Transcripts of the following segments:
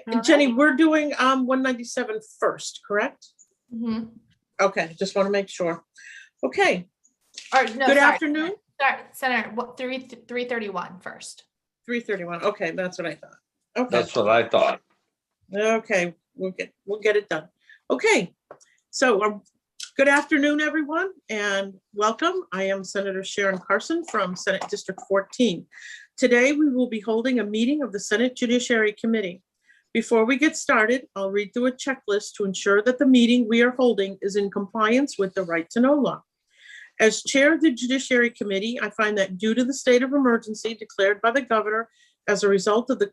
All Jenny, right. We're doing 197 first, correct? Mm-hmm. Okay, just want to make sure. Okay. All right, no, good sorry. afternoon. Sorry, Senator, 331 first. 331. Okay, that's what I thought. Okay. That's what I thought. Okay, we'll get it done. Okay, so good afternoon, everyone, and welcome. I am Senator Sharon Carson from Senate District 14. Today, we will be holding a meeting of the Senate Judiciary Committee. Before we get started, I'll read through a checklist to ensure that the meeting we are holding is in compliance with the right to know law. As chair of the Judiciary Committee, I find that due to the state of emergency declared by the governor as a result of the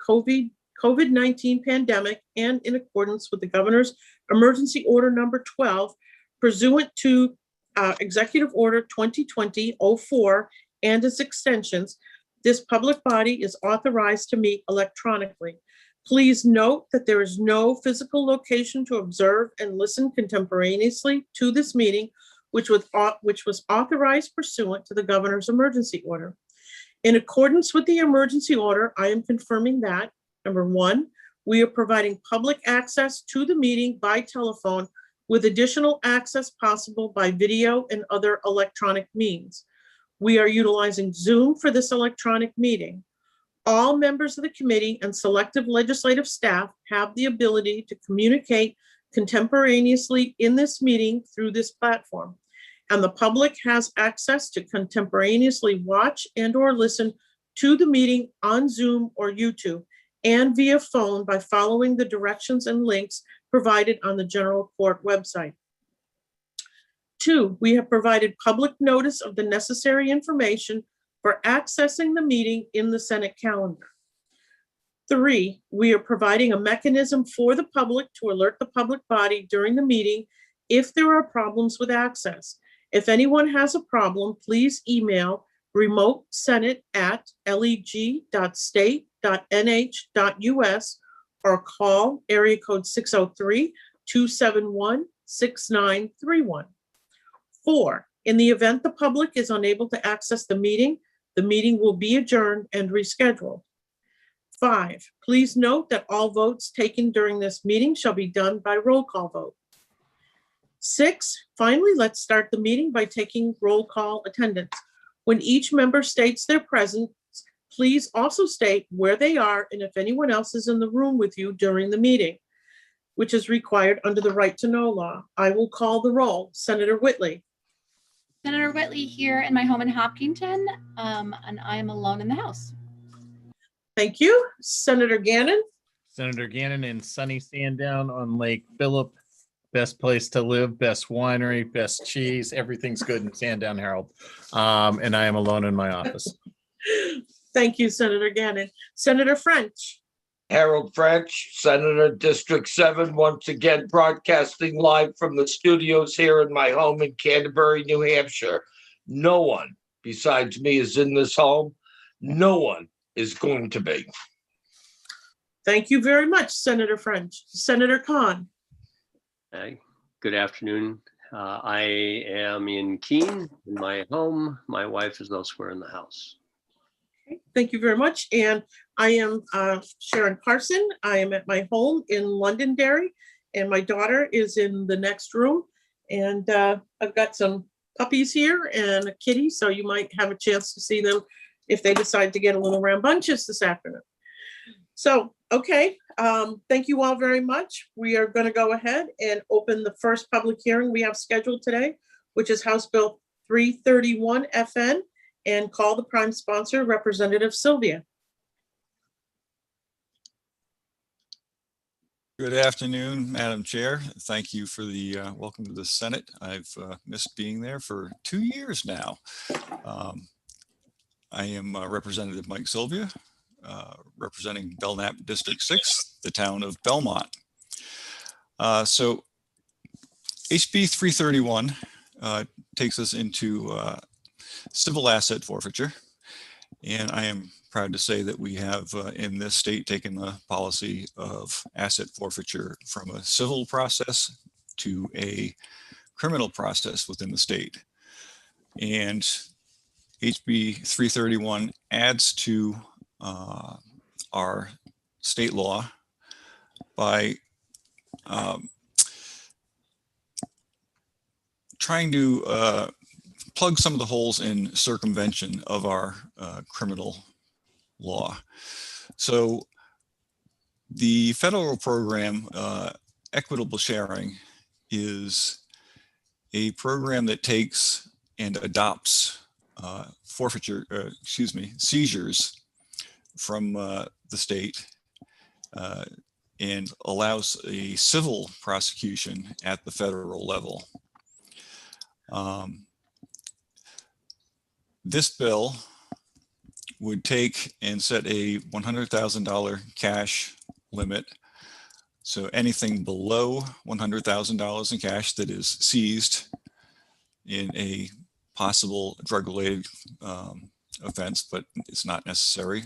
COVID-19 pandemic and in accordance with the governor's emergency order number 12, pursuant to Executive Order 2020-04 and its extensions, this public body is authorized to meet electronically. Please note that there is no physical location to observe and listen contemporaneously to this meeting, which was authorized pursuant to the governor's emergency order. In accordance with the emergency order, I am confirming that, number one, we are providing public access to the meeting by telephone with additional access possible by video and other electronic means. We are utilizing Zoom for this electronic meeting. All members of the committee and selective legislative staff have the ability to communicate contemporaneously in this meeting through this platform, and the public has access to contemporaneously watch and or listen to the meeting on Zoom or YouTube and via phone by following the directions and links provided on the General Court website. 2, we have provided public notice of the necessary information for accessing the meeting in the Senate calendar. 3, we are providing a mechanism for the public to alert the public body during the meeting if there are problems with access. If anyone has a problem, please email remotesenate@leg.state.nh.us or call area code 603-271-6931. 4, in the event the public is unable to access the meeting will be adjourned and rescheduled. 5, please note that all votes taken during this meeting shall be done by roll call vote. 6, finally, let's start the meeting by taking roll call attendance. When each member states their presence, please also state where they are and if anyone else is in the room with you during the meeting, which is required under the right to know law. I will call the roll. Senator Whitley. Senator Whitley here in my home in Hopkinton, and I am alone in the house. Thank you. Senator Gannon. Senator Gannon in sunny Sandown on Lake Phillip. Best place to live, best winery, best cheese. Everything's good in Sandown, Harold. And I am alone in my office. Thank you, Senator Gannon. Senator French. Harold French, Senator District 7, once again broadcasting live from the studios here in my home in Canterbury, New Hampshire. No one besides me is in this home. No one is going to be. Thank you very much, Senator French. Senator Khan. Good afternoon. I am in Keene, in my home. My wife is elsewhere in the house. Thank you very much. And I am Sharon Carson. I am at my home in Londonderry, and my daughter is in the next room. And I've got some puppies here and a kitty, so you might have a chance to see them if they decide to get a little rambunctious this afternoon. So, okay, thank you all very much. We are going to go ahead and open the first public hearing we have scheduled today, which is House Bill 331 FN, and call the prime sponsor, Representative Sylvia. Good afternoon, Madam Chair. Thank you for the welcome to the Senate. I've missed being there for 2 years now. I am Representative Mike Sylvia, representing Belknap District 6, the town of Belmont. So HB 331 takes us into civil asset forfeiture. And I am proud to say that we have in this state taken the policy of asset forfeiture from a civil process to a criminal process within the state. And HB 331 adds to our state law by trying to plug some of the holes in circumvention of our criminal law. So the federal program, Equitable Sharing, is a program that takes and adopts seizures from the state and allows a civil prosecution at the federal level. This bill would take and set a $100,000 cash limit. So anything below $100,000 in cash that is seized in a possible drug-related offense, but it's not necessary.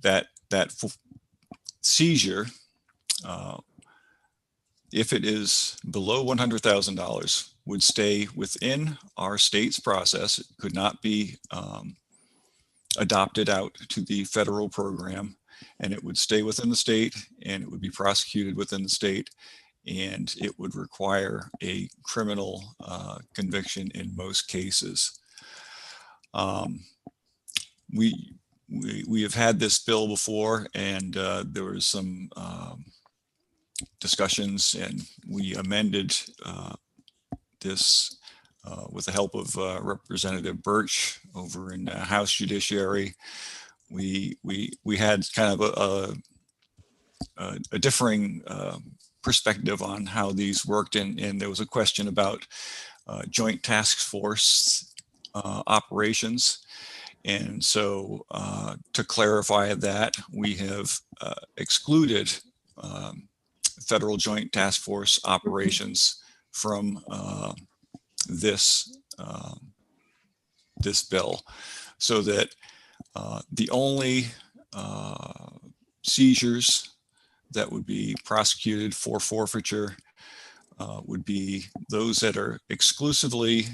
That seizure, if it is below $100,000, would stay within our state's process. It could not be adopted out to the federal program, and it would stay within the state, and it would be prosecuted within the state, and it would require a criminal conviction in most cases. We have had this bill before, and there was some discussions, and we amended this with the help of Representative Birch over in House Judiciary. We had kind of a differing perspective on how these worked, and there was a question about joint task force operations. And so to clarify that, we have excluded federal joint task force operations from this bill, so that the only seizures that would be prosecuted for forfeiture would be those that are exclusively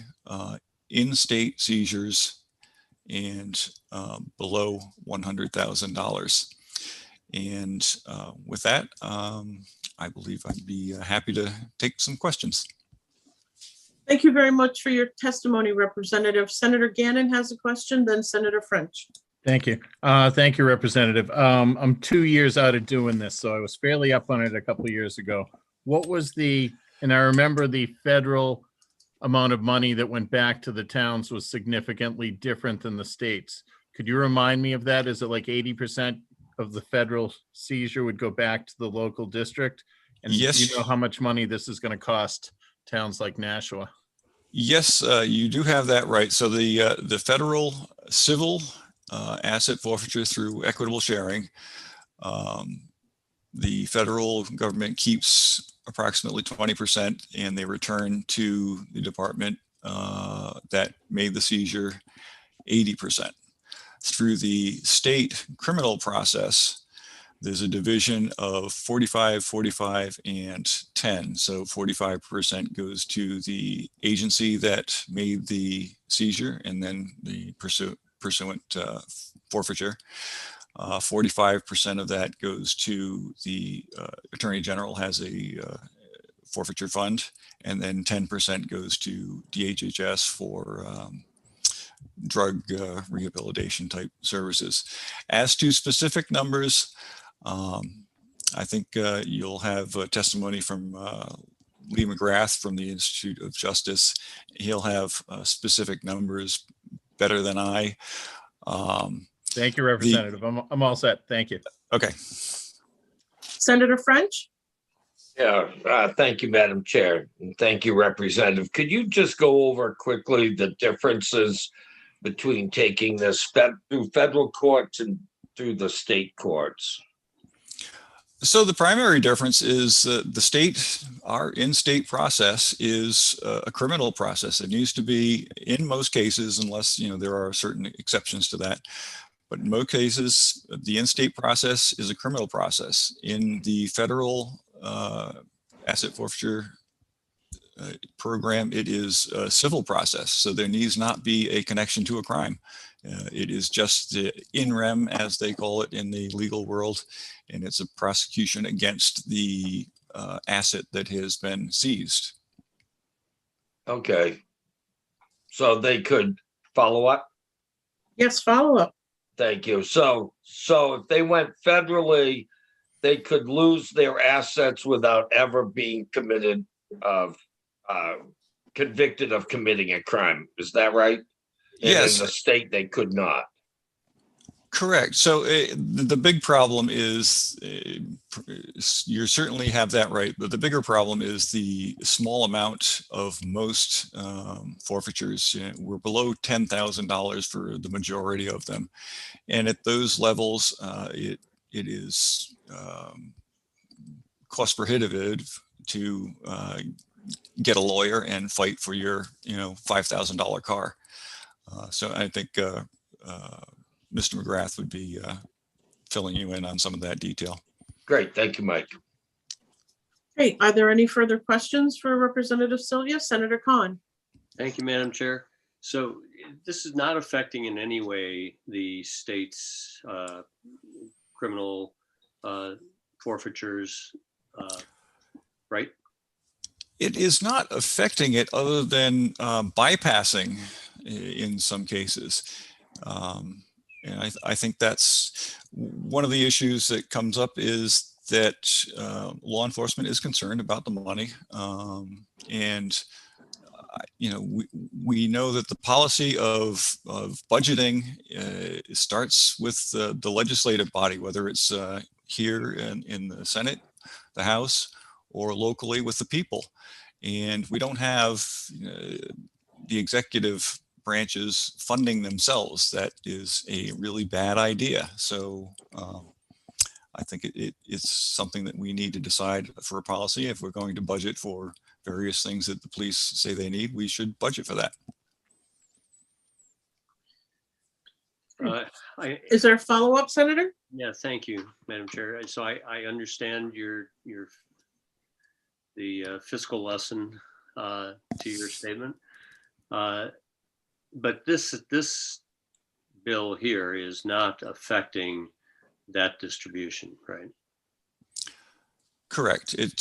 in-state seizures and below $100,000. And with that, I believe I'd be happy to take some questions. Thank you very much for your testimony, Representative. Senator Gannon has a question, then Senator French. Thank you. Thank you, Representative. I'm 2 years out of doing this, so I was fairly up on it a couple of years ago. What was and I remember the federal amount of money that went back to the towns was significantly different than the states. Could you remind me of that? Is it like 80% of the federal seizure would go back to the local district? And yes. Do you know how much money this is going to cost towns like Nashua? Yes, you do have that right. So the federal civil asset forfeiture through equitable sharing, the federal government keeps approximately 20%, and they return to the department that made the seizure 80%. Through the state criminal process, there's a division of 45, 45, and 10. So 45% goes to the agency that made the seizure and then the pursuant forfeiture. 45% of that goes to the Attorney General has a forfeiture fund, and then 10% goes to DHHS for drug rehabilitation type services. As to specific numbers, I think you'll have testimony from Lee McGrath from the Institute of Justice. He'll have specific numbers better than I. Thank you, Representative. I'm all set. Thank you. Okay. Senator French? Yeah, thank you, Madam Chair, and thank you, Representative. Could you just go over quickly the differences between taking this through federal courts and through the state courts? So the primary difference is our in-state process is a criminal process. It needs to be, in most cases, unless there are certain exceptions to that, but in most cases, the in-state process is a criminal process. In the federal asset forfeiture program, it is a civil process. So there needs not be a connection to a crime. It is just in rem, as they call it in the legal world, and it's a prosecution against the asset that has been seized. Okay. So they could follow up? Yes, follow up. Thank you. So if they went federally, they could lose their assets without ever being convicted of committing a crime. Is that right? And Yes. in the state, they could not. Correct. So the big problem is you certainly have that right, but the bigger problem is the small amount of most forfeitures. We're below $10,000 for the majority of them, and at those levels, it is cost prohibitive to get a lawyer and fight for your $5,000 car. So I think Mr. McGrath would be filling you in on some of that detail. Great. Thank you, Mike. Hey, are there any further questions for Representative Sylvia? Senator Khan? Thank you, Madam Chair. So this is not affecting in any way the state's criminal forfeitures, right? It is not affecting it other than bypassing in some cases. And I think that's one of the issues that comes up is that law enforcement is concerned about the money. And we know that the policy of budgeting starts with the legislative body, whether it's here in the Senate, the House, or locally with the people. And we don't have the executive branches funding themselves. That is a really bad idea. So I think it's something that we need to decide for a policy. If we're going to budget for various things that the police say they need, we should budget for that. Is there a follow-up, Senator? Yeah, thank you, Madam Chair. So I understand the fiscal lesson to your statement. But this bill here is not affecting that distribution, right? Correct. It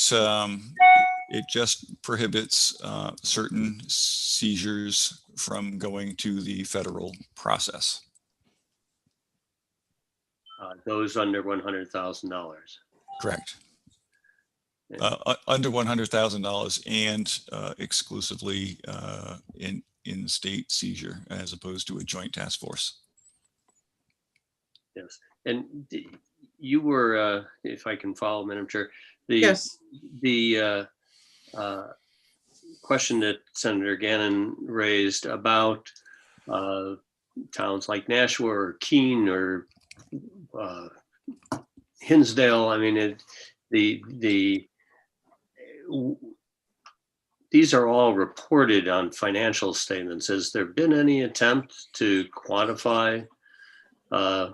just prohibits certain seizures from going to the federal process. Those under $100,000. Correct. Under $100,000 and exclusively in state seizure, as opposed to a joint task force. Yes, and you were, if I can follow, Madam Chair, Yes. The question that Senator Gannon raised about towns like Nashua or Keene or Hinsdale. I mean, these are all reported on financial statements. Has there been any attempt to quantify? My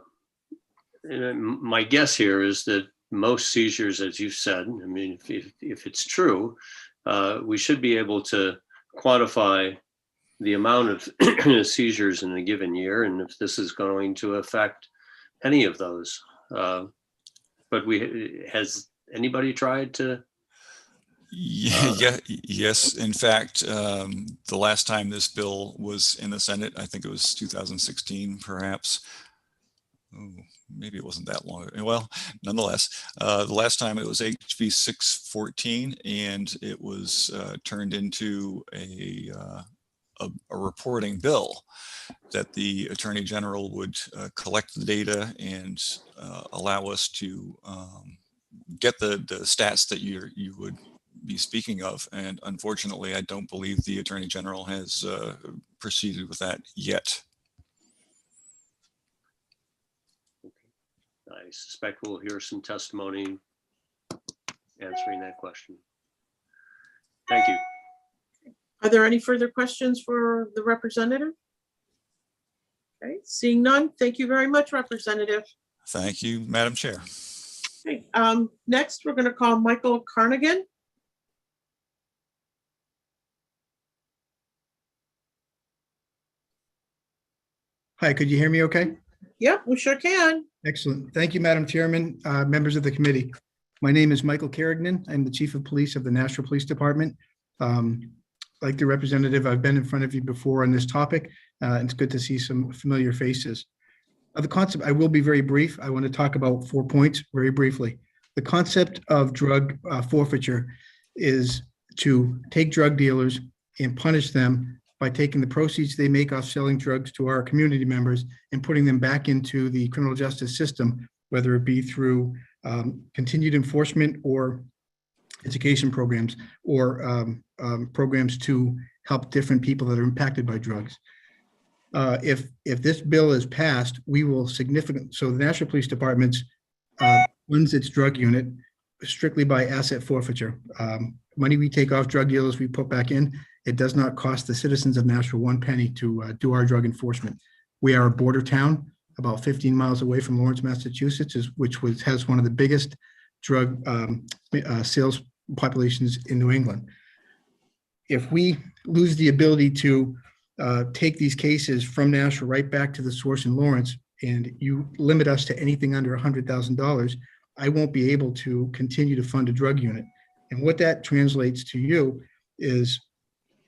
guess here is that most seizures, as you said, I mean, if it's true, we should be able to quantify the amount of seizures in a given year, and if this is going to affect any of those. But has anybody tried to? Yes. In fact, the last time this bill was in the Senate, I think it was 2016, perhaps. Oh, maybe it wasn't that long. Well, nonetheless, the last time it was HB 614, and it was turned into a reporting bill that the Attorney General would collect the data and allow us to get the stats that you would be speaking of. And unfortunately, I don't believe the Attorney General has proceeded with that yet. I suspect we'll hear some testimony answering that question. Thank you. Are there any further questions for the representative? Okay, seeing none, thank you very much, Representative. Thank you, Madam Chair. Okay, next, we're going to call Michael Carnigan. Hi, could you hear me okay? Yep, we sure can. Excellent. Thank you, Madam Chairman, members of the committee. My name is Michael Carignan. I'm the Chief of Police of the Nashville Police Department. Like the representative, I've been in front of you before on this topic. It's good to see some familiar faces. The concept, I will be very brief. I want to talk about 4 points very briefly. The concept of drug forfeiture is to take drug dealers and punish them by taking the proceeds they make off selling drugs to our community members and putting them back into the criminal justice system, whether it be through continued enforcement or education programs or programs to help different people that are impacted by drugs. If this bill is passed, we will so the National Police Department runs its drug unit strictly by asset forfeiture. Money we take off drug dealers, we put back in. It does not cost the citizens of Nashville 1 penny to do our drug enforcement. We are a border town, about 15 miles away from Lawrence, Massachusetts, which has one of the biggest drug sales populations in New England. If we lose the ability to take these cases from Nashville right back to the source in Lawrence, and you limit us to anything under $100,000, I won't be able to continue to fund a drug unit. And what that translates to you is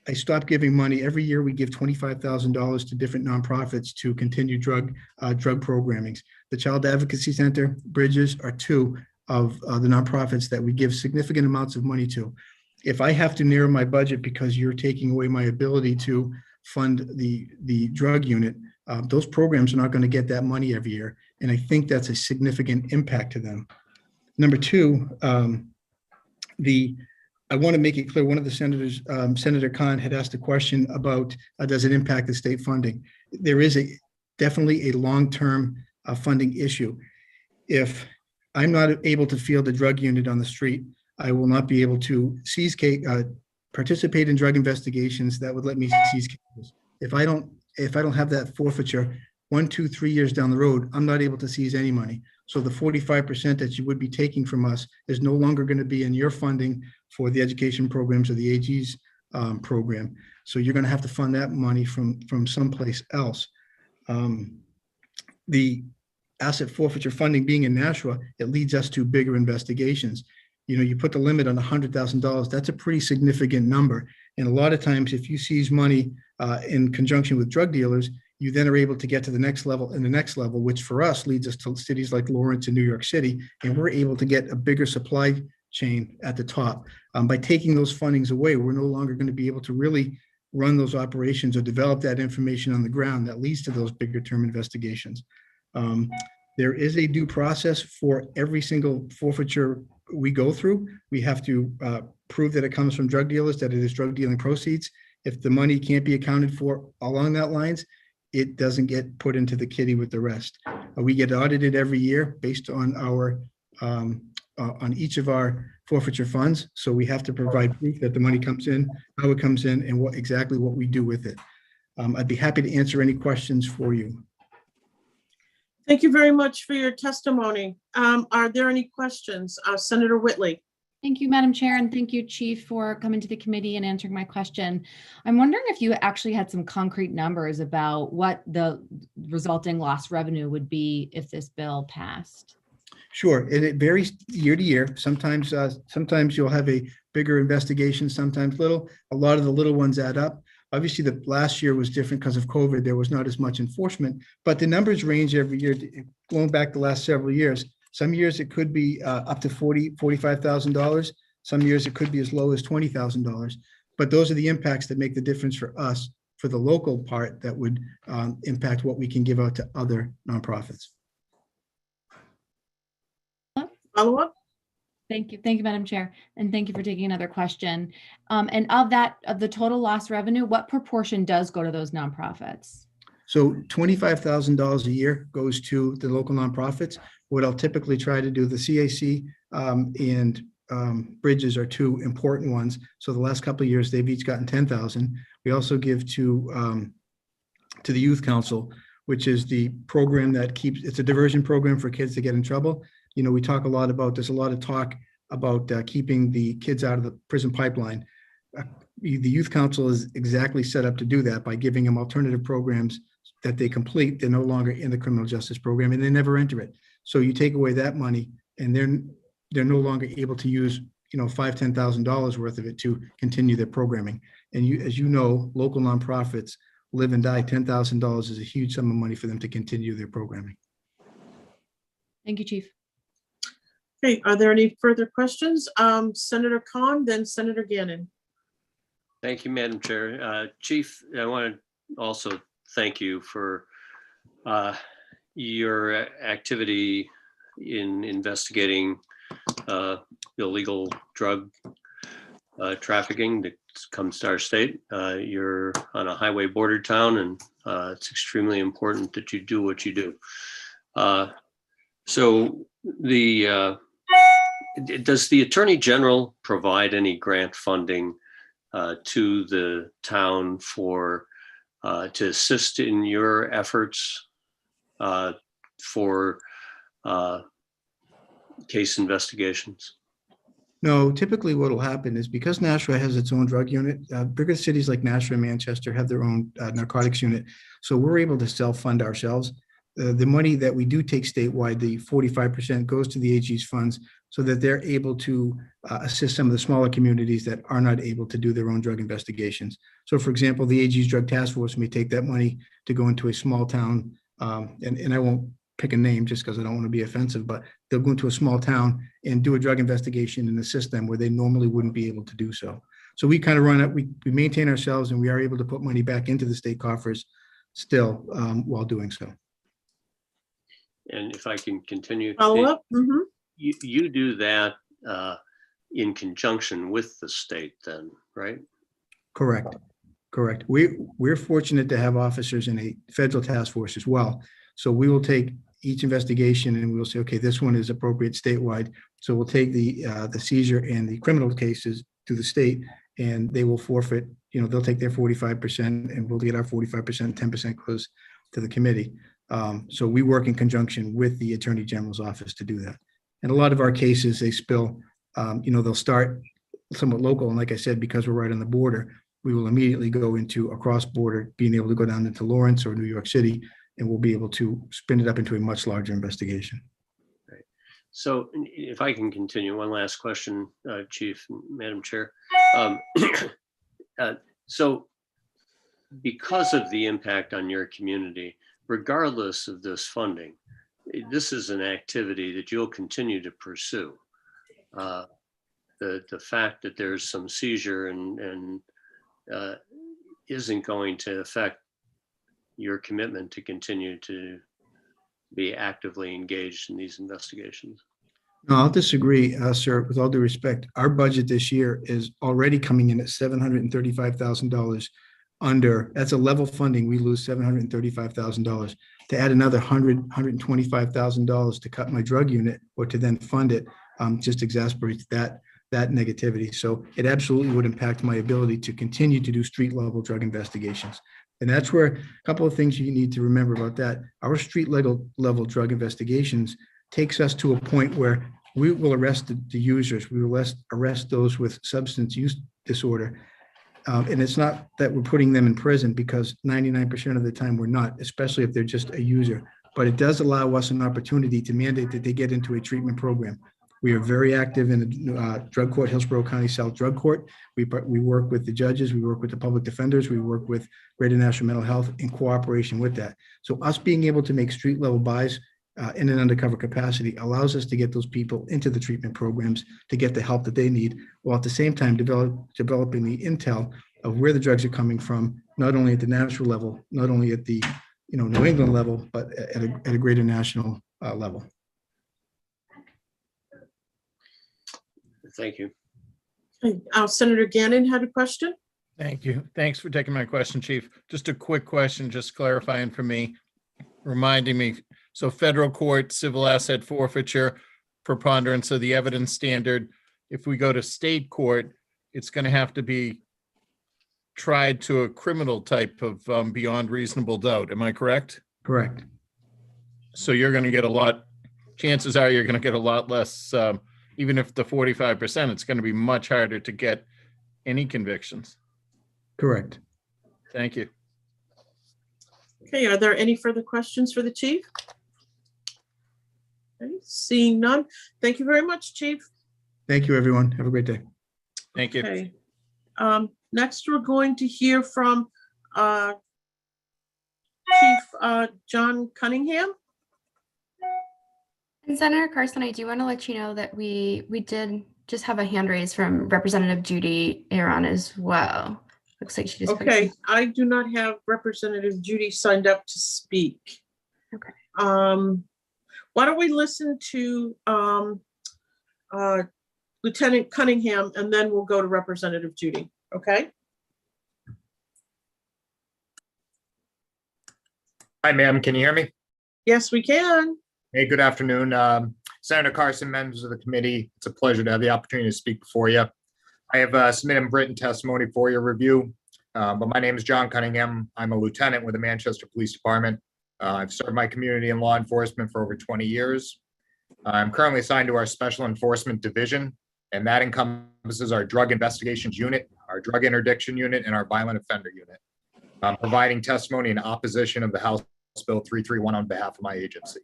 I stopped giving money. Every year we give $25,000 to different nonprofits to continue drug programmings. The Child Advocacy Center, Bridges are two of the nonprofits that we give significant amounts of money to. If I have to narrow my budget because you're taking away my ability to fund the drug unit, those programs are not going to get that money every year. And I think that's a significant impact to them. Number two, I want to make it clear, one of the senators, Senator Khan, had asked a question about does it impact the state funding? There is definitely a long-term funding issue. If I'm not able to field a drug unit on the street, I will not be able to participate in drug investigations that would let me seize cases. If I don't have that forfeiture, 1, 2, 3 years down the road, I'm not able to seize any money. So the 45% that you would be taking from us is no longer going to be in your funding for the education programs or the AG's program. So you're going to have to fund that money from someplace else. The asset forfeiture funding being in Nashua, it leads us to bigger investigations. You know, you put the limit on $100,000, that's a pretty significant number. And a lot of times if you seize money in conjunction with drug dealers, you then are able to get to the next level and the next level, which for us leads us to cities like Lawrence and New York City. And we're able to get a bigger supply chain at the top. By taking those fundings away, we're no longer going to be able to really run those operations or develop that information on the ground that leads to those bigger term investigations. There is a due process for every single forfeiture we go through. We have to prove that it comes from drug dealers, that it is drug dealing proceeds. If the money can't be accounted for along that lines, it doesn't get put into the kitty with the rest. We get audited every year based on our on each of our forfeiture funds. So we have to provide proof that the money comes in, how it comes in, and exactly what we do with it. I'd be happy to answer any questions for you. Thank you very much for your testimony. Are there any questions? Senator Whitley. Thank you, Madam Chair, and thank you, Chief, for coming to the committee and answering my question. I'm wondering if you actually had some concrete numbers about what the resulting lost revenue would be if this bill passed. Sure, and it varies year to year. Sometimes you'll have a bigger investigation, sometimes little. A lot of the little ones add up. Obviously, the last year was different because of COVID. There was not as much enforcement, but the numbers range every year. Going back the last several years, some years it could be up to $45,000. Some years it could be as low as $20,000. But those are the impacts that make the difference for us, for the local part that would impact what we can give out to other nonprofits. Follow up? Thank you, Madam Chair, and thank you for taking another question. And of the total lost revenue, what proportion does go to those nonprofits? So $25,000 a year goes to the local nonprofits. What I'll typically try to do, the CAC and Bridges are two important ones. So the last couple of years, they've each gotten $10,000. We also give to the Youth Council, which is the program that it's a diversion program for kids that get in trouble. You know, we talk a lot about, there's a lot of talk about keeping the kids out of the prison pipeline. The Youth Council is exactly set up to do that by giving them alternative programs that they complete, they're no longer in the criminal justice program and they never enter it. So you take away that money and they're no longer able to use, $5,000, $10,000 worth of it to continue their programming. And as you know, local nonprofits live and die. $10,000 is a huge sum of money for them to continue their programming. Thank you, Chief. Okay, are there any further questions? Senator Khan, then Senator Gannon. Thank you, Madam Chair. Chief, I want to also thank you for your activity in investigating illegal drug trafficking that comes to our state. You're on a highway border town, and it's extremely important that you do what you do. So does the Attorney General provide any grant funding to the town to assist in your efforts for case investigations? No, typically what will happen is because Nashua has its own drug unit, bigger cities like Nashua and Manchester have their own narcotics unit. So we're able to self-fund ourselves. The money that we do take statewide, the 45% goes to the AG's funds so that they're able to assist some of the smaller communities that are not able to do their own drug investigations. So for example, the AG's Drug Task Force may take that money to go into a small town, and I won't pick a name just because I don't want to be offensive, but they'll go into a small town and do a drug investigation and assist them where they normally wouldn't be able to do so. So we kind of run it, we maintain ourselves, and we are able to put money back into the state coffers still while doing so. And if I can continue. Follow up? Mm-hmm. You do that in conjunction with the state then, right? Correct. We're fortunate to have officers in a federal task force as well. So we will take each investigation and we'll say, okay, this one is appropriate statewide. So we'll take the seizure and the criminal cases to the state, and they will forfeit, they'll take their 45% and we'll get our 45%, 10% goes to the committee. So we work in conjunction with the Attorney General's office to do that. And a lot of our cases, they spill, they'll start somewhat local. And like I said, because we're right on the border, we will immediately go into a cross-border, being able to go down into Lawrence or New York City, and we'll be able to spin it up into a much larger investigation. Right. So if I can continue, one last question, Chief, Madam Chair. So because of the impact on your community, regardless of this funding, this is an activity that you'll continue to pursue. The fact that there's some seizure and isn't going to affect your commitment to continue to be actively engaged in these investigations. No, I'll disagree, sir, with all due respect. Our budget this year is already coming in at $735,000 under, that's a level funding, we lose $735,000. To add another $125,000 to cut my drug unit or to then fund it just exasperates that negativity. So it absolutely would impact my ability to continue to do street level drug investigations. And that's where a couple of things you need to remember about that. Our street level drug investigations takes us to a point where we will arrest the users. We will arrest those with substance use disorder. And it's not that we're putting them in prison, because 99% of the time we're not, especially if they're just a user. But it does allow us an opportunity to mandate that they get into a treatment program. We are very active in the drug court, Hillsborough County South Drug Court. We work with the judges, we work with the public defenders, we work with Greater National Mental Health in cooperation with that. So us being able to make street level buys in an undercover capacity allows us to get those people into the treatment programs to get the help that they need, while at the same time developing the intel of where the drugs are coming from, not only at the national level, not only at the New England level, but at a greater national level. Thank you. Okay, Senator Gannon had a question. Thank you. Thanks for taking my question, Chief. Just a quick question, just clarifying for me, reminding me. So federal court, civil asset forfeiture, preponderance of the evidence standard. If we go to state court, it's going to have to be tried to a criminal type of beyond reasonable doubt. Am I correct? Correct. So you're going to get chances are you're going to get a lot less, even if the 45%, it's going to be much harder to get any convictions. Correct. Thank you. Okay, are there any further questions for the chief? Okay, seeing none. Thank you very much, chief. Thank you, everyone. Have a great day. Thank you. Okay. Next, we're going to hear from Chief John Cunningham. And Senator Carson, I do want to let you know that we did just have a hand raise from Representative Judy Aaron as well. Looks like she just put Okay, I do not have Representative Judy signed up to speak. Okay. Why don't we listen to Lieutenant Cunningham, and then we'll go to Representative Judy, okay? Hi, ma'am. Can you hear me? Yes, we can. Hey, good afternoon. Senator Carson, members of the committee, it's a pleasure to have the opportunity to speak before you. I have submitted written testimony for your review, but my name is John Cunningham. I'm a lieutenant with the Manchester Police Department. I've served my community in law enforcement for over 20 years. I'm currently assigned to our Special Enforcement Division, and that encompasses our Drug Investigations Unit, our Drug Interdiction Unit, and our Violent Offender Unit. I'm providing testimony in opposition of the House Bill 331 on behalf of my agency.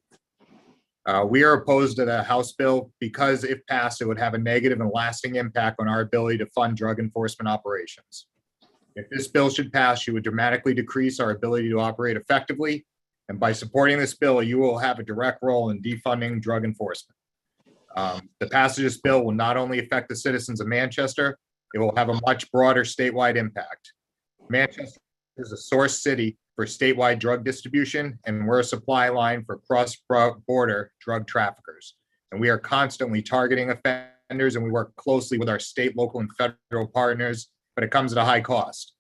We are opposed to the House bill because if passed, it would have a negative and lasting impact on our ability to fund drug enforcement operations. If this bill should pass, you would dramatically decrease our ability to operate effectively. And by supporting this bill, you will have a direct role in defunding drug enforcement. The passage of this bill will not only affect the citizens of Manchester, it will have a much broader statewide impact. Manchester is a source city for statewide drug distribution, and we're a supply line for cross-border drug traffickers. And we are constantly targeting offenders, and we work closely with our state, local, and federal partners, but it comes at a high cost.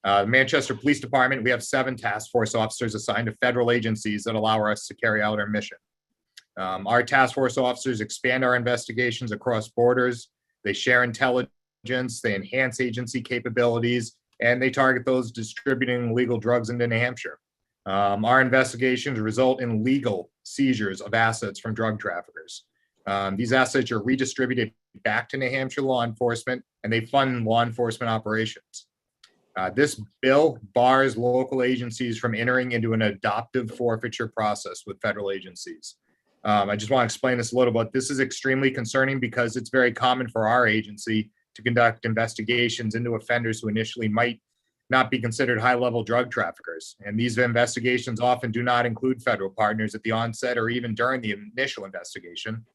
The Manchester Police Department, we have 7 task force officers assigned to federal agencies that allow us to carry out our mission. Our task force officers expand our investigations across borders. They share intelligence, they enhance agency capabilities, and they target those distributing illegal drugs into New Hampshire. Our investigations result in legal seizures of assets from drug traffickers. These assets are redistributed back to New Hampshire law enforcement, and they fund law enforcement operations. This bill bars local agencies from entering into an adoptive forfeiture process with federal agencies. I just want to explain this a little bit. This is extremely concerning because it's very common for our agency to conduct investigations into offenders who initially might not be considered high-level drug traffickers. And these investigations often do not include federal partners at the onset or even during the initial investigation.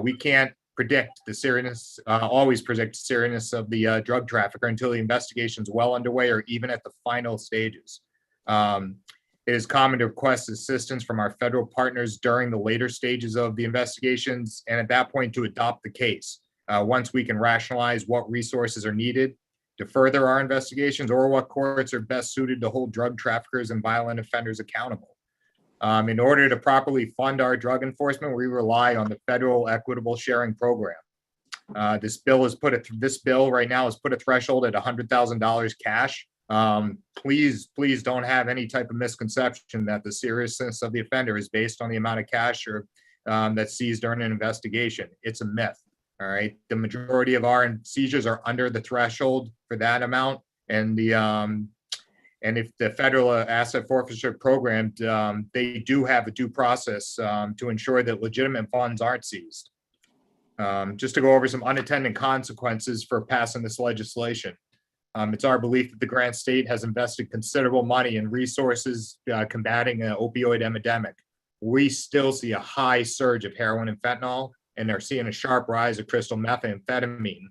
We can't predict the seriousness, always predict the seriousness of the drug trafficker until the investigation is well underway or even at the final stages. It is common to request assistance from our federal partners during the later stages of the investigations, and at that point to adopt the case. Once we can rationalize what resources are needed to further our investigations or what courts are best suited to hold drug traffickers and violent offenders accountable. In order to properly fund our drug enforcement, we rely on the federal equitable sharing program. This bill right now has put a threshold at $100,000 cash. Please don't have any type of misconception that the seriousness of the offender is based on the amount of cash or that's seized during an investigation. It's a myth. All right. The majority of our seizures are under the threshold for that amount. And if the federal asset forfeiture program, they do have a due process to ensure that legitimate funds aren't seized. Just to go over some unintended consequences for passing this legislation. It's our belief that the Grant State has invested considerable money and resources combating an opioid epidemic. We still see a high surge of heroin and fentanyl, and are seeing a sharp rise of crystal methamphetamine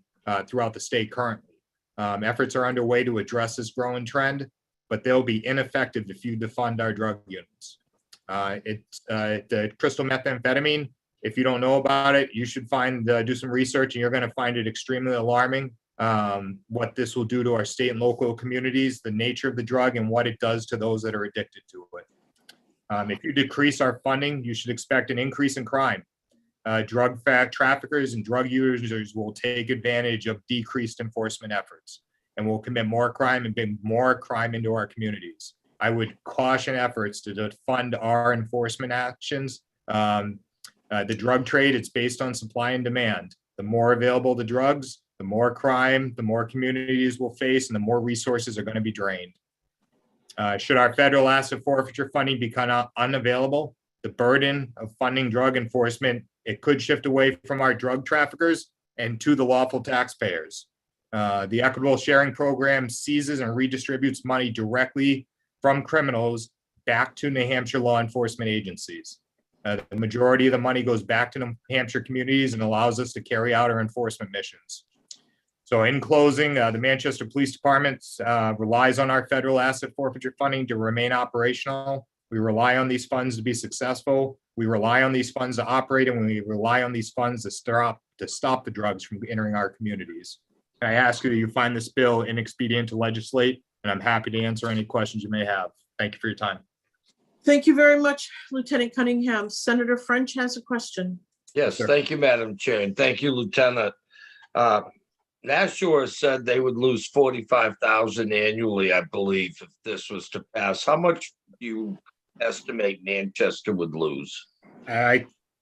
throughout the state currently. Efforts are underway to address this growing trend, but they'll be ineffective if you defund our drug units. The crystal methamphetamine, if you don't know about it, you should do some research, and you're going to find it extremely alarming. What this will do to our state and local communities, the nature of the drug, and what it does to those that are addicted to it. If you decrease our funding, you should expect an increase in crime. Drug traffickers and drug users will take advantage of decreased enforcement efforts and will commit more crime and bring more crime into our communities. I would caution efforts to fund our enforcement actions. The drug trade, it's based on supply and demand. The more available the drugs, the more crime, the more communities will face, and the more resources are going to be drained. Should our federal asset forfeiture funding become unavailable, the burden of funding drug enforcement, it could shift away from our drug traffickers and to the lawful taxpayers. The equitable sharing program seizes and redistributes money directly from criminals back to New Hampshire law enforcement agencies. The majority of the money goes back to New Hampshire communities and allows us to carry out our enforcement missions. So in closing, the Manchester Police Department relies on our federal asset forfeiture funding to remain operational. We rely on these funds to be successful. We rely on these funds to operate, and we rely on these funds to stop the drugs from entering our communities. I ask you that you find this bill inexpedient to legislate, and I'm happy to answer any questions you may have. Thank you for your time. Thank you very much, Lieutenant Cunningham. Senator French has a question. Yes, Sure. thank you, Madam Chair, and thank you, Lieutenant. Nashua said they would lose 45,000 annually, I believe, if this was to pass. How much do you estimate Manchester would lose?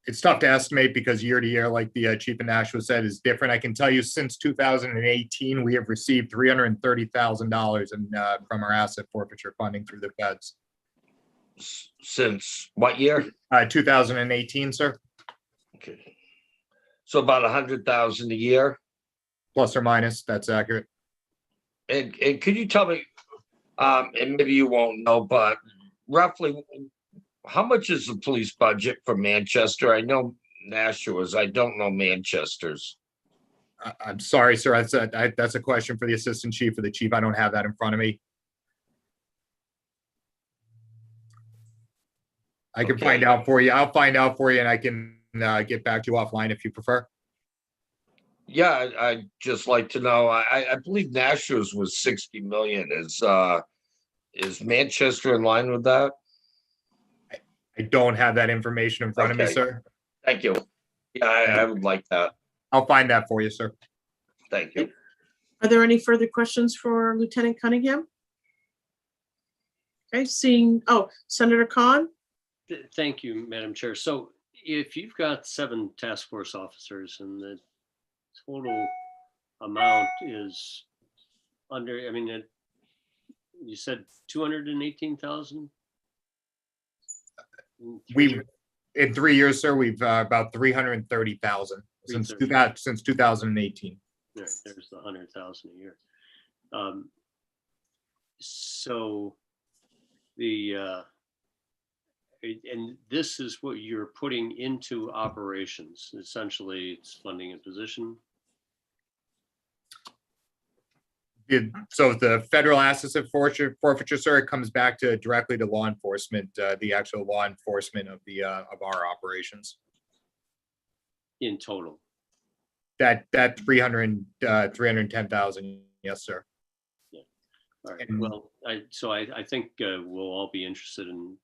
It's tough to estimate because year to year, like the Chief of Nashua said, is different. I can tell you since 2018, we have received $330,000 from our asset forfeiture funding through the feds. Since what year? 2018, sir, Okay. So about 100,000 a year? plus or minus. That's accurate. And could you tell me, and maybe you won't know, but roughly how much is the police budget for Manchester? I know Nashua's, I don't know Manchester's. I'm sorry, sir. That's a question for the assistant chief or the chief. I don't have that in front of me. I can Okay. find out for you. I'll find out for you and I can get back to you offline if you prefer. Yeah, I'd just like to know. I believe Nashua's was 60 million. Is Manchester in line with that? I don't have that information in front of me, Okay. sir. Thank you. Yeah, I would like that. I'll find that for you, sir. Thank you. Are there any further questions for Lieutenant Cunningham? Okay, Senator Khan? Thank you, Madam Chair. So if you've got 7 task force officers and the total amount is under, you said 218,000? In 3 years, sir, we've about 330,000 since 2018. There's the 100,000 a year. So and this is what you're putting into operations. Essentially, it's funding a position. So the federal assets of forfeiture, sir, it comes back to directly to law enforcement, the actual law enforcement of our operations. In total. That 310,000, yes, sir. All right. And- Well, I think we'll all be interested in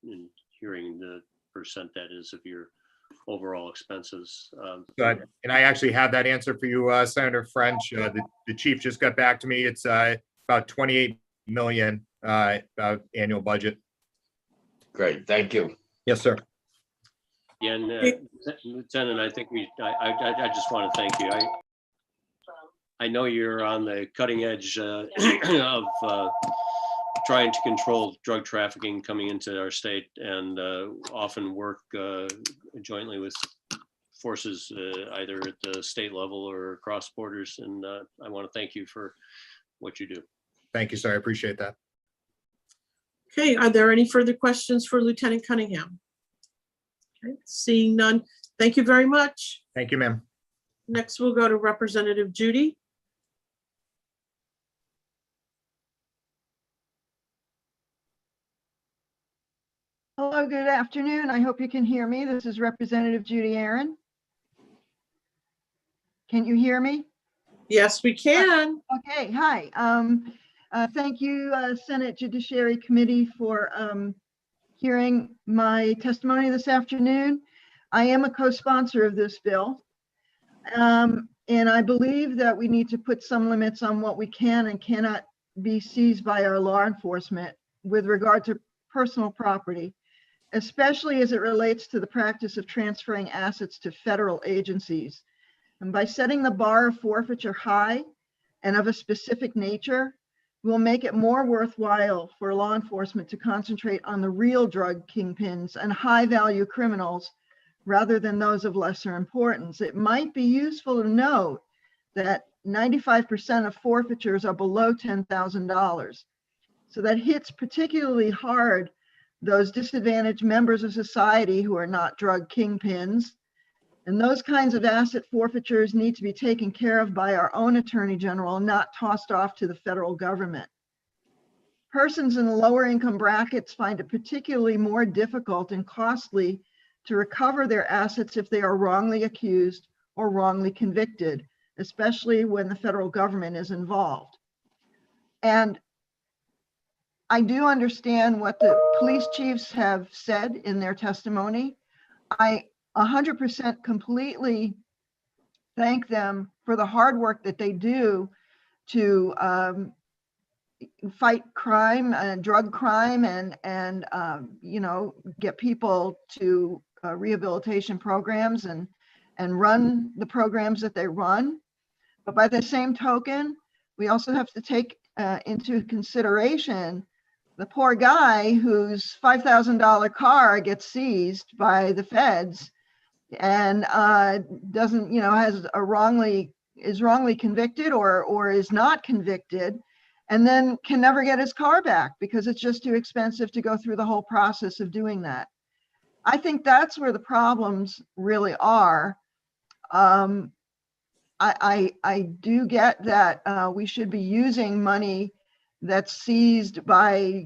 hearing the percent that is of your overall expenses. And I actually have that answer for you, Senator French. The chief just got back to me. It's about 28 million annual budget. Great, thank you. Yes, sir. Yeah, and Lieutenant, I think I just want to thank you. I know you're on the cutting edge of trying to control drug trafficking coming into our state, and often work jointly with forces either at the state level or across borders. And I want to thank you for what you do. Thank you, sir. I appreciate that. Okay, are there any further questions for Lieutenant Cunningham? Okay, seeing none, thank you very much. Thank you, ma'am. Next, we'll go to Representative Judy. Hello, good afternoon. I hope you can hear me. This is Representative Judy Aaron. Can you hear me? Yes, we can. Okay, hi. Thank you, Senate Judiciary Committee, for hearing my testimony this afternoon. I am a co-sponsor of this bill. And I believe that we need to put some limits on what we can and cannot be seized by our law enforcement with regard to personal property, especially as it relates to the practice of transferring assets to federal agencies. And by setting the bar of forfeiture high and of a specific nature, will make it more worthwhile for law enforcement to concentrate on the real drug kingpins and high-value criminals rather than those of lesser importance. It might be useful to note that 95% of forfeitures are below $10,000. So that hits particularly hard those disadvantaged members of society who are not drug kingpins. And those kinds of asset forfeitures need to be taken care of by our own Attorney General, not tossed off to the federal government. Persons in the lower income brackets find it particularly more difficult and costly to recover their assets if they are wrongly accused or wrongly convicted, especially when the federal government is involved. And I do understand what the police chiefs have said in their testimony. I 100% completely thank them for the hard work that they do to fight crime and drug crime and get people to rehabilitation programs and run the programs that they run. But by the same token, we also have to take into consideration the poor guy whose $5,000 car gets seized by the feds and doesn't, is wrongly convicted or is not convicted, and then can never get his car back because it's just too expensive to go through the whole process of doing that. I think that's where the problems really are. I do get that we should be using money that's seized by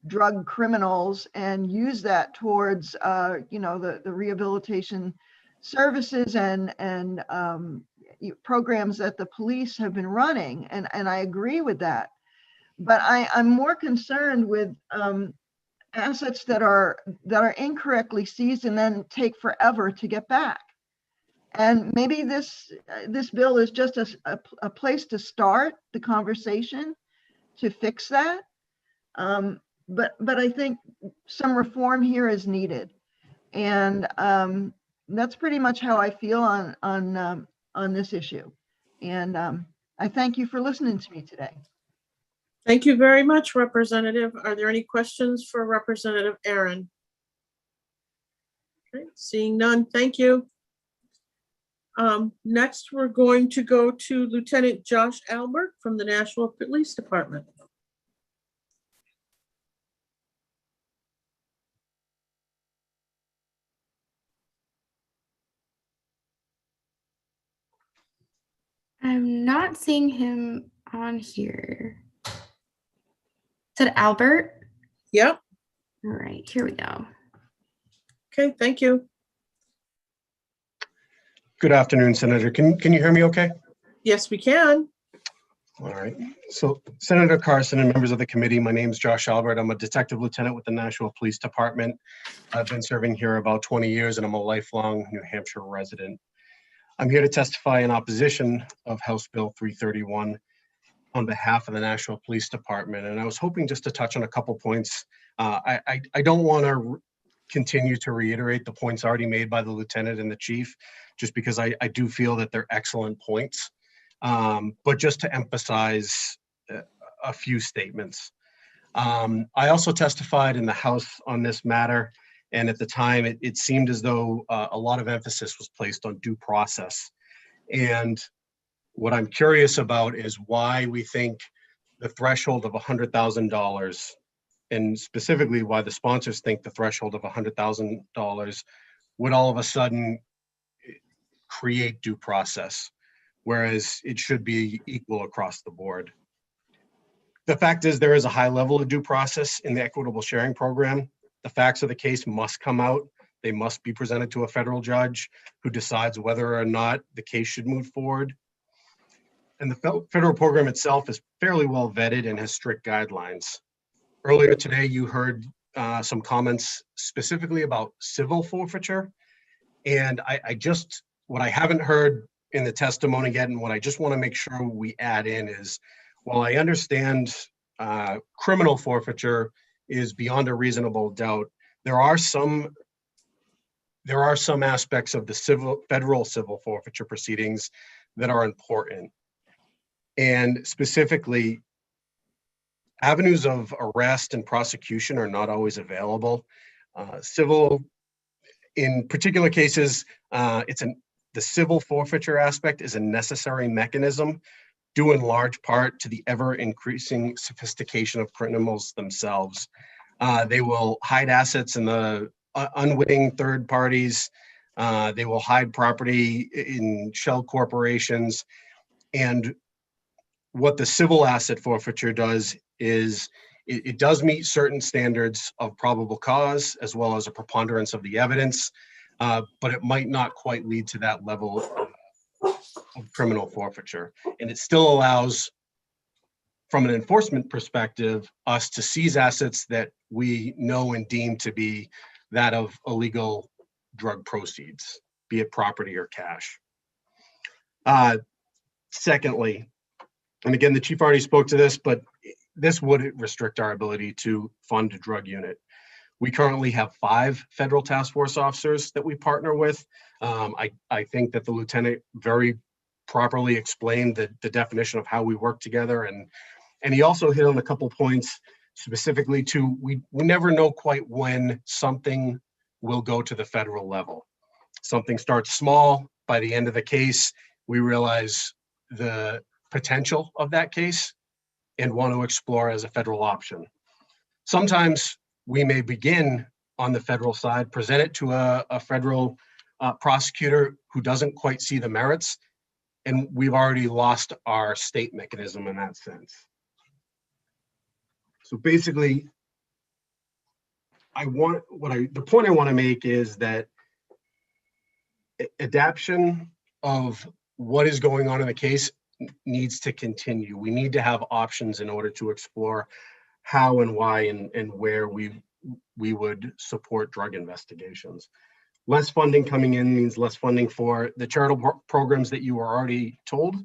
drug criminals and use that towards, the rehabilitation services and programs that the police have been running. And I agree with that. But I'm more concerned with assets that are incorrectly seized and then take forever to get back. And maybe this bill is just a place to start the conversation to fix that. But I think some reform here is needed. And that's pretty much how I feel on this issue. And I thank you for listening to me today. Thank you very much, Representative. Are there any questions for Representative Aaron? Okay, seeing none, thank you. Next, we're going to go to Lieutenant Josh Albert from the Nashville Police Department. I'm not seeing him on here. Is it Albert? Yep. All right, here we go. Okay, thank you. Good afternoon, Senator. Can you hear me okay? Yes, we can. All right. So Senator Carson and members of the committee, my name is Josh Albert. I'm a detective lieutenant with the Nashville Police Department. I've been serving here about 20 years and I'm a lifelong New Hampshire resident. I'm here to testify in opposition of House Bill 331 on behalf of the Nashville Police Department. And I was hoping just to touch on a couple points. I don't want to continue to reiterate the points already made by the lieutenant and the chief, just because I do feel that they're excellent points. But just to emphasize a few statements. I also testified in the House on this matter, and at the time it seemed as though a lot of emphasis was placed on due process. And what I'm curious about is why we think the threshold of $100,000, and specifically why the sponsors think the threshold of $100,000 would all of a sudden create due process, whereas it should be equal across the board. The fact is there is a high level of due process in the equitable sharing program. The facts of the case must come out. They must be presented to a federal judge who decides whether or not the case should move forward. And the federal program itself is fairly well vetted and has strict guidelines. Earlier today, you heard some comments specifically about civil forfeiture. And what I haven't heard in the testimony yet, and what I just want to make sure we add in is, while I understand criminal forfeiture is beyond a reasonable doubt, there are some aspects of the federal civil forfeiture proceedings that are important. And specifically, avenues of arrest and prosecution are not always available. Civil, in particular cases, the civil forfeiture aspect is a necessary mechanism due in large part to the ever increasing sophistication of criminals themselves. They will hide assets in the unwitting third parties. They will hide property in shell corporations. And what the civil asset forfeiture does is it does meet certain standards of probable cause as well as a preponderance of the evidence, but it might not quite lead to that level of criminal forfeiture. And it still allows, from an enforcement perspective, us to seize assets that we know and deem to be that of illegal drug proceeds, be it property or cash. Secondly, and again, the chief already spoke to this, but this would restrict our ability to fund a drug unit. We currently have 5 federal task force officers that we partner with. I think that the lieutenant very properly explained the definition of how we work together. And he also hit on a couple points specifically to, we never know quite when something will go to the federal level. Something starts small. By the end of the case, we realize the potential of that case and want to explore as a federal option. Sometimes we may begin on the federal side, present it to a federal prosecutor who doesn't quite see the merits, and we've already lost our state mechanism in that sense. So basically, the point I want to make is that adaptation of what is going on in the case needs to continue. We need to have options in order to explore how and why and where we would support drug investigations. Less funding coming in means less funding for the charitable programs that you are already told,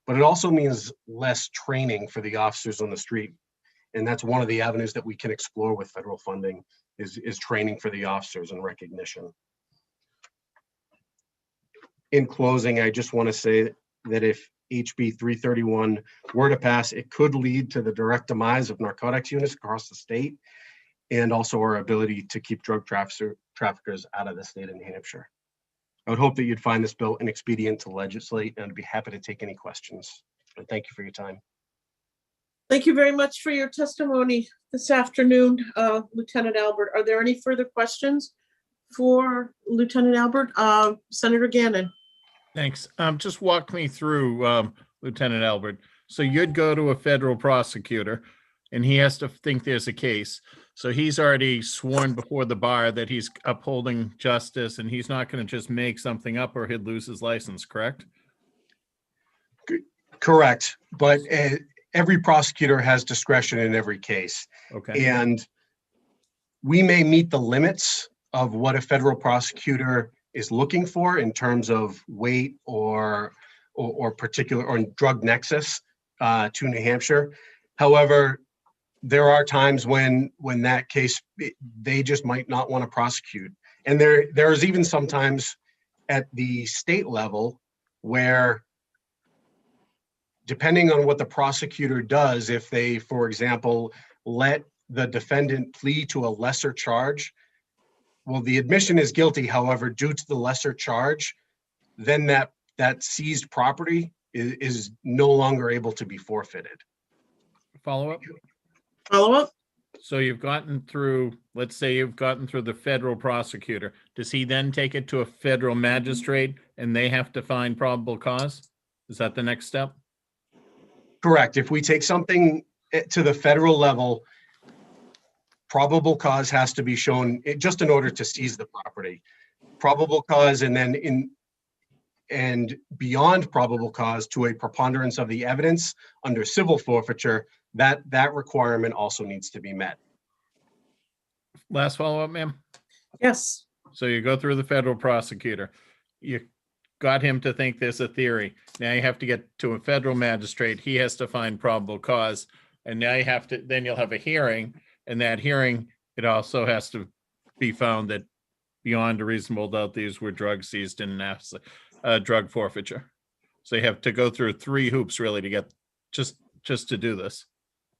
but it also means less training for the officers on the street. And that's one of the avenues that we can explore with federal funding is training for the officers and recognition. In closing, I just want to say that if HB 331 were to pass, it could lead to the direct demise of narcotics units across the state and also our ability to keep drug traffickers out of the state of New Hampshire. I would hope that you'd find this bill inexpedient to legislate, and I'd be happy to take any questions. And thank you for your time. Thank you very much for your testimony this afternoon, Lieutenant Albert. Are there any further questions for Lieutenant Albert? Senator Gannon. Thanks. Just walk me through, Lieutenant Albert. So you'd go to a federal prosecutor and he has to think there's a case. So he's already sworn before the bar that he's upholding justice and he's not going to just make something up or he'd lose his license, correct? Correct. But every prosecutor has discretion in every case. Okay. And we may meet the limits of what a federal prosecutor is looking for in terms of weight or particular or drug nexus to New Hampshire. However, there are times when that case, they just might not want to prosecute. And there's even sometimes at the state level where, depending on what the prosecutor does, if they, for example, let the defendant plead to a lesser charge, well, the admission is guilty. However, due to the lesser charge, then that seized property is no longer able to be forfeited. Follow up? Follow up? So you've gotten through, let's say you've gotten through the federal prosecutor. Does he then take it to a federal magistrate and they have to find probable cause? Is that the next step? Correct. If we take something to the federal level, probable cause has to be shown just in order to seize the property. Probable cause, and then and beyond probable cause to a preponderance of the evidence under civil forfeiture, that requirement also needs to be met. Last follow-up, ma'am? Yes. So you go through the federal prosecutor. You got him to think there's a theory. Now you have to get to a federal magistrate. He has to find probable cause. And now you have to, then you'll have a hearing. And that hearing, it also has to be found that beyond a reasonable doubt, these were drugs seized in drug forfeiture. So you have to go through 3 hoops really to get just to do this.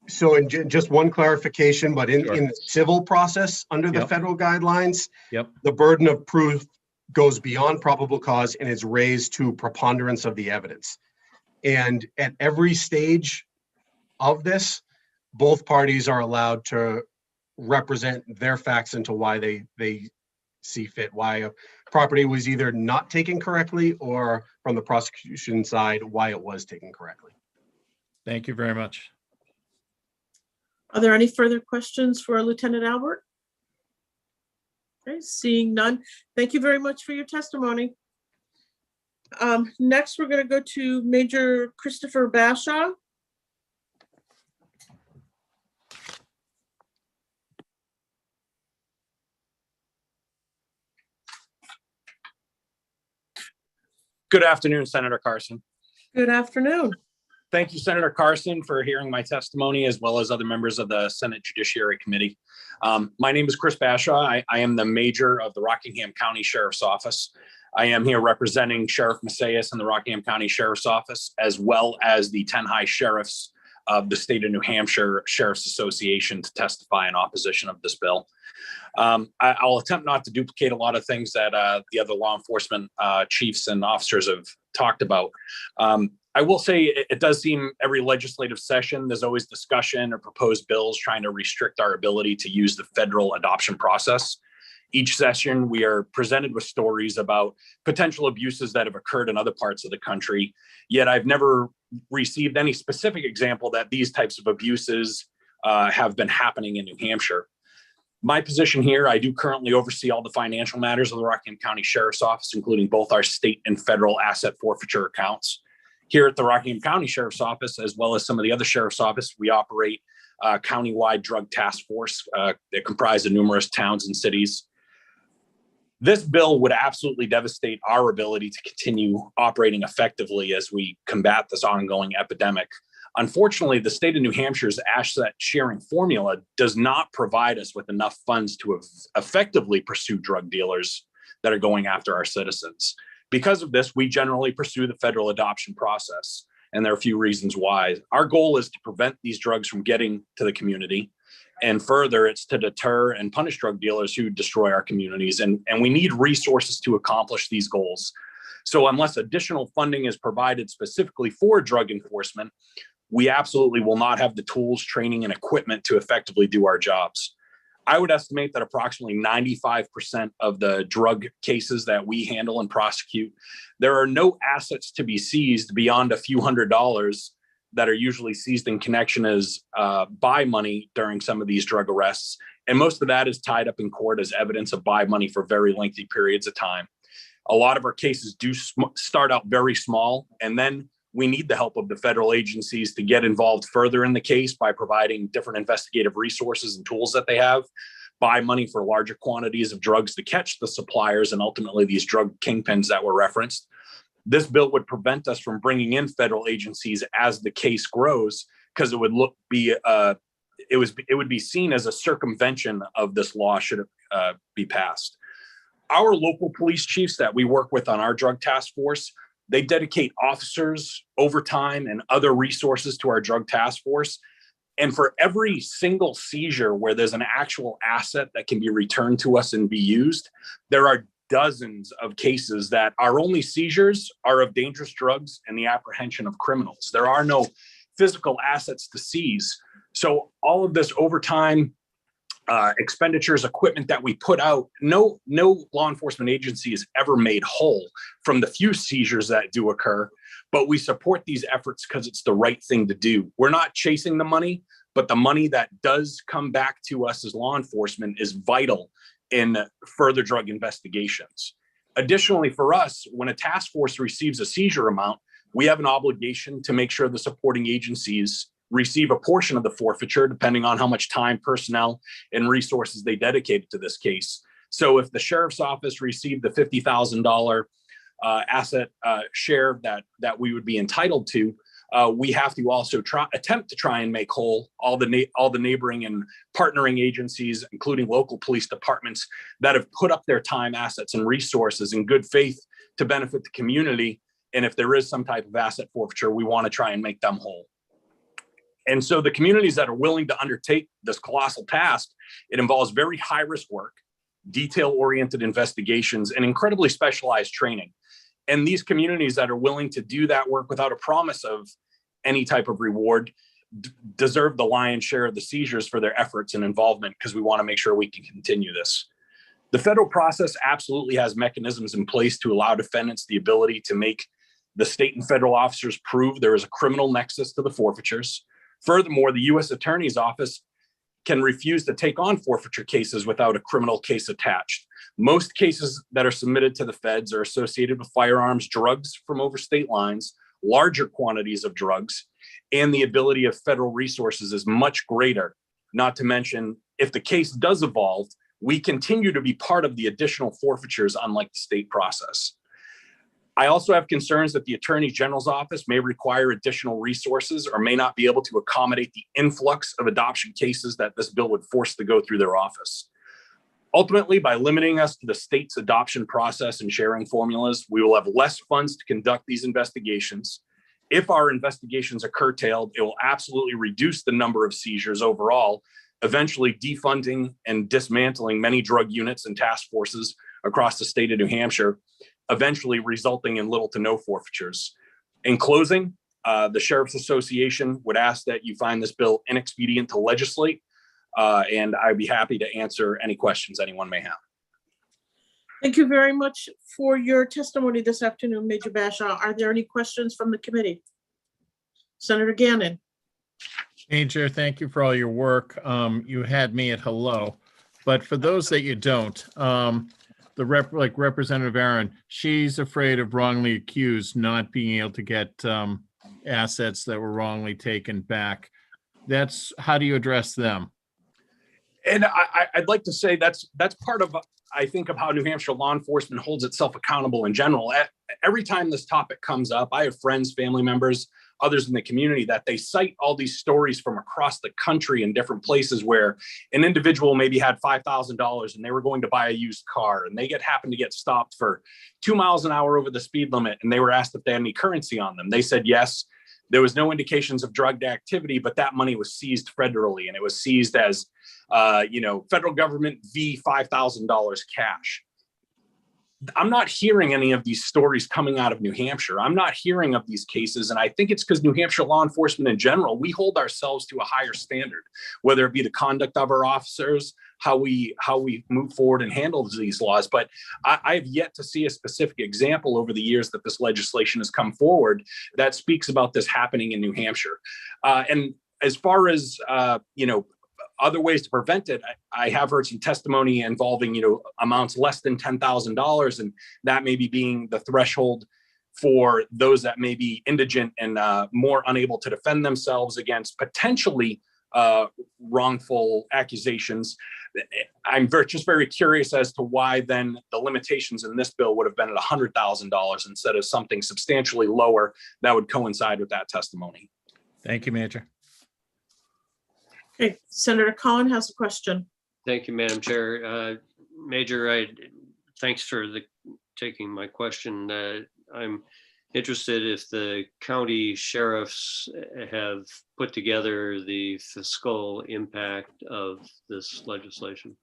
So just one clarification, but Sure. in the civil process, under the Yep. federal guidelines, Yep. the burden of proof goes beyond probable cause and is raised to preponderance of the evidence. And at every stage of this, both parties are allowed to represent their facts into why they see fit, why a property was either not taken correctly, or from the prosecution side, why it was taken correctly. Thank you very much. Are there any further questions for Lieutenant Albert? Okay, seeing none. Thank you very much for your testimony. Next, we're going to go to Major Christopher Bashaw. Good afternoon, Senator Carson. Good afternoon. Thank you, Senator Carson, for hearing my testimony, as well as other members of the Senate Judiciary Committee. My name is Chris Bashaw. I am the Major of the Rockingham County Sheriff's Office. I am here representing Sheriff Macias and the Rockingham County Sheriff's Office, as well as the 10 high sheriffs of the state of New Hampshire Sheriff's Association, to testify in opposition of this bill. I'll attempt not to duplicate a lot of things that the other law enforcement chiefs and officers have talked about. I will say it does seem every legislative session, there's always discussion or proposed bills trying to restrict our ability to use the federal adoption process. Each session, we are presented with stories about potential abuses that have occurred in other parts of the country, yet I've never received any specific example that these types of abuses have been happening in New Hampshire. My position here, I do currently oversee all the financial matters of the Rockingham County Sheriff's Office, including both our state and federal asset forfeiture accounts. Here at the Rockingham County Sheriff's Office, as well as some of the other sheriff's office, we operate a countywide drug task force that comprise of numerous towns and cities. This bill would absolutely devastate our ability to continue operating effectively as we combat this ongoing epidemic. Unfortunately, the state of New Hampshire's asset sharing formula does not provide us with enough funds to effectively pursue drug dealers that are going after our citizens. Because of this, we generally pursue the federal adoption process, and there are a few reasons why. Our goal is to prevent these drugs from getting to the community, and further, it's to deter and punish drug dealers who destroy our communities, and we need resources to accomplish these goals. So unless additional funding is provided specifically for drug enforcement, we absolutely will not have the tools, training, and equipment to effectively do our jobs. I would estimate that approximately 95% of the drug cases that we handle and prosecute, there are no assets to be seized beyond a few $100s that are usually seized in connection as buy money during some of these drug arrests. And most of that is tied up in court as evidence of buy money for very lengthy periods of time. A lot of our cases do start out very small, and then we need the help of the federal agencies to get involved further in the case by providing different investigative resources and tools that they have, buy money for larger quantities of drugs to catch the suppliers and ultimately these drug kingpins that were referenced. This bill would prevent us from bringing in federal agencies as the case grows, because it would be seen as a circumvention of this law should it be passed. Our local police chiefs that we work with on our drug task force, they dedicate officers, overtime, and other resources to our drug task force. And for every single seizure where there's an actual asset that can be returned to us and be used, there are dozens of cases that our only seizures are of dangerous drugs and the apprehension of criminals. There are no physical assets to seize. So all of this overtime, expenditures, equipment that we put out, no law enforcement agency is ever made whole from the few seizures that do occur, but we support these efforts because it's the right thing to do. We're not chasing the money, but the money that does come back to us as law enforcement is vital in further drug investigations. Additionally, for us, when a task force receives a seizure amount, we have an obligation to make sure the supporting agencies receive a portion of the forfeiture, depending on how much time, personnel, and resources they dedicated to this case. So if the sheriff's office received the $50,000 asset share that we would be entitled to, we have to also attempt to try and make whole all the neighboring and partnering agencies, including local police departments that have put up their time, assets, and resources in good faith to benefit the community. And if there is some type of asset forfeiture, we want to try and make them whole. And so the communities that are willing to undertake this colossal task, it involves very high risk work, detail-oriented investigations, and incredibly specialized training. And these communities that are willing to do that work without a promise of any type of reward deserve the lion's share of the seizures for their efforts and involvement, because we want to make sure we can continue this. The federal process absolutely has mechanisms in place to allow defendants the ability to make the state and federal officers prove there is a criminal nexus to the forfeitures. Furthermore, the U.S. Attorney's Office can refuse to take on forfeiture cases without a criminal case attached. Most cases that are submitted to the feds are associated with firearms, drugs from over state lines, larger quantities of drugs, and the ability of federal resources is much greater. Not to mention, if the case does evolve, we continue to be part of the additional forfeitures, unlike the state process. I also have concerns that the Attorney General's office may require additional resources or may not be able to accommodate the influx of adoption cases that this bill would force to go through their office. Ultimately, by limiting us to the state's adoption process and sharing formulas, we will have less funds to conduct these investigations. If our investigations are curtailed, it will absolutely reduce the number of seizures overall, eventually defunding and dismantling many drug units and task forces across the state of New Hampshire, eventually resulting in little to no forfeitures. In closing, the Sheriff's Association would ask that you find this bill inexpedient to legislate, and I'd be happy to answer any questions anyone may have. Thank you very much for your testimony this afternoon, Major Bashaw. Are there any questions from the committee? Senator Gannon. Major, thank you for all your work. You had me at hello, but for those that you don't, like Representative Aaron, she's afraid of wrongly accused not being able to get assets that were wrongly taken back. How do you address them? And I'd like to say that's part of, I think, of how New Hampshire law enforcement holds itself accountable in general. Every time this topic comes up, I have friends, family members, others in the community that they cite all these stories from across the country in different places where an individual maybe had $5,000 and they were going to buy a used car, and they happened to get stopped for 2 miles an hour over the speed limit, and they were asked if they had any currency on them. They said yes. There was no indications of drug activity, but that money was seized federally, and it was seized as federal government v $5,000 cash. I'm not hearing any of these stories coming out of New Hampshire. I'm not hearing of these cases. And I think it's because New Hampshire law enforcement in general, we hold ourselves to a higher standard, whether it be the conduct of our officers, how we move forward and handle these laws. But I've yet to see a specific example over the years that this legislation has come forward that speaks about this happening in New Hampshire. And as far as, other ways to prevent it, I have heard some testimony involving, amounts less than $10,000, and that may be being the threshold for those that may be indigent and more unable to defend themselves against potentially wrongful accusations. I'm just very curious as to why then the limitations in this bill would have been at $100,000 instead of something substantially lower that would coincide with that testimony. Thank you, Major. Okay, Senator Collin has a question. Thank you, Madam Chair. Major, thanks for taking my question. I'm interested if the county sheriffs have put together the fiscal impact of this legislation.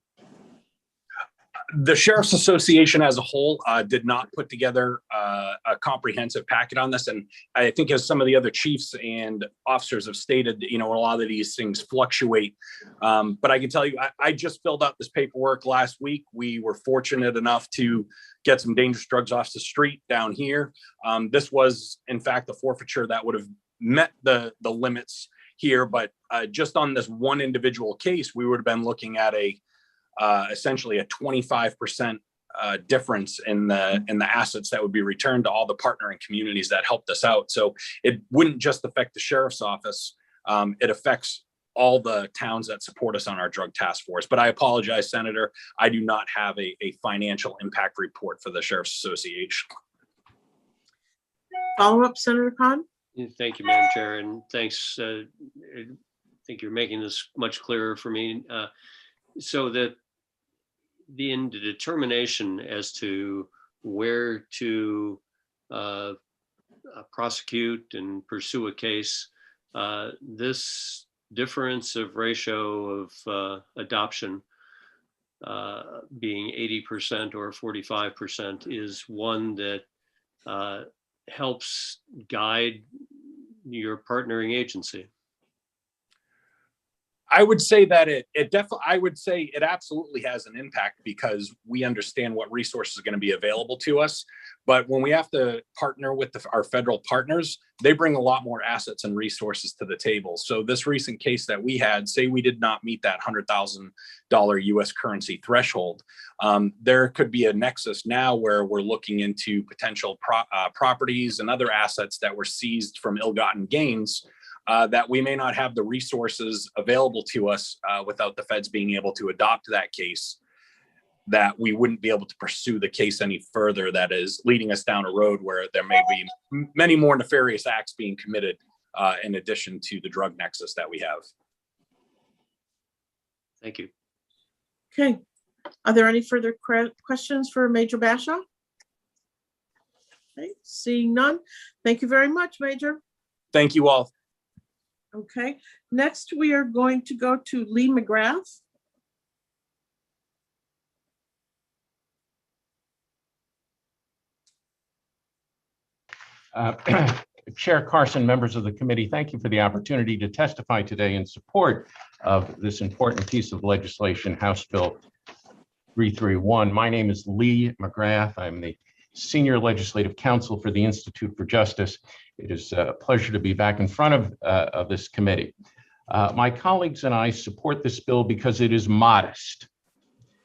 The Sheriff's Association as a whole did not put together a comprehensive packet on this. And I think, as some of the other chiefs and officers have stated, a lot of these things fluctuate. But I can tell you, I just filled out this paperwork last week. We were fortunate enough to get some dangerous drugs off the street down here. This was, in fact, the forfeiture that would have met the limits here. But just on this one individual case, we would have been looking at essentially a 25% difference in the assets that would be returned to all the partnering communities that helped us out. So it wouldn't just affect the sheriff's office. It affects all the towns that support us on our drug task force. But I apologize, Senator, I do not have a financial impact report for the Sheriff's Association. Follow up, Senator Khan. Thank you, Madam Chair, and thanks. I think you're making this much clearer for me. So that the determination as to where to prosecute and pursue a case, This difference of ratio of adoption being 80% or 45% is one that helps guide your partnering agency. I would say that I would say it absolutely has an impact because we understand what resources are going to be available to us. But when we have to partner with our federal partners, they bring a lot more assets and resources to the table. So this recent case that we had, say we did not meet that $100,000 US currency threshold, there could be a nexus now where we're looking into potential properties and other assets that were seized from ill-gotten gains that we may not have the resources available to us without the feds being able to adopt that case, that we wouldn't be able to pursue the case any further, that is leading us down a road where there may be many more nefarious acts being committed in addition to the drug nexus that we have. Thank you. Okay. Are there any further questions for Major Bashaw? Okay, seeing none. Thank you very much, Major. Thank you all. Okay, next we are going to go to Lee McGrath. Chair Carson, members of the committee, thank you for the opportunity to testify today in support of this important piece of legislation, House Bill 331. My name is Lee McGrath. I'm the Senior Legislative Counsel for the Institute for Justice. It is a pleasure to be back in front of this committee. My colleagues and I support this bill because it is modest.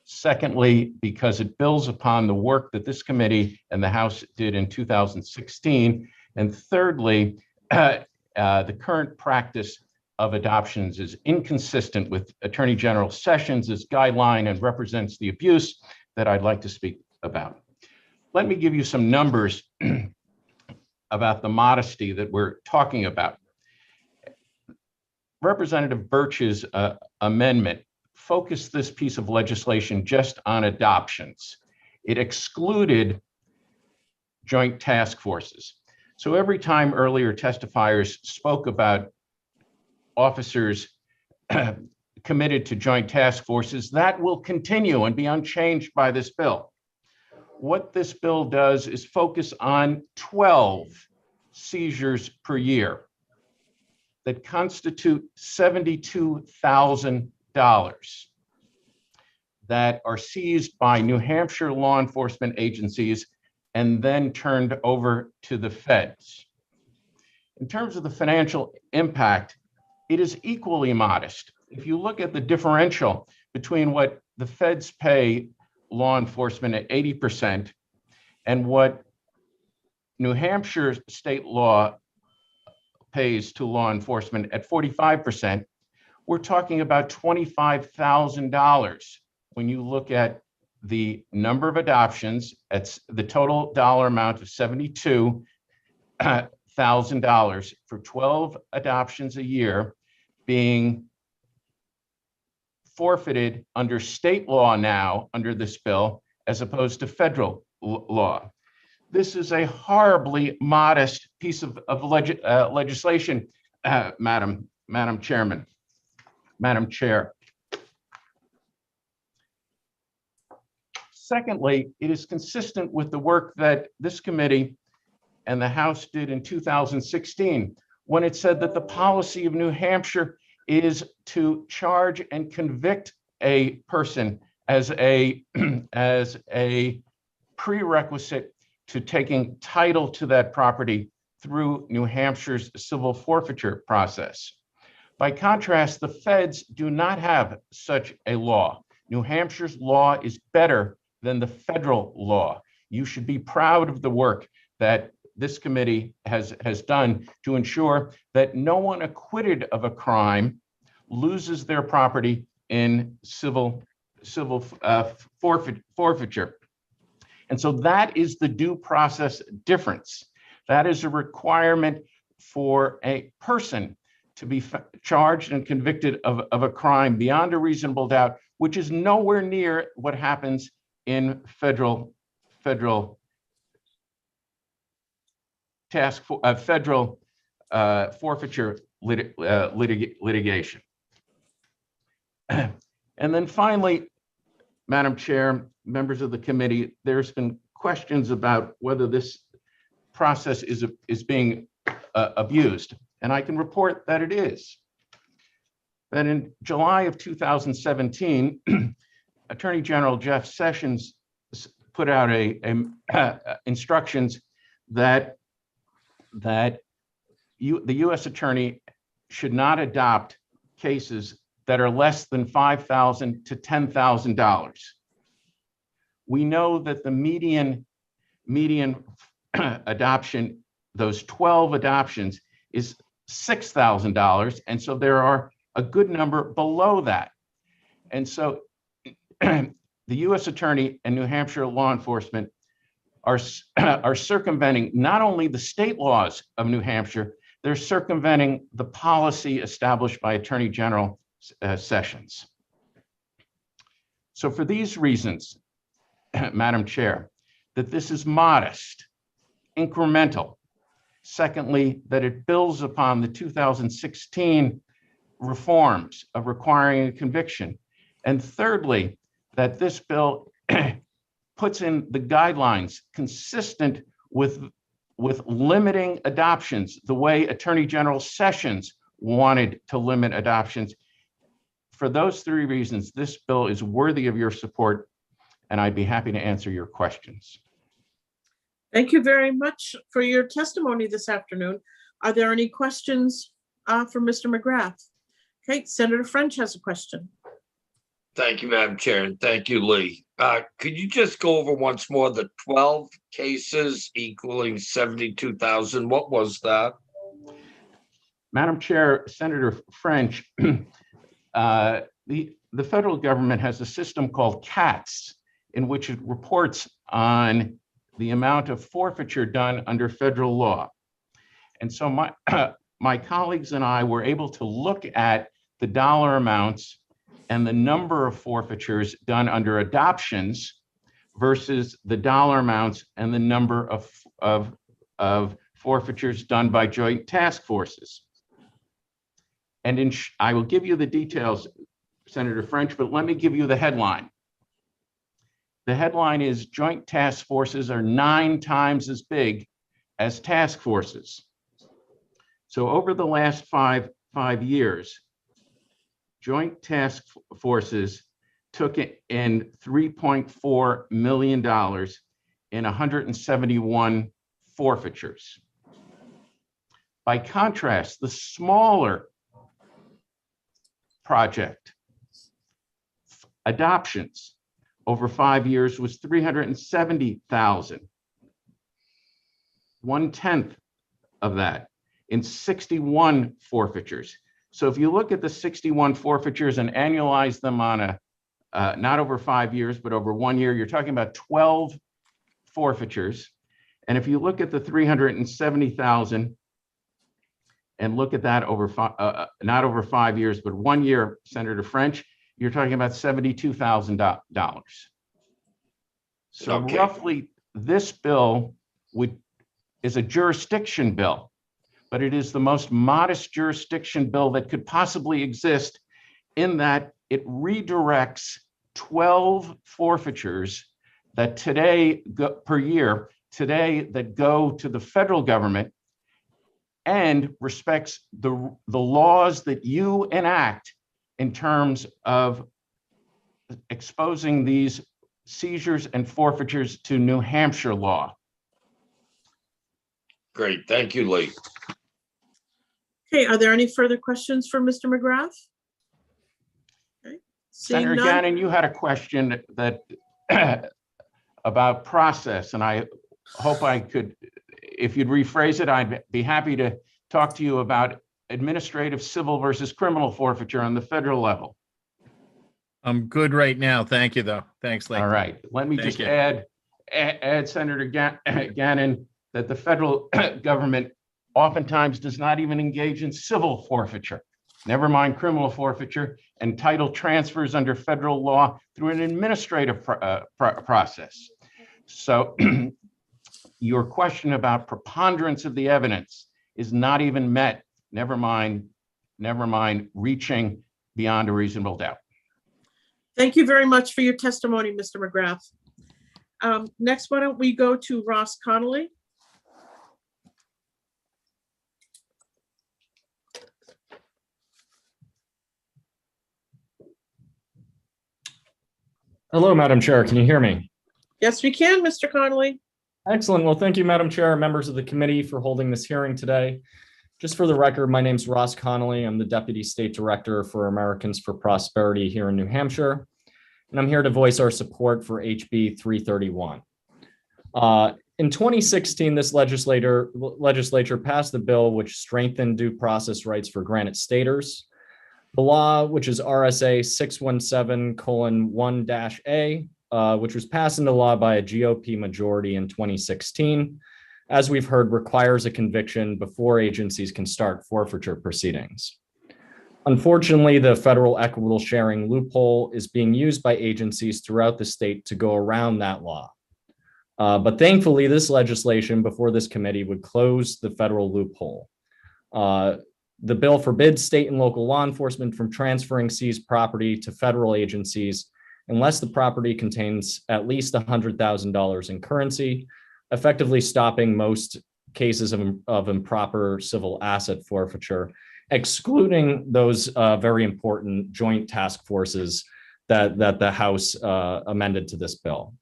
Secondly, because it builds upon the work that this committee and the House did in 2016. And thirdly, the current practice of adoptions is inconsistent with Attorney General Sessions' guideline and represents the abuse that I'd like to speak about. Let me give you some numbers about the modesty that we're talking about. Representative Birch's amendment focused this piece of legislation just on adoptions. It excluded joint task forces. So every time earlier testifiers spoke about officers committed to joint task forces, that will continue and be unchanged by this bill. What this bill does is focus on 12 seizures per year that constitute $72,000 that are seized by New Hampshire law enforcement agencies and then turned over to the feds. In terms of the financial impact, it is equally modest. If you look at the differential between what the feds pay law enforcement at 80% and what New Hampshire state law pays to law enforcement at 45%, we're talking about $25,000 when you look at the number of adoptions. It's the total dollar amount of $72,000 for 12 adoptions a year being forfeited under state law now under this bill, as opposed to federal law. This is a horribly modest piece of legislation, Madam Chair. Secondly, it is consistent with the work that this committee and the House did in 2016 when it said that the policy of New Hampshire is to charge and convict a person as a prerequisite to taking title to that property through New Hampshire's civil forfeiture process. By contrast, the feds do not have such a law. New Hampshire's law is better than the federal law. You should be proud of the work that this committee has done to ensure that no one acquitted of a crime loses their property in civil forfeiture. And so that is the due process difference. That is a requirement for a person to be charged and convicted of a crime beyond a reasonable doubt, which is nowhere near what happens in federal forfeiture litigation. And then finally, Madam Chair, members of the committee, there's been questions about whether this process is being abused. And I can report that it is. That in July of 2017, Attorney General Jeff Sessions put out instructions that the U.S. Attorney should not adopt cases that are less than $5,000 to $10,000. We know that the median adoption, those 12 adoptions, is $6,000, and so there are a good number below that. And so the U.S. Attorney and New Hampshire law enforcement are circumventing not only the state laws of New Hampshire, they're circumventing the policy established by Attorney General Sessions. So for these reasons, Madam Chair, that this is modest, incremental. Secondly, that it builds upon the 2016 reforms of requiring a conviction. And thirdly, that this bill puts in the guidelines consistent with limiting adoptions the way Attorney General Sessions wanted to limit adoptions. For those three reasons, this bill is worthy of your support, and I'd be happy to answer your questions. Thank you very much for your testimony this afternoon. Are there any questions for Mr. McGrath? Okay, Senator French has a question. Thank you, Madam Chair, and thank you, Lee. Could you just go over once more the 12 cases equaling 72,000? What was that? Madam Chair, Senator French, the federal government has a system called CATS, in which it reports on the amount of forfeiture done under federal law. And so my colleagues and I were able to look at the dollar amounts and the number of forfeitures done under adoptions versus the dollar amounts and the number of forfeitures done by joint task forces. And I will give you the details, Senator French, but let me give you the headline. The headline is joint task forces are 9 times as big as task forces. So over the last five years, joint task forces took in $3.4 million in 171 forfeitures. By contrast, the smaller project, adoptions, over 5 years was 370,000. 1/10 of that in 61 forfeitures. So if you look at the 61 forfeitures and annualize them on a, not over 5 years, but over 1 year, you're talking about 12 forfeitures. And if you look at the 370,000 and look at that over, not over 5 years, but 1 year, Senator French, you're talking about $72,000. So Okay. roughly this bill is a jurisdiction bill, but it is the most modest jurisdiction bill that could possibly exist, in that it redirects 12 forfeitures that today per year that go to the federal government, and respects the laws that you enact in terms of exposing these seizures and forfeitures to New Hampshire law. Great, thank you, Lee. Okay, are there any further questions for Mr. McGrath? Okay, seeing Senator none. Gannon, you had a question that about process, and I hope I could, if you'd rephrase it, I'd be happy to talk to you about administrative, civil versus criminal forfeiture on the federal level. I'm good right now. Thank you, though. Thanks, Lee. All right, let me Thank just you. add Senator Gannon, that the federal government oftentimes does not even engage in civil forfeiture, never mind criminal forfeiture, and title transfers under federal law through an administrative process. So your question about preponderance of the evidence is not even met never mind reaching beyond a reasonable doubt. Thank you very much for your testimony, Mr. McGrath. Next, why don't we go to Ross Connolly? Hello, Madam Chair. Can you hear me? Yes, we can, Mr. Connolly. Excellent. Well, thank you, Madam Chair, members of the committee for holding this hearing today. Just for the record, my name is Ross Connolly. I'm the Deputy State Director for Americans for Prosperity here in New Hampshire, and I'm here to voice our support for HB 331. In 2016, this legislature passed the bill which strengthened due process rights for Granite Staters. The law, which is RSA 617:1-A, which was passed into law by a GOP majority in 2016, as we've heard, requires a conviction before agencies can start forfeiture proceedings. Unfortunately, the federal equitable sharing loophole is being used by agencies throughout the state to go around that law. But thankfully, this legislation before this committee would close the federal loophole. The bill forbids state and local law enforcement from transferring seized property to federal agencies unless the property contains at least $100,000 in currency, effectively stopping most cases of improper civil asset forfeiture, excluding those very important joint task forces that the House amended to this bill.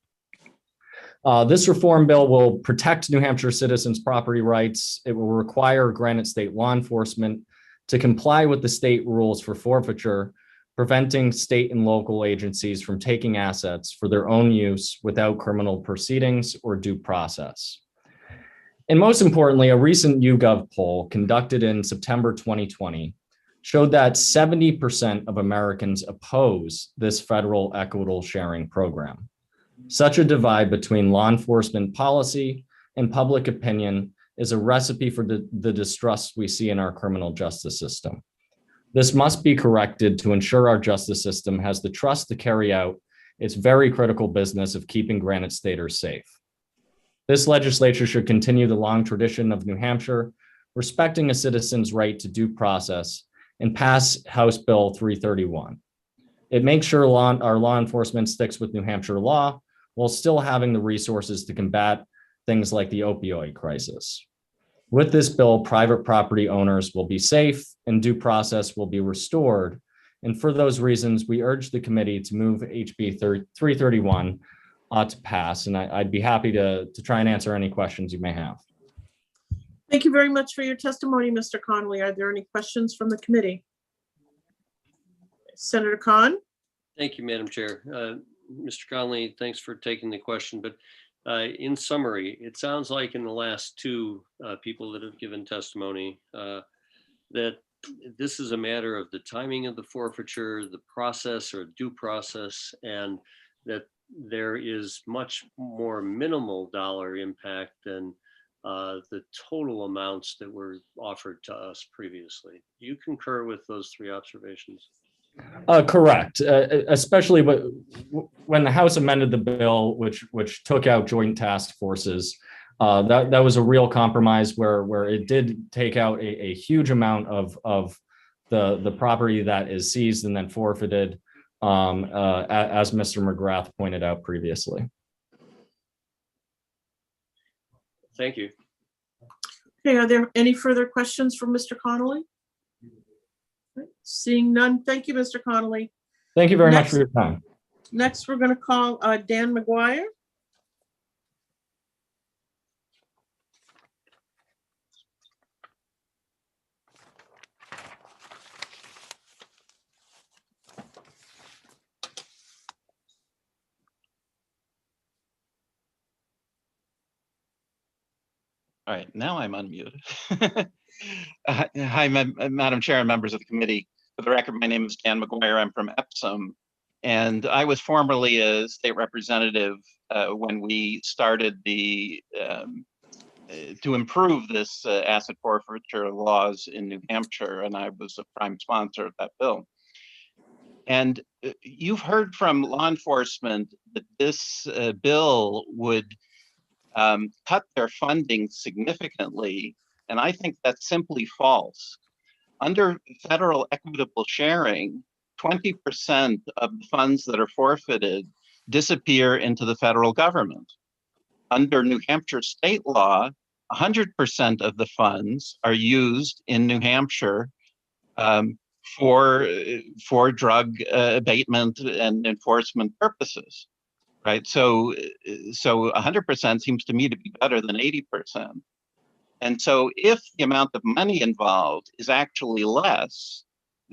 This reform bill will protect New Hampshire citizens' property rights. It will require Granite State law enforcement to comply with the state rules for forfeiture, preventing state and local agencies from taking assets for their own use without criminal proceedings or due process. And most importantly, a recent YouGov poll conducted in September 2020 showed that 70% of Americans oppose this federal equitable sharing program. Such a divide between law enforcement policy and public opinion is a recipe for the distrust we see in our criminal justice system. This must be corrected to ensure our justice system has the trust to carry out its very critical business of keeping Granite Staters safe. This legislature should continue the long tradition of New Hampshire, respecting a citizen's right to due process, and pass House Bill 331. It makes sure our law enforcement sticks with New Hampshire law while still having the resources to combat things like the opioid crisis. With this bill, private property owners will be safe and due process will be restored. And for those reasons, we urge the committee to move HB 331 to pass. And I'd be happy to try and answer any questions you may have. Thank you very much for your testimony, Mr. Connolly. Are there any questions from the committee? Senator Khan? Thank you, Madam Chair. Mr. Conley, thanks for taking the question. But in summary, it sounds like in the last two people that have given testimony that this is a matter of the timing of the forfeiture, the process or due process, and that there is much more minimal dollar impact than the total amounts that were offered to us previously. Do you concur with those three observations? Correct, especially when the House amended the bill, which took out joint task forces. That was a real compromise where it did take out a huge amount of the property that is seized and then forfeited, as Mr. McGrath pointed out previously. Thank you. Okay, are there any further questions from Mr. Connolly? Seeing none, thank you, Mr. Connolly. Thank you very much for your time. Next, we're going to call Dan McGuire. All right, now I'm unmuted. Hi, Madam Chair and members of the committee. For the record, my name is Dan McGuire. I'm from Epsom, and I was formerly a state representative when we started the to improve this asset forfeiture laws in New Hampshire, and I was a prime sponsor of that bill. And you've heard from law enforcement that this bill would cut their funding significantly, and I think that's simply false. Under federal equitable sharing, 20% of the funds that are forfeited disappear into the federal government. Under New Hampshire state law, 100% of the funds are used in New Hampshire for drug abatement and enforcement purposes, right? So 100% seems to me to be better than 80%. And so if the amount of money involved is actually less,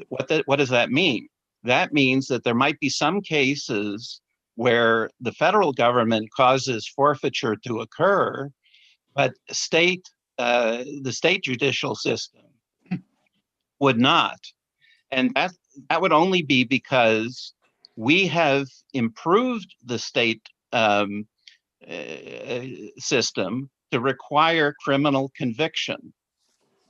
what does that mean? That means that there might be some cases where the federal government causes forfeiture to occur, but the state judicial system would not. And that would only be because we have improved the state system to require criminal conviction.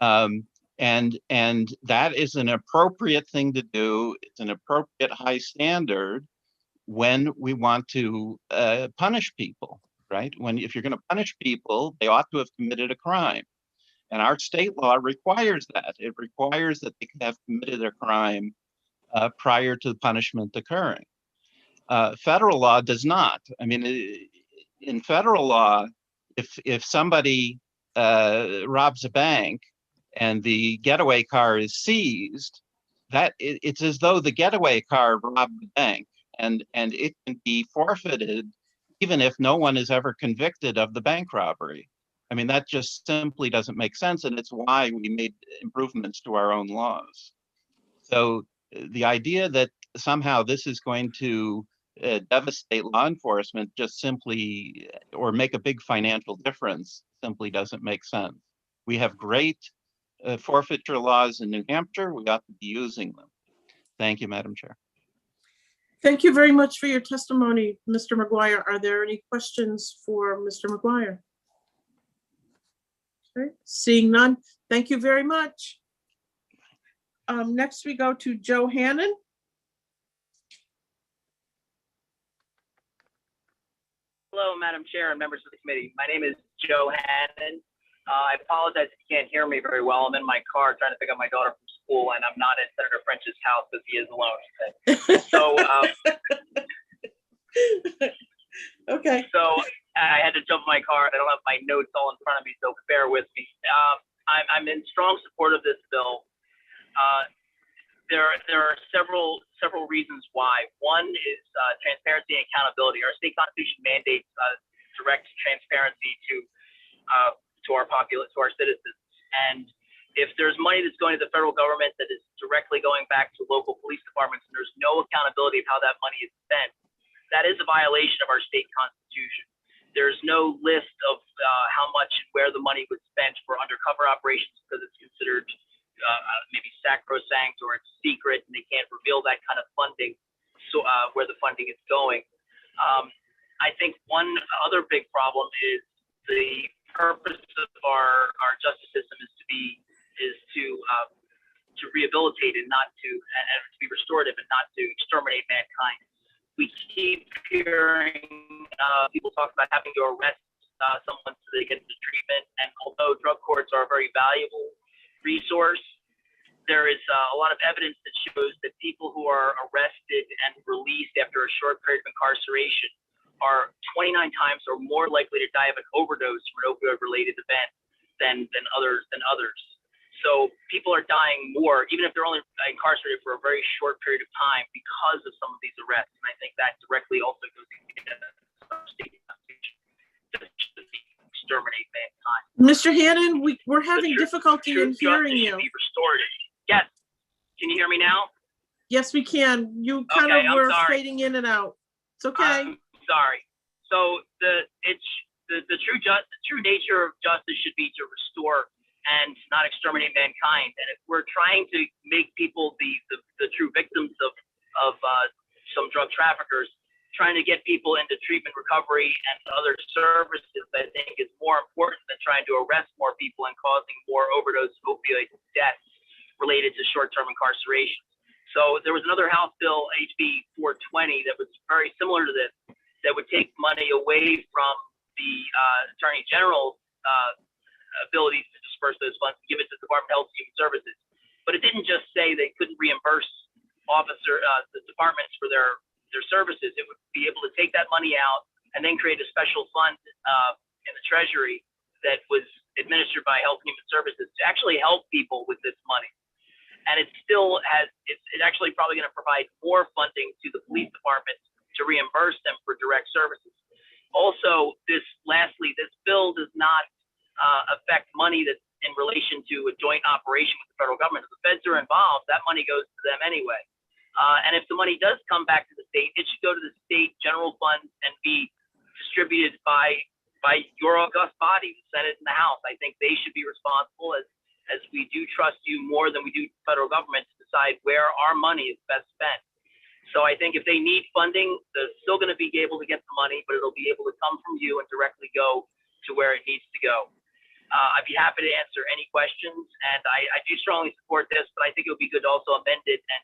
And that is an appropriate thing to do. It's an appropriate high standard when we want to punish people, right? If you're going to punish people, they ought to have committed a crime. And our state law requires that. It requires that they have committed a crime prior to the punishment occurring. Federal law does not. I mean, in federal law, if somebody robs a bank and the getaway car is seized, it's as though the getaway car robbed the bank, and it can be forfeited even if no one is ever convicted of the bank robbery. I mean, that just simply doesn't make sense, and it's why we made improvements to our own laws. So the idea that somehow this is going to devastate law enforcement just simply, or make a big financial difference, simply doesn't make sense. We have great forfeiture laws in New Hampshire. We ought to be using them. Thank you, Madam Chair. Thank you very much for your testimony, Mr. McGuire. Are there any questions for Mr. McGuire? Okay, seeing none, thank you very much. Next we go to Joe Hannon. Hello, Madam Chair and members of the committee. My name is Joe Hannon. I apologize if you can't hear me very well. I'm in my car trying to pick up my daughter from school, and I'm not at Senator French's house because he is alone. So, okay. So I had to jump in my car. I don't have my notes all in front of me, so bear with me. I'm in strong support of this bill. There are several reasons why. One is transparency and accountability. Our state constitution mandates direct transparency to our populace, to our citizens. And if there's money that's going to the federal government that is directly going back to local police departments, and there's no accountability of how that money is spent, that is a violation of our state constitution. There's no list of how much and where the money was spent for undercover operations because it's considered maybe sacrosanct or it's secret and they can't reveal that kind of funding, so where the funding is going. I think one other big problem is the purpose of our justice system is to rehabilitate and not to be restorative and not to exterminate mankind. We keep hearing people talk about having to arrest someone so they get into treatment, and although drug courts are a very valuable resource, there is a lot of evidence that shows that people who are arrested and released after a short period of incarceration are 29 times or more likely to die of an overdose from an opioid-related event than others. So people are dying more, even if they're only incarcerated for a very short period of time, because of some of these arrests. And I think that directly also goes against our state constitution to exterminate mankind. Mr. Hannon, we're having difficulty in hearing you. Be restorative. Yes. Can you hear me now? Yes, we can. You kind of were fading in and out. It's okay. I'm sorry. So the true nature of justice should be to restore and not exterminate mankind. And if we're trying to make people the true victims of some drug traffickers, trying to get people into treatment, recovery, and other services, I think is more important than trying to arrest more people and causing more overdose opioid deaths related to short-term incarceration. So there was another House bill, HB 420, that was very similar to this, that would take money away from the Attorney General's ability to disperse those funds and give it to the Department of Health and Human Services. But it didn't departments for their services, it would be able to take that money out and then create a special fund in the Treasury that was administered by Health and Human Services to actually help people with this money. And it still has, it's actually probably going to provide more funding to the police department to reimburse them for direct services. Also, this bill does not affect money that's in relation to a joint operation with the federal government. If the feds are involved, that money goes to them anyway. And if the money does come back to the state, it should go to the state general funds and be distributed by your august body, the Senate and the House. I think they should be responsible, as we do trust you more than we do the federal government, to decide where our money is best spent. So I think if they need funding, they're still going to be able to get the money, but it'll be able to come from you and directly go to where it needs to go. I'd be happy to answer any questions, and I do strongly support this, but I think it would be good to also amend it and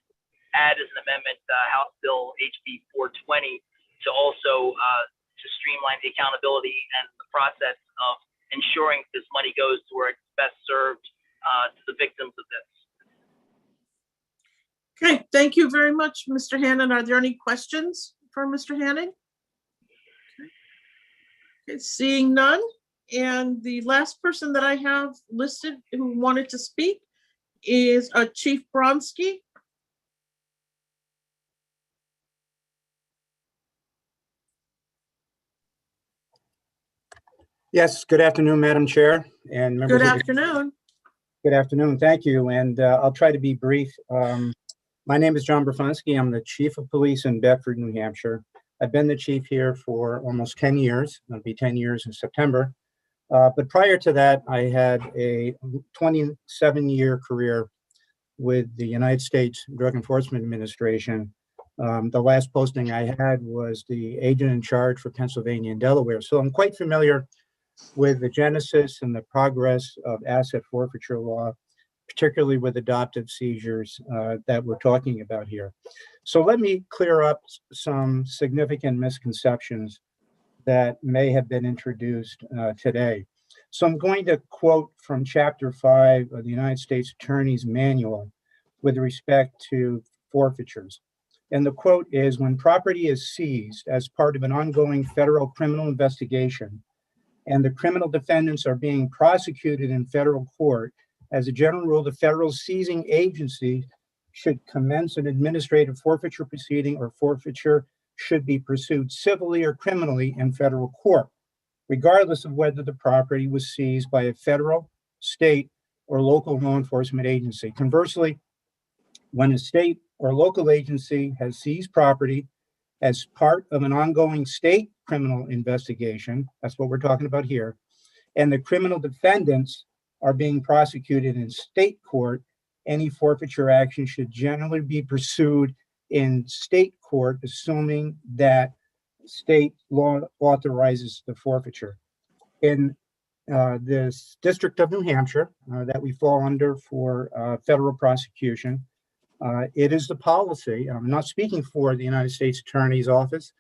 add as an amendment House Bill HB 420 to also to streamline the accountability and the process of ensuring this money goes to where it's best served to the victims of this. Okay, thank you very much, Mr. Hannan. Are there any questions for Mr. Hannan? Okay, seeing none. And the last person that I have listed who wanted to speak is Chief Bronski. Yes, good afternoon, Madam Chair and members. Good afternoon. Good afternoon, thank you. And I'll try to be brief. My name is John Brofonsky. I'm the Chief of Police in Bedford, New Hampshire. I've been the chief here for almost 10 years. It'll be 10 years in September. But prior to that, I had a 27-year career with the United States Drug Enforcement Administration. The last posting I had was the agent in charge for Pennsylvania and Delaware. So I'm quite familiar with the genesis and the progress of asset forfeiture law, particularly with adoptive seizures that we're talking about here. So let me clear up some significant misconceptions that may have been introduced today. So I'm going to quote from Chapter 5 of the United States Attorney's Manual with respect to forfeitures. And the quote is, when property is seized as part of an ongoing federal criminal investigation and the criminal defendants are being prosecuted in federal court, as a general rule, the federal seizing agency should commence an administrative forfeiture proceeding, or forfeiture should be pursued civilly or criminally in federal court, regardless of whether the property was seized by a federal, state, or local law enforcement agency. Conversely, when a state or local agency has seized property as part of an ongoing state criminal investigation, that's what we're talking about here, and the criminal defendants are being prosecuted in state court, any forfeiture action should generally be pursued in state court, assuming that state law authorizes the forfeiture. In this District of New Hampshire that we fall under for federal prosecution, it is the policy, I'm not speaking for the United States Attorney's Office,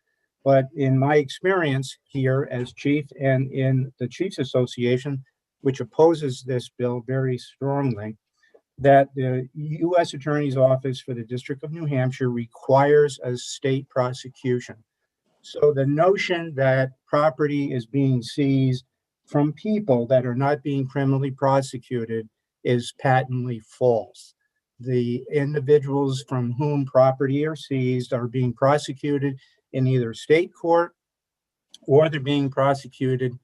but in my experience here as chief and in the Chiefs Association, which opposes this bill very strongly, that the U.S. Attorney's Office for the District of New Hampshire requires a state prosecution. So the notion that property is being seized from people that are not being criminally prosecuted is patently false. The individuals from whom property are seized are being prosecuted in either state court or they're being prosecuted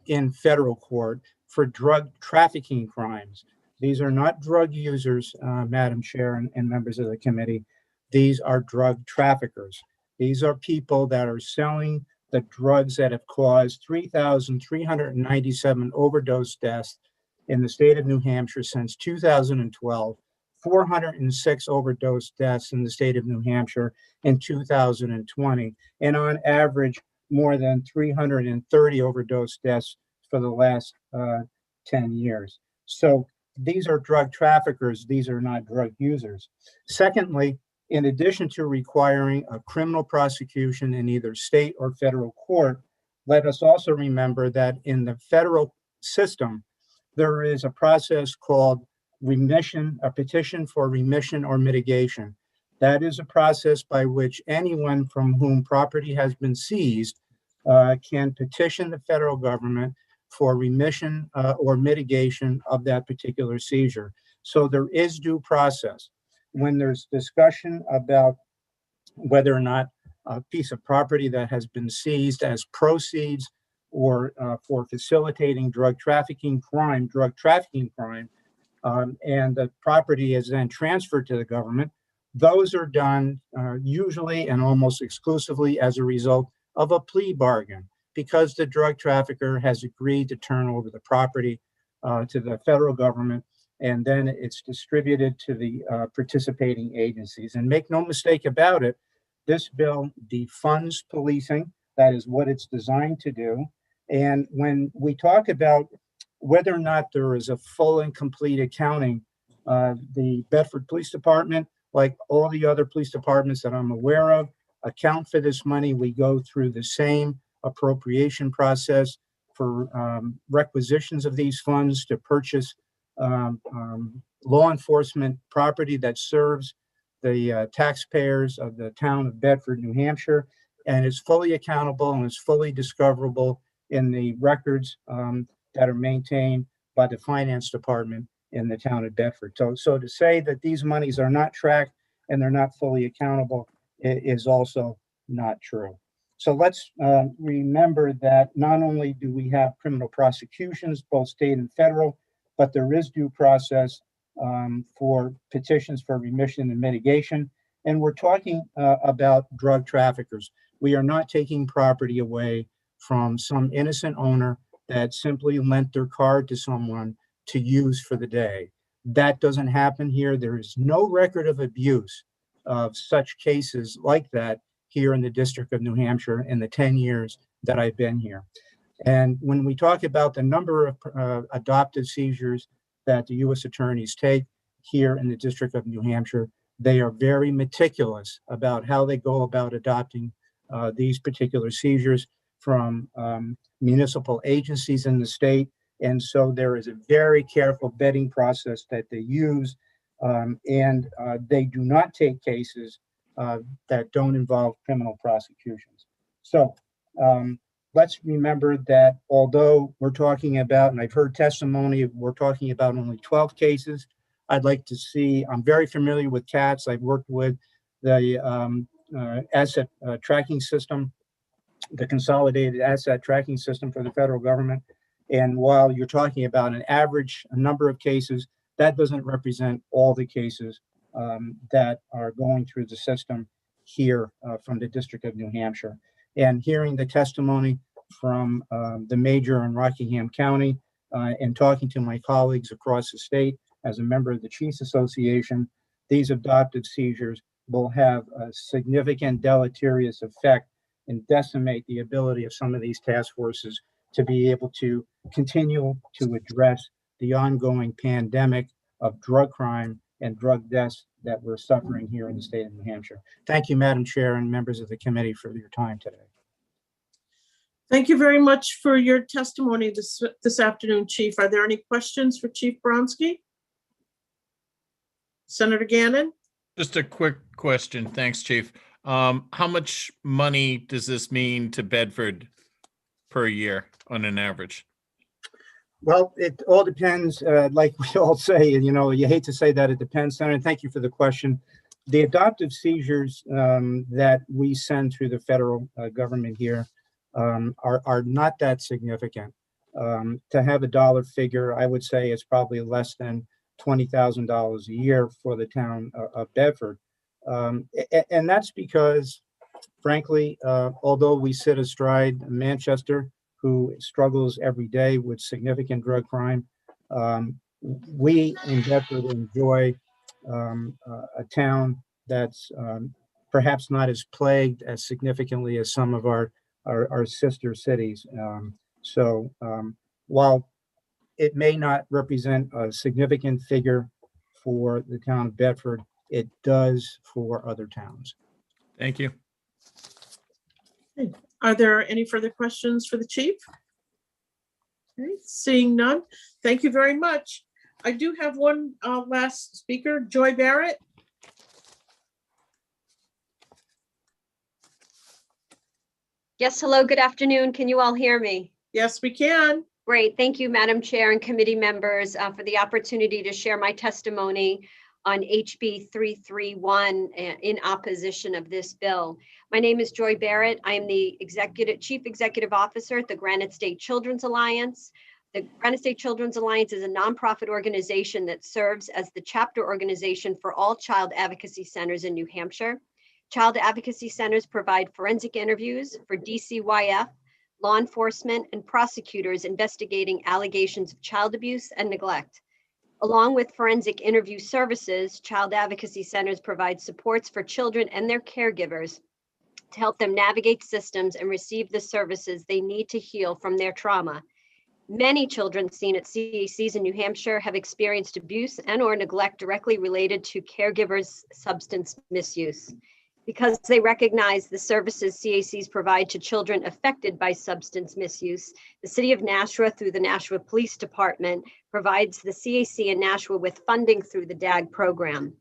in federal court for drug trafficking crimes. These are not drug users, Madam Chair and members of the committee. These are drug traffickers. These are people that are selling the drugs that have caused 3,397 overdose deaths in the state of New Hampshire since 2012, 406 overdose deaths in the state of New Hampshire in 2020, and on average, more than 330 overdose deaths for the last 10 years. So these are drug traffickers, these are not drug users. Secondly, in addition to requiring a criminal prosecution in either state or federal court, let us also remember that in the federal system, there is a process called remission, a petition for remission or mitigation. That is a process by which anyone from whom property has been seized can petition the federal government for remission or mitigation of that particular seizure. So there is due process. When there's discussion about whether or not a piece of property that has been seized as proceeds or for facilitating drug trafficking crime, and the property is then transferred to the government, those are done usually and almost exclusively as a result of a plea bargain, because the drug trafficker has agreed to turn over the property to the federal government, and then it's distributed to the participating agencies. And make no mistake about it, this bill defunds policing. That is what it's designed to do. And when we talk about whether or not there is a full and complete accounting, the Bedford Police Department, like all the other police departments that I'm aware of, account for this money. We go through the same appropriation process for requisitions of these funds to purchase law enforcement property that serves the taxpayers of the town of Bedford, New Hampshire, and is fully accountable and is fully discoverable in the records that are maintained by the finance department in the town of Bedford. So to say that these monies are not tracked and they're not fully accountable is also not true. So let's remember that not only do we have criminal prosecutions, both state and federal, but there is due process for petitions for remission and mitigation. And we're talking about drug traffickers. We are not taking property away from some innocent owner that simply lent their card to someone to use for the day. That doesn't happen here. There is no record of abuse of such cases like that here in the District of New Hampshire in the 10 years that I've been here. And when we talk about the number of adoptive seizures that the U.S. attorneys take here in the District of New Hampshire, they are very meticulous about how they go about adopting these particular seizures from municipal agencies in the state. And so there is a very careful vetting process that they use, and they do not take cases that don't involve criminal prosecutions. So let's remember that although we're talking about, and I've heard testimony, we're talking about only 12 cases. I'd like to see, I'm very familiar with CATS. I've worked with the asset tracking system, the consolidated asset tracking system for the federal government. And while you're talking about an average number of cases, that doesn't represent all the cases that are going through the system here from the District of New Hampshire. And hearing the testimony from the major in Rockingham County and talking to my colleagues across the state as a member of the Chiefs Association, these adoptive seizures will have a significant deleterious effect and decimate the ability of some of these task forces to be able to continue to address the ongoing pandemic of drug crime and drug deaths that we're suffering here in the state of New Hampshire. Thank you, Madam Chair and members of the committee, for your time today. Thank you very much for your testimony this afternoon, Chief. Are there any questions for Chief Bronski? Senator Gannon? Just a quick question. Thanks, Chief. How much money does this mean to Bedford per year on an average? Well, it all depends, like we all say, and you hate to say that it depends, Senator, and thank you for the question. The adoptive seizures that we send through the federal government here are not that significant. To have a dollar figure, I would say it's probably less than $20,000 a year for the town of Bedford. And that's because, frankly, although we sit astride Manchester, who struggles every day with significant drug crime, we in Bedford enjoy a town that's perhaps not as plagued as significantly as some of our sister cities. So while it may not represent a significant figure for the town of Bedford, it does for other towns. Thank you. Are there any further questions for the chief? Okay, seeing none, thank you very much. I do have one last speaker, Joy Barrett. Yes, hello, good afternoon. Can you all hear me? Yes, we can. Great. Thank you, Madam Chair and committee members, for the opportunity to share my testimony on HB 331 in opposition of this bill. My name is Joy Barrett. I am the Chief Executive Officer at the Granite State Children's Alliance. The Granite State Children's Alliance is a nonprofit organization that serves as the chapter organization for all child advocacy centers in New Hampshire. Child advocacy centers provide forensic interviews for DCYF, law enforcement, and prosecutors investigating allegations of child abuse and neglect. Along with forensic interview services, child advocacy centers provide supports for children and their caregivers to help them navigate systems and receive the services they need to heal from their trauma. Many children seen at CACs in New Hampshire have experienced abuse and/or neglect directly related to caregivers' substance misuse. Because they recognize the services CACs provide to children affected by substance misuse, the City of Nashua, through the Nashua Police Department, provides the CAC in Nashua with funding through the DAG program.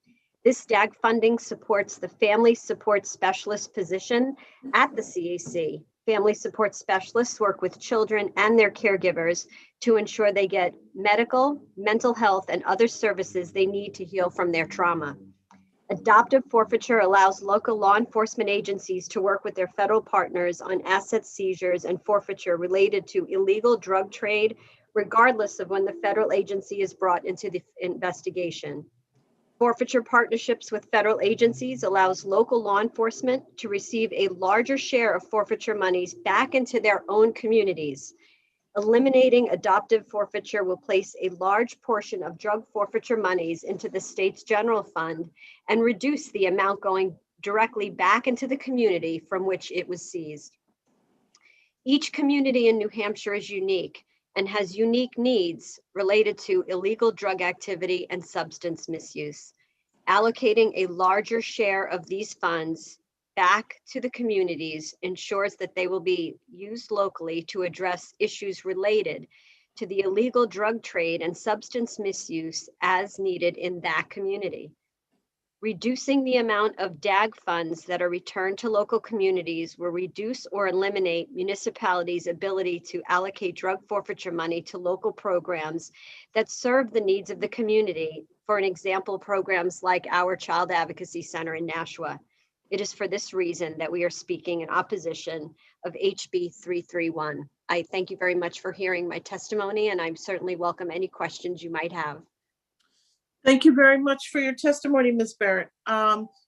This DAG funding supports the Family Support Specialist position at the CAC. Family support specialists work with children and their caregivers to ensure they get medical, mental health, and other services they need to heal from their trauma. Adoptive forfeiture allows local law enforcement agencies to work with their federal partners on asset seizures and forfeiture related to illegal drug trade, regardless of when the federal agency is brought into the investigation. Forfeiture partnerships with federal agencies allows local law enforcement to receive a larger share of forfeiture monies back into their own communities. Eliminating adoptive forfeiture will place a large portion of drug forfeiture monies into the state's general fund and reduce the amount going directly back into the community from which it was seized. Each community in New Hampshire is unique and has unique needs related to illegal drug activity and substance misuse. Allocating a larger share of these funds back to the communities ensures that they will be used locally to address issues related to the illegal drug trade and substance misuse as needed in that community. Reducing the amount of DAG funds that are returned to local communities will reduce or eliminate municipalities' ability to allocate drug forfeiture money to local programs that serve the needs of the community. For an example, programs like our Child Advocacy Center in Nashua. It is for this reason that we are speaking in opposition of HB 331. I thank you very much for hearing my testimony, and I certainly welcome any questions you might have. Thank you very much for your testimony, Ms. Barrett.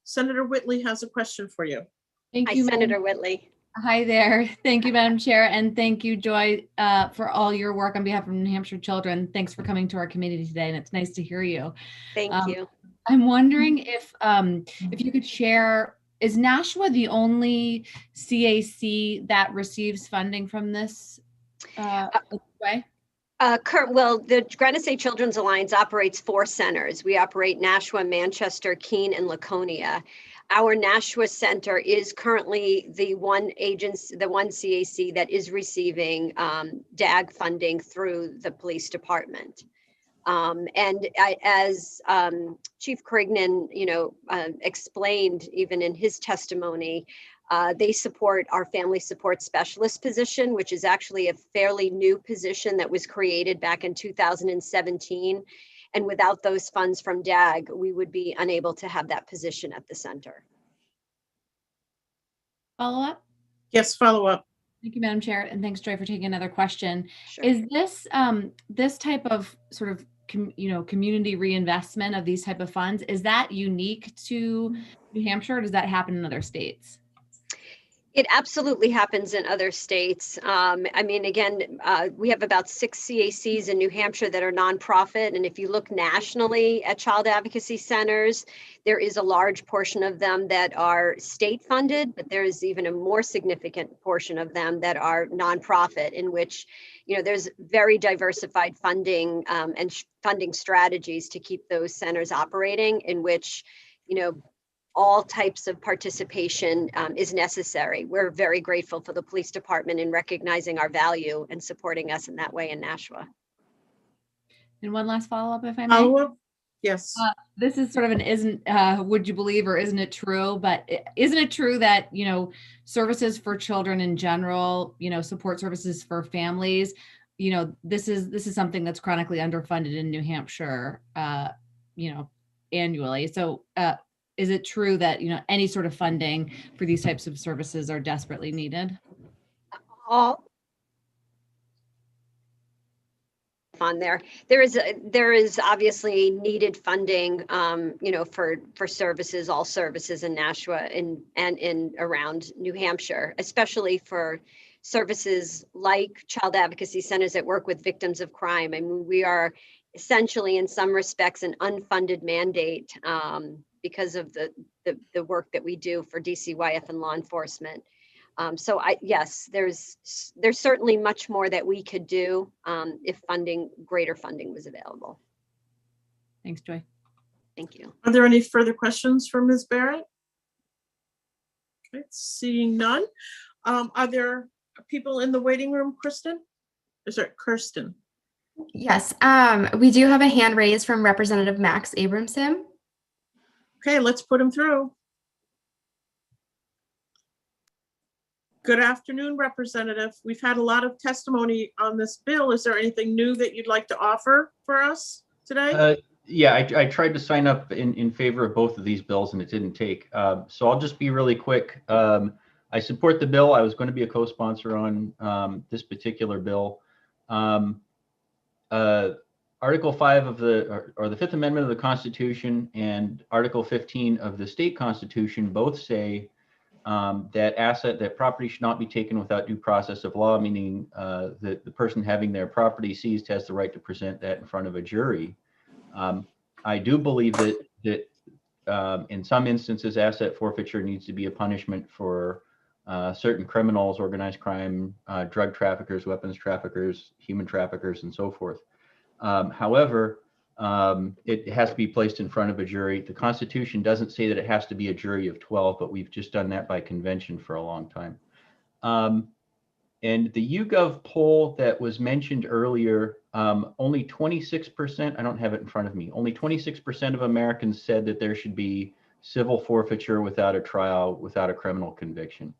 Senator Whitley has a question for you. Thank you, Senator Whitley. Hi there. Thank you, Madam Chair, and thank you, Joy, for all your work on behalf of New Hampshire children. Thanks for coming to our committee today, and it's nice to hear you. Thank you. I'm wondering if you could share, is Nashua the only CAC that receives funding from this way? Well, the Granite State Children's Alliance operates 4 centers. We operate Nashua, Manchester, Keene, and Laconia. Our Nashua Center is currently the one CAC that is receiving DAG funding through the police department. As Chief Crignan, explained even in his testimony, they support our family support specialist position, which is actually a fairly new position that was created back in 2017. And without those funds from DAG, we would be unable to have that position at the center. Follow up? Yes, follow up. Thank you, Madam Chair, and thanks, Joy, for taking another question. Sure. Is this this type of sort of community reinvestment of these type of funds, is that unique to New Hampshire, or does that happen in other states? It absolutely happens in other states. I mean, again, we have about 6 CACs in New Hampshire that are nonprofit. And if you look nationally at child advocacy centers, there is a large portion of them that are state funded, but there is even a more significant portion of them that are nonprofit, in which, there's very diversified funding and funding strategies to keep those centers operating, in which, all types of participation is necessary. We're very grateful for the police department in recognizing our value and supporting us in that way in Nashua. And one last follow-up, if I may. Follow-up? Yes. This is sort of an would you believe or isn't it true? But isn't it true that, services for children in general, support services for families, this is something that's chronically underfunded in New Hampshire, annually. So is it true that, any sort of funding for these types of services are desperately needed? All on there. There is obviously needed funding, for services, all services in Nashua and in around New Hampshire, especially for services like child advocacy centers that work with victims of crime. I mean, we are essentially, in some respects, an unfunded mandate because of the work that we do for DCYF and law enforcement. So yes, there's certainly much more that we could do if greater funding was available. Thanks, Joy. Thank you. Are there any further questions for Ms. Barrett? Okay, seeing none. Are there people in the waiting room, Kristen? Is it Kirsten? Yes, we do have a hand raised from Representative Max Abramson. Okay, let's put him through. Good afternoon, Representative. We've had a lot of testimony on this bill. Is there anything new that you'd like to offer for us today? Yeah, I tried to sign up in favor of both of these bills and it didn't take. So I'll just be really quick. I support the bill. I was going to be a co-sponsor on this particular bill. Article 5 of the Fifth Amendment of the Constitution and Article 15 of the state constitution both say that property should not be taken without due process of law, meaning that the person having their property seized has the right to present that in front of a jury. I do believe that in some instances, asset forfeiture needs to be a punishment for certain criminals, organized crime, drug traffickers, weapons traffickers, human traffickers, and so forth. However, it has to be placed in front of a jury. The Constitution doesn't say that it has to be a jury of 12, but we've just done that by convention for a long time. And the YouGov poll that was mentioned earlier, only 26%, I don't have it in front of me, only 26% of Americans said that there should be civil forfeiture without a trial, without a criminal conviction.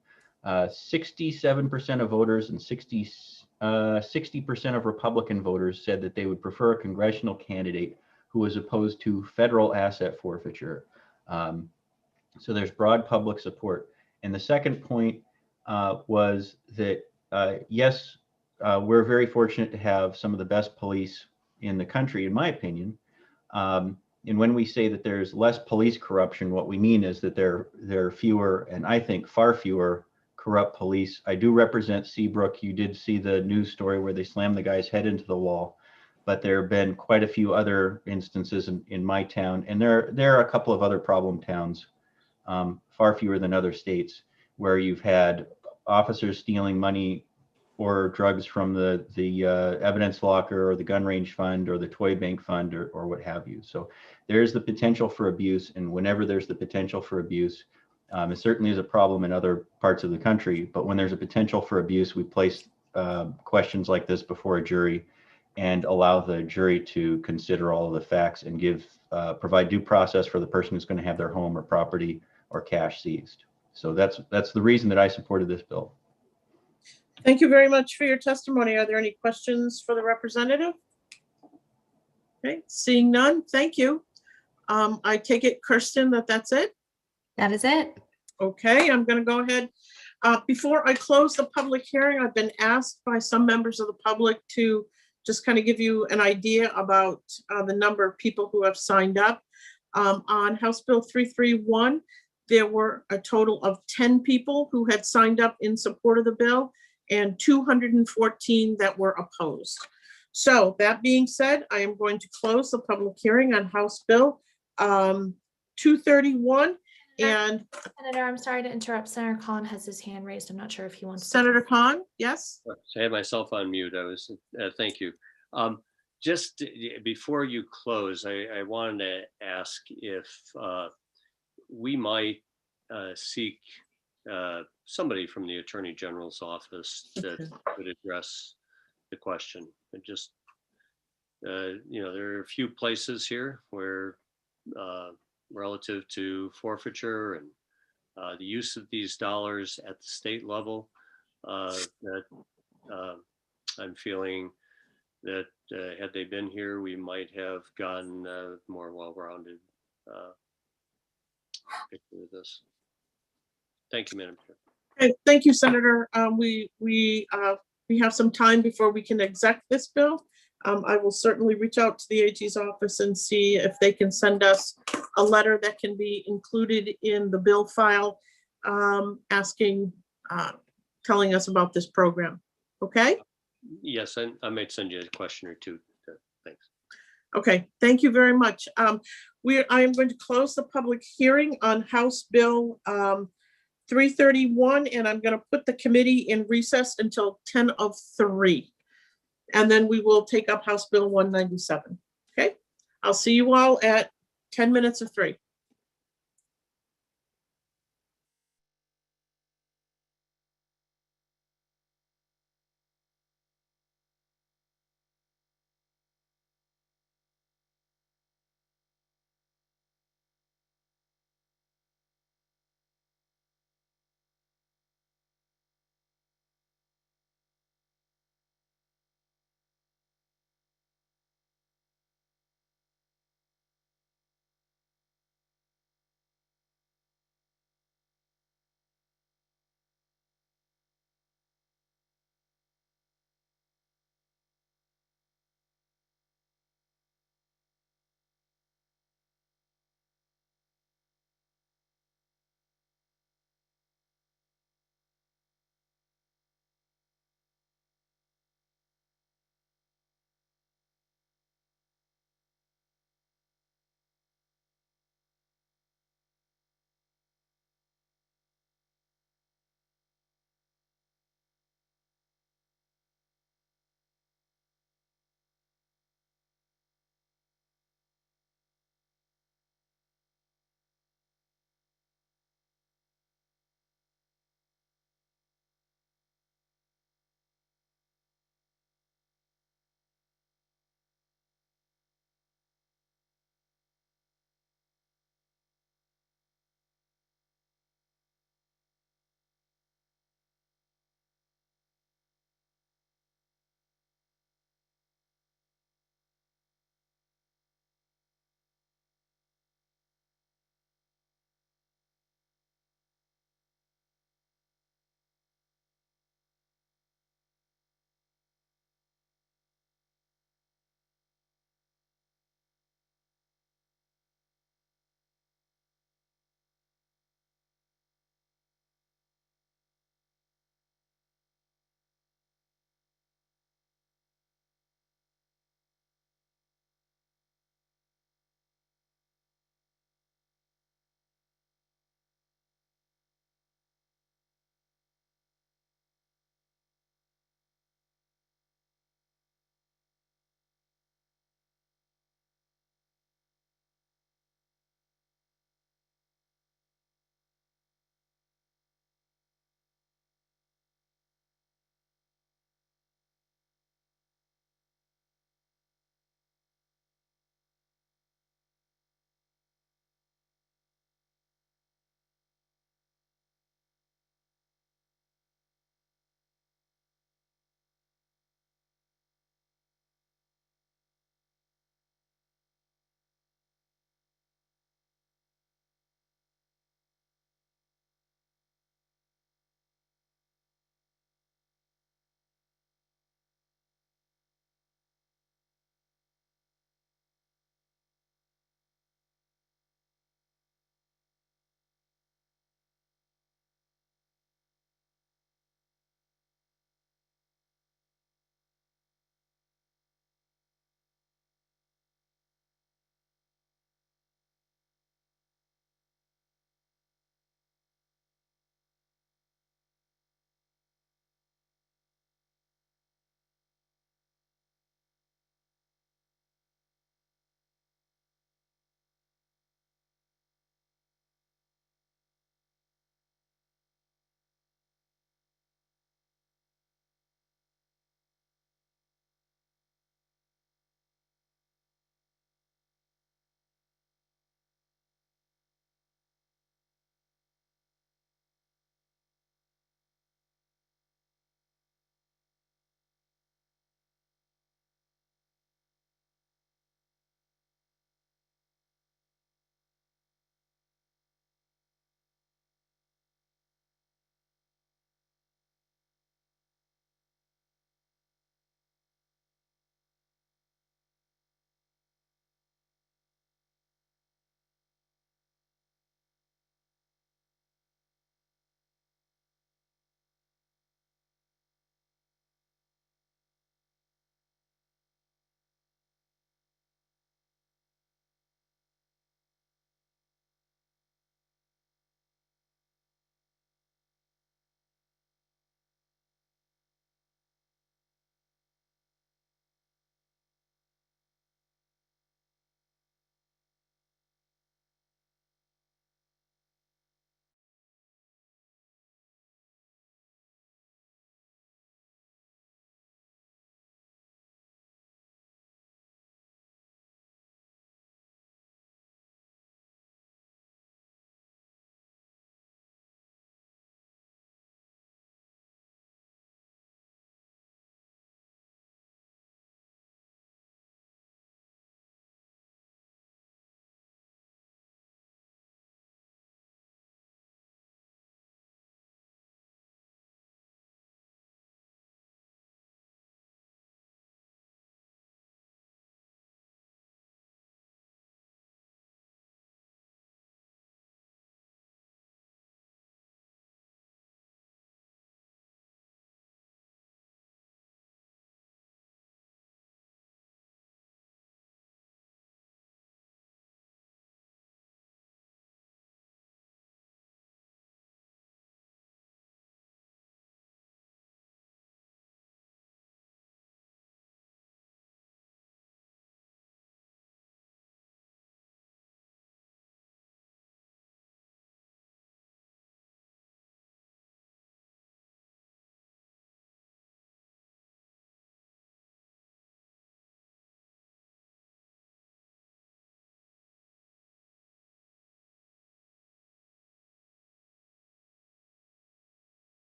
67% of voters and 60% of Republican voters said that they would prefer a congressional candidate who was opposed to federal asset forfeiture. So there's broad public support. And the second point was that, yes, we're very fortunate to have some of the best police in the country, in my opinion. And when we say that there's less police corruption, what we mean is that there are fewer, and I think far fewer, corrupt police. I do represent Seabrook. You did see the news story where they slammed the guy's head into the wall, but there have been quite a few other instances in my town, and there are a couple of other problem towns, far fewer than other states, where you've had officers stealing money or drugs from the evidence locker or the gun range fund or the toy bank fund or what have you. So there's the potential for abuse, and whenever there's the potential for abuse, it certainly is a problem in other parts of the country, but when there's a potential for abuse, we place questions like this before a jury and allow the jury to consider all of the facts and provide due process for the person who's going to have their home or property or cash seized. So that's the reason that I supported this bill. Thank you very much for your testimony. Are there any questions for the representative? Okay, seeing none, thank you. I take it, Kirsten, that's it? That is it. Okay, I'm going to go ahead. Before I close the public hearing, I've been asked by some members of the public to just kind of give you an idea about the number of people who have signed up. On House Bill 331, there were a total of 10 people who had signed up in support of the bill and 214 that were opposed. So that being said, I am going to close the public hearing on House Bill 231. And Senator, I'm sorry to interrupt. Senator Khan has his hand raised. I'm not sure if he wants Senator Khan, yes. I had myself on mute. Thank you. Just before you close, I wanted to ask if we might seek somebody from the Attorney General's office that could address the question. And just there are a few places here where relative to forfeiture and the use of these dollars at the state level that I'm feeling that had they been here, we might have gotten a more well-rounded picture of this. Thank you, Madam Chair. Okay, thank you, Senator. We have some time before we can exec this bill. I will certainly reach out to the AG's office and see if they can send us a letter that can be included in the bill file, asking, telling us about this program. Okay? Yes, I might send you a question or two. Thanks. Okay, thank you very much. I am going to close the public hearing on House Bill 331, and I'm going to put the committee in recess until 10:03. And then we will take up House Bill 197. Okay, I'll see you all at 10 minutes of 3.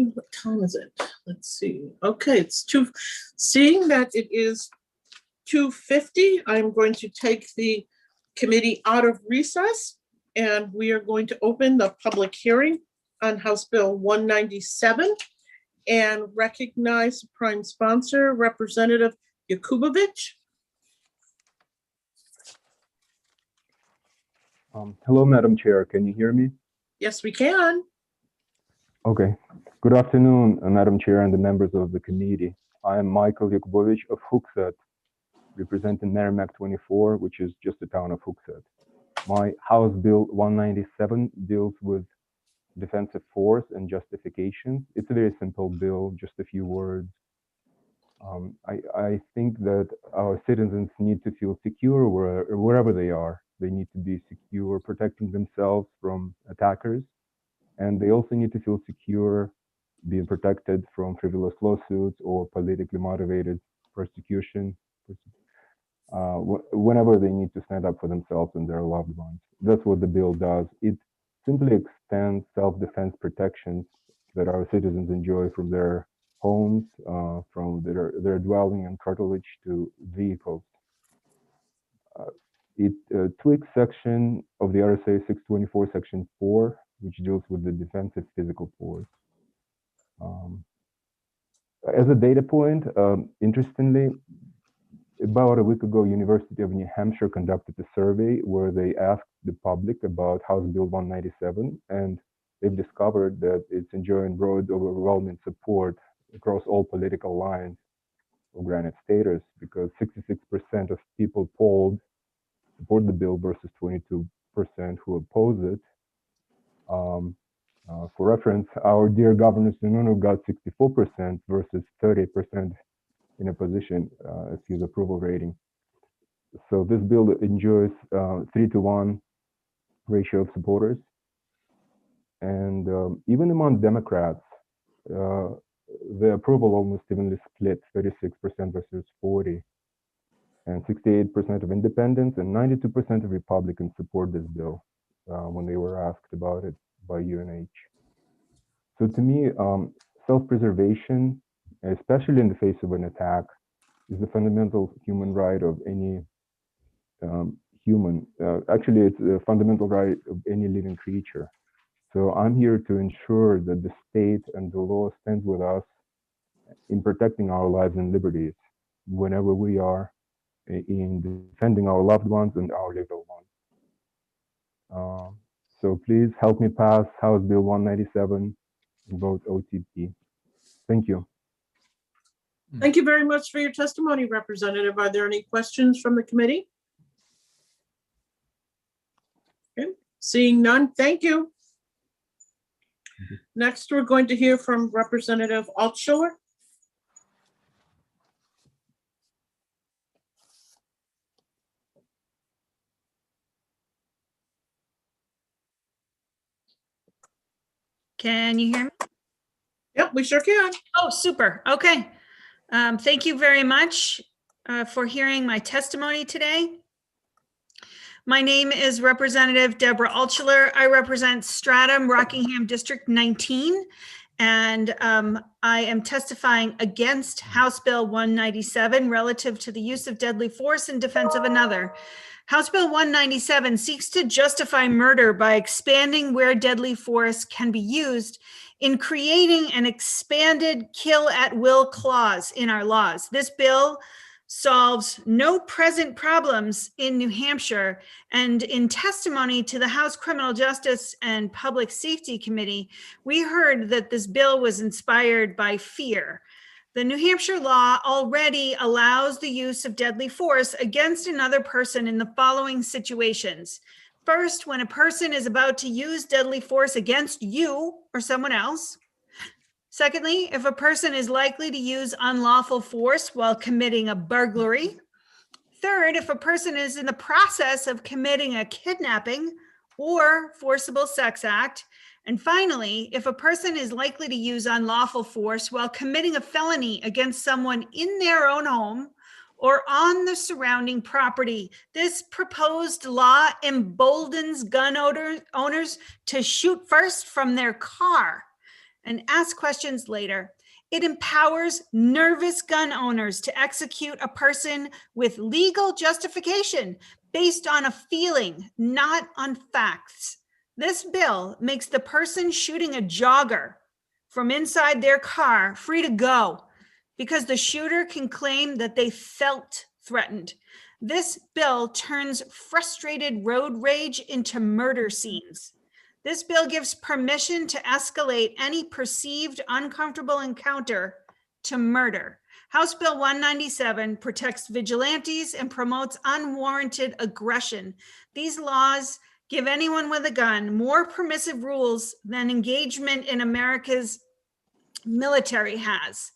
What time is it? Let's see. Okay, seeing that it is 2:50, I'm going to take the committee out of recess, and we are going to open the public hearing on House Bill 197 and recognize the prime sponsor, Representative Yakubovich. Hello, Madam Chair. Can you hear me? Yes, we can. Okay. Good afternoon, Madam Chair and the members of the committee. I am Michael Yakubovich of Hooksett, representing Merrimack 24, which is just the town of Hooksett. My House Bill 197 deals with defensive force and justification. It's a very simple bill, just a few words. I think that our citizens need to feel secure wherever they are. They need to be secure protecting themselves from attackers, and they also need to feel secure being protected from frivolous lawsuits or politically motivated persecution whenever they need to stand up for themselves and their loved ones. That's what the bill does. It simply extends self-defense protections that our citizens enjoy from their homes, from their dwelling and curtilage to vehicles. It tweaks section of the RSA 624, section 4, which deals with the defensive physical force. As a data point, interestingly, about a week ago, University of New Hampshire conducted a survey where they asked the public about House Bill 197, and they've discovered that it's enjoying broad, overwhelming support across all political lines of granted status, because 66% of people polled support the bill versus 22% who oppose it. For reference, our dear Governor Sununu got 64% versus 30% in opposition as his approval rating. So this bill enjoys 3-to-1 ratio of supporters. And even among Democrats, the approval almost evenly split, 36% versus 40%. And 68% of independents and 92% of Republicans support this bill when they were asked about it by UNH. So to me, self-preservation, especially in the face of an attack, is the fundamental human right of any human. Actually, it's a fundamental right of any living creature. So I'm here to ensure that the state and the law stands with us in protecting our lives and liberties whenever we are in defending our loved ones and our little ones. So please help me pass House Bill 197 and vote OTP. Thank you. Thank you very much for your testimony, Representative. Are there any questions from the committee? Okay. Seeing none, thank you. Next, we're going to hear from Representative Altschuler. Can you hear me? Yep, we sure can. Oh, super. Okay. Thank you very much for hearing my testimony today. My name is Representative Deborah Altschuler. I represent Stratham, Rockingham District 19, and I am testifying against House Bill 197 relative to the use of deadly force in defense of another. House Bill 197 seeks to justify murder by expanding where deadly force can be used in creating an expanded kill at will clause in our laws. This bill solves no present problems in New Hampshire, and in testimony to the House Criminal Justice and Public Safety Committee, we heard that this bill was inspired by fear. The New Hampshire law already allows the use of deadly force against another person in the following situations. First, when a person is about to use deadly force against you or someone else. Secondly, if a person is likely to use unlawful force while committing a burglary. Third, if a person is in the process of committing a kidnapping or forcible sex act. And finally, if a person is likely to use unlawful force while committing a felony against someone in their own home or on the surrounding property. This proposed law emboldens gun owners to shoot first from their car. and ask questions later. It empowers nervous gun owners to execute a person with legal justification based on a feeling, not on facts. This bill makes the person shooting a jogger from inside their car free to go because the shooter can claim that they felt threatened. This bill turns frustrated road rage into murder scenes. This bill gives permission to escalate any perceived uncomfortable encounter to murder. House Bill 197 protects vigilantes and promotes unwarranted aggression. These laws give anyone with a gun more permissive rules than engagement in America's military has.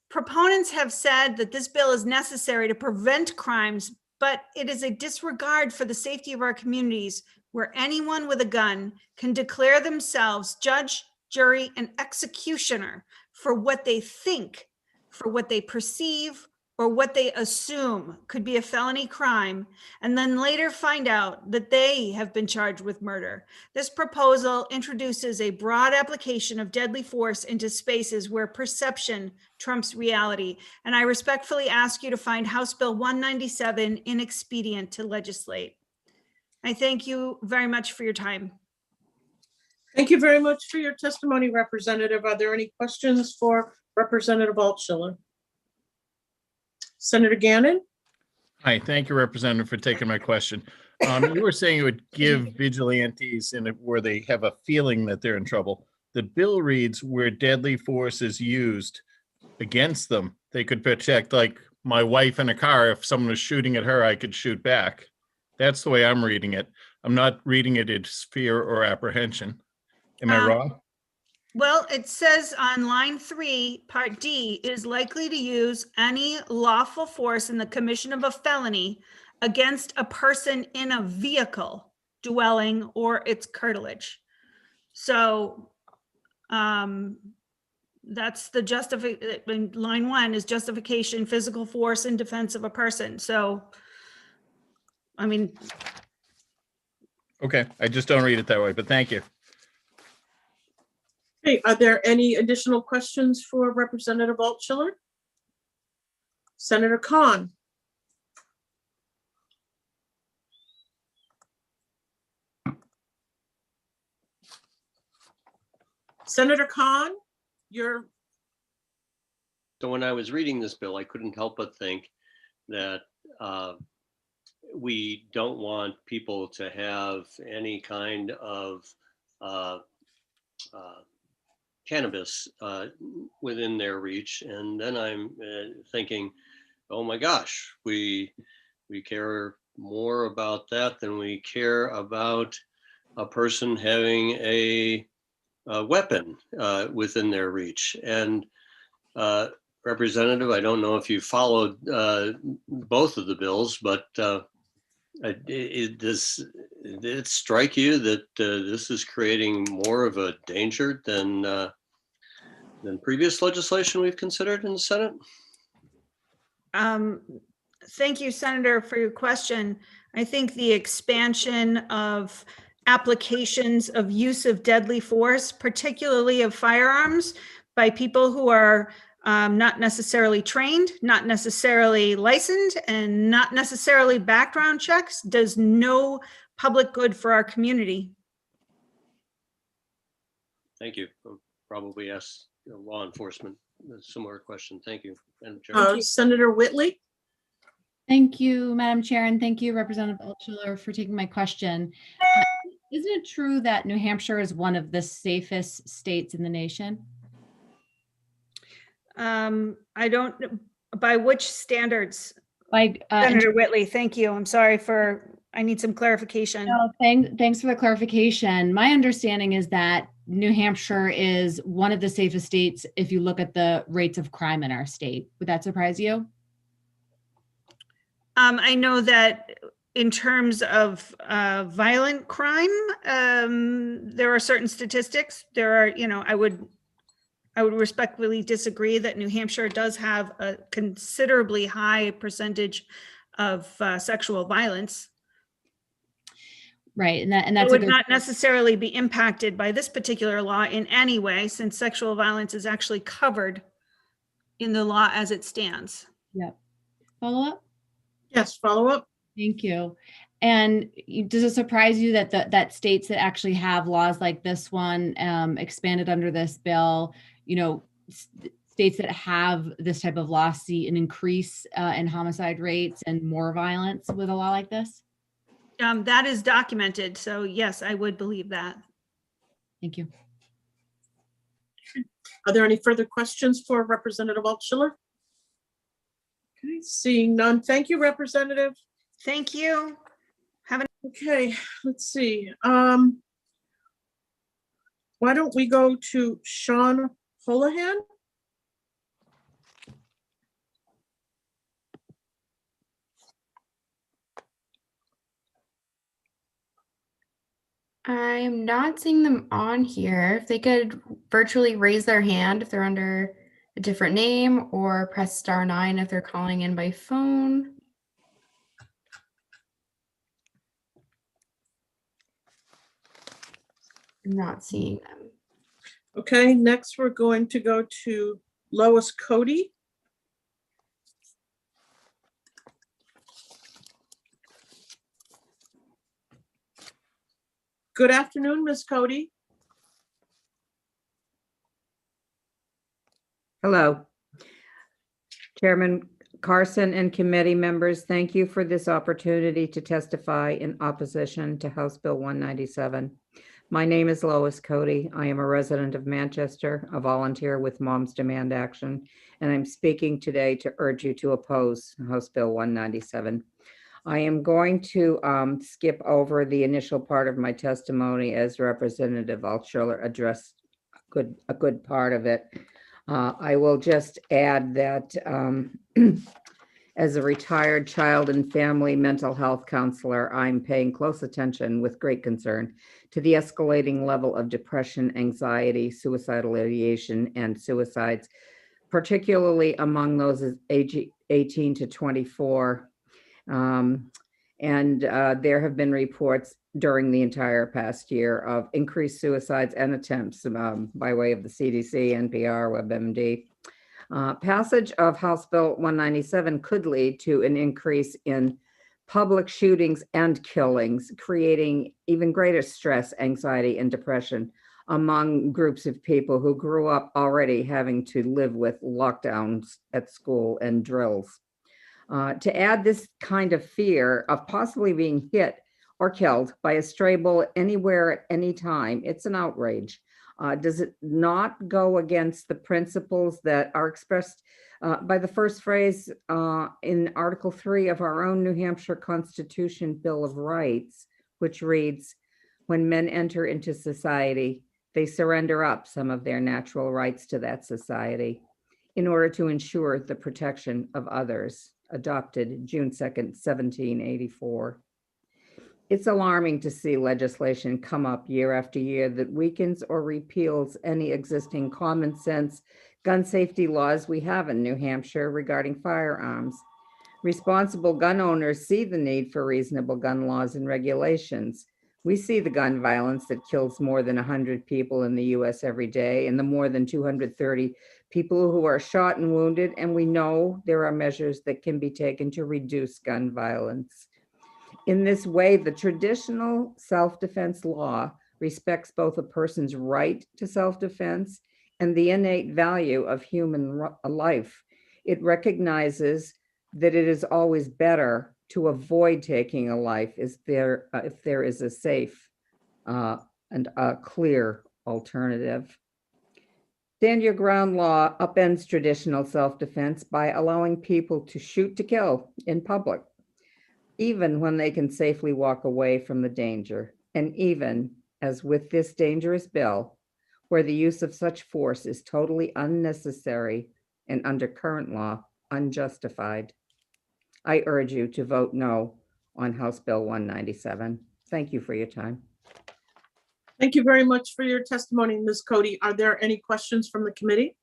Proponents have said that this bill is necessary to prevent crimes, but it is a disregard for the safety of our communities where anyone with a gun can declare themselves judge, jury, and executioner for what they think, for what they perceive, or what they assume could be a felony crime, and then later find out that they have been charged with murder. This proposal introduces a broad application of deadly force into spaces where perception trumps reality, and I respectfully ask you to find House Bill 197 inexpedient to legislate. I thank you very much for your time. Thank you very much for your testimony, Representative. Are there any questions for Representative Altshuler? Senator Gannon? Hi, thank you, Representative, for taking my question. You were saying it would give vigilantes where they have a feeling that they're in trouble. The bill reads where deadly force is used against them. They could protect, like my wife in a car. If someone was shooting at her, I could shoot back. That's the way I'm reading it. I'm not reading it as fear or apprehension. Am I wrong? Well, it says on line 3, part D, is likely to use any lawful force in the commission of a felony against a person in a vehicle, dwelling, or its curtilage. So that's the justification. Line 1 is justification, physical force in defense of a person. So, I mean. Okay, I just don't read it that way, but thank you. Okay, are there any additional questions for Representative Altshuler? Senator Khan? Senator Khan, you're. So when I was reading this bill, I couldn't help but think that we don't want people to have any kind of cannabis within their reach. And then I'm thinking, oh my gosh, we care more about that than we care about a person having a weapon within their reach. And Representative, I don't know if you followed both of the bills, but does it strike you that this is creating more of a danger than previous legislation we've considered in the Senate? Thank you, Senator, for your question. I think the expansion of applications of use of deadly force, particularly of firearms, by people who are not necessarily trained, not necessarily licensed, and not necessarily background checks, does no public good for our community. Thank you. I'll probably ask law enforcement a similar question. Thank you, Madam Chair. Senator Whitley? Thank you, Madam Chair, and thank you, Representative Altshuler, for taking my question. Isn't it true that New Hampshire is one of the safest states in the nation? I don't, by which standards? Like Senator Whitley, thank you. I'm sorry I need some clarification. No, thanks for the clarification. My understanding is that New Hampshire is one of the safest states if you look at the rates of crime in our state. Would that surprise you? I know that in terms of violent crime, there are certain statistics. There are, I would respectfully disagree that New Hampshire does have a considerably high percentage of sexual violence. Right, and It that's a would good not necessarily be impacted by this particular law in any way, since sexual violence is actually covered in the law as it stands. Yep. Follow up? Yes, follow up. Thank you. And does it surprise you that that states that actually have laws like this one expanded under this bill, states that have this type of law see an increase in homicide rates and more violence with a law like this? That is documented. So yes, I would believe that. Thank you. Are there any further questions for Representative Altschuler? Okay, seeing none. Thank you, Representative. Thank you. Okay, let's see. Why don't we go to Sean Holohan? I'm not seeing them on here. If they could virtually raise their hand if they're under a different name, or press *9 if they're calling in by phone. I'm not seeing them. Okay, next we're going to go to Lois Cody. Good afternoon, Ms. Cody. Hello. Chairman Carson and committee members, thank you for this opportunity to testify in opposition to House Bill 197. My name is Lois Cody. I am a resident of Manchester, a volunteer with Moms Demand Action, and I'm speaking today to urge you to oppose House Bill 197. I am going to skip over the initial part of my testimony as Representative Altschuler addressed a good part of it. I will just add that as a retired child and family mental health counselor, I'm paying close attention with great concern to the escalating level of depression, anxiety, suicidal ideation, and suicides, particularly among those age 18 to 24. There have been reports during the entire past year of increased suicides and attempts by way of the CDC, NPR, WebMD. Passage of House Bill 197 could lead to an increase in public shootings and killings, creating even greater stress, anxiety, and depression among groups of people who grew up already having to live with lockdowns at school and drills. To add this kind of fear of possibly being hit or killed by a stray bullet anywhere at any time, it's an outrage. Does it not go against the principles that are expressed by the first phrase in Article 3 of our own New Hampshire Constitution Bill of Rights, which reads, "When men enter into society, they surrender up some of their natural rights to that society in order to ensure the protection of others," adopted June 2nd, 1784. It's alarming to see legislation come up year after year that weakens or repeals any existing common sense gun safety laws we have in New Hampshire regarding firearms. Responsible gun owners see the need for reasonable gun laws and regulations. We see the gun violence that kills more than 100 people in the US every day, and the more than 230 people who are shot and wounded, and we know there are measures that can be taken to reduce gun violence. In this way, the traditional self-defense law respects both a person's right to self-defense and the innate value of human life. It recognizes that it is always better to avoid taking a life if there is a safe and a clear alternative. Stand your ground law upends traditional self-defense by allowing people to shoot to kill in public, even when they can safely walk away from the danger, and even, as with this dangerous bill, where the use of such force is totally unnecessary and under current law, unjustified. I urge you to vote no on House Bill 197. Thank you for your time. Thank you very much for your testimony, Ms. Cody. Are there any questions from the committee?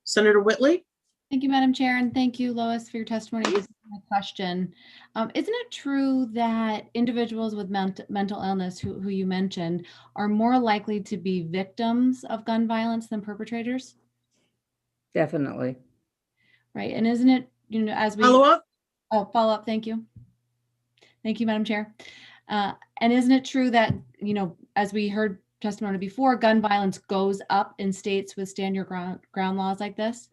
Senator Whitley? Thank you, Madam Chair, and thank you, Lois, for your testimony. This is my question. Isn't it true that individuals with mental illness who you mentioned are more likely to be victims of gun violence than perpetrators? Definitely. Right, and isn't it, as we— Follow up? Oh, follow up, thank you. Thank you, Madam Chair. And isn't it true that, as we heard testimony before, gun violence goes up in states with stand your ground laws like this?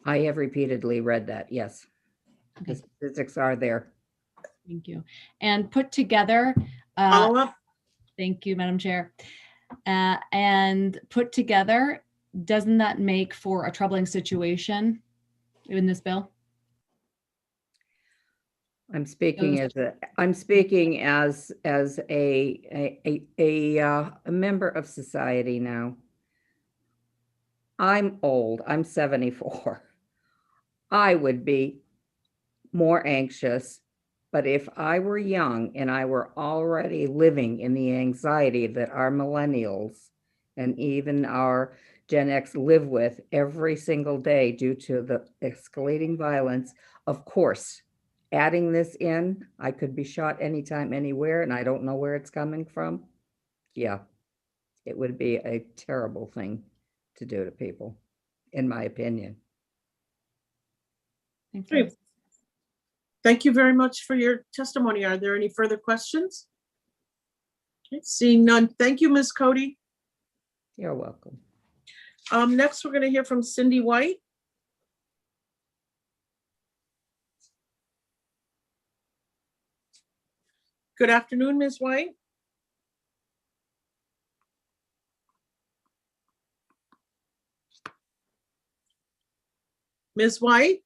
I have repeatedly read that, yes. The statistics are there. Thank you. And put together— Follow up? Thank you, Madam Chair. And put together, doesn't that make for a troubling situation in this bill? I'm speaking as a member of society now. I'm old. I'm 74. I would be more anxious, but if I were young and I were already living in the anxiety that our millennials and even our Gen X live with every single day due to the escalating violence, of course, adding this in, I could be shot anytime, anywhere, and I don't know where it's coming from. Yeah, it would be a terrible thing to do to people, in my opinion. Great. Thank you very much for your testimony. Are there any further questions? Okay, seeing none. Thank you, Ms. Cody. You're welcome. Next, we're going to hear from Cindy White. Good afternoon, Ms. White. Ms. White?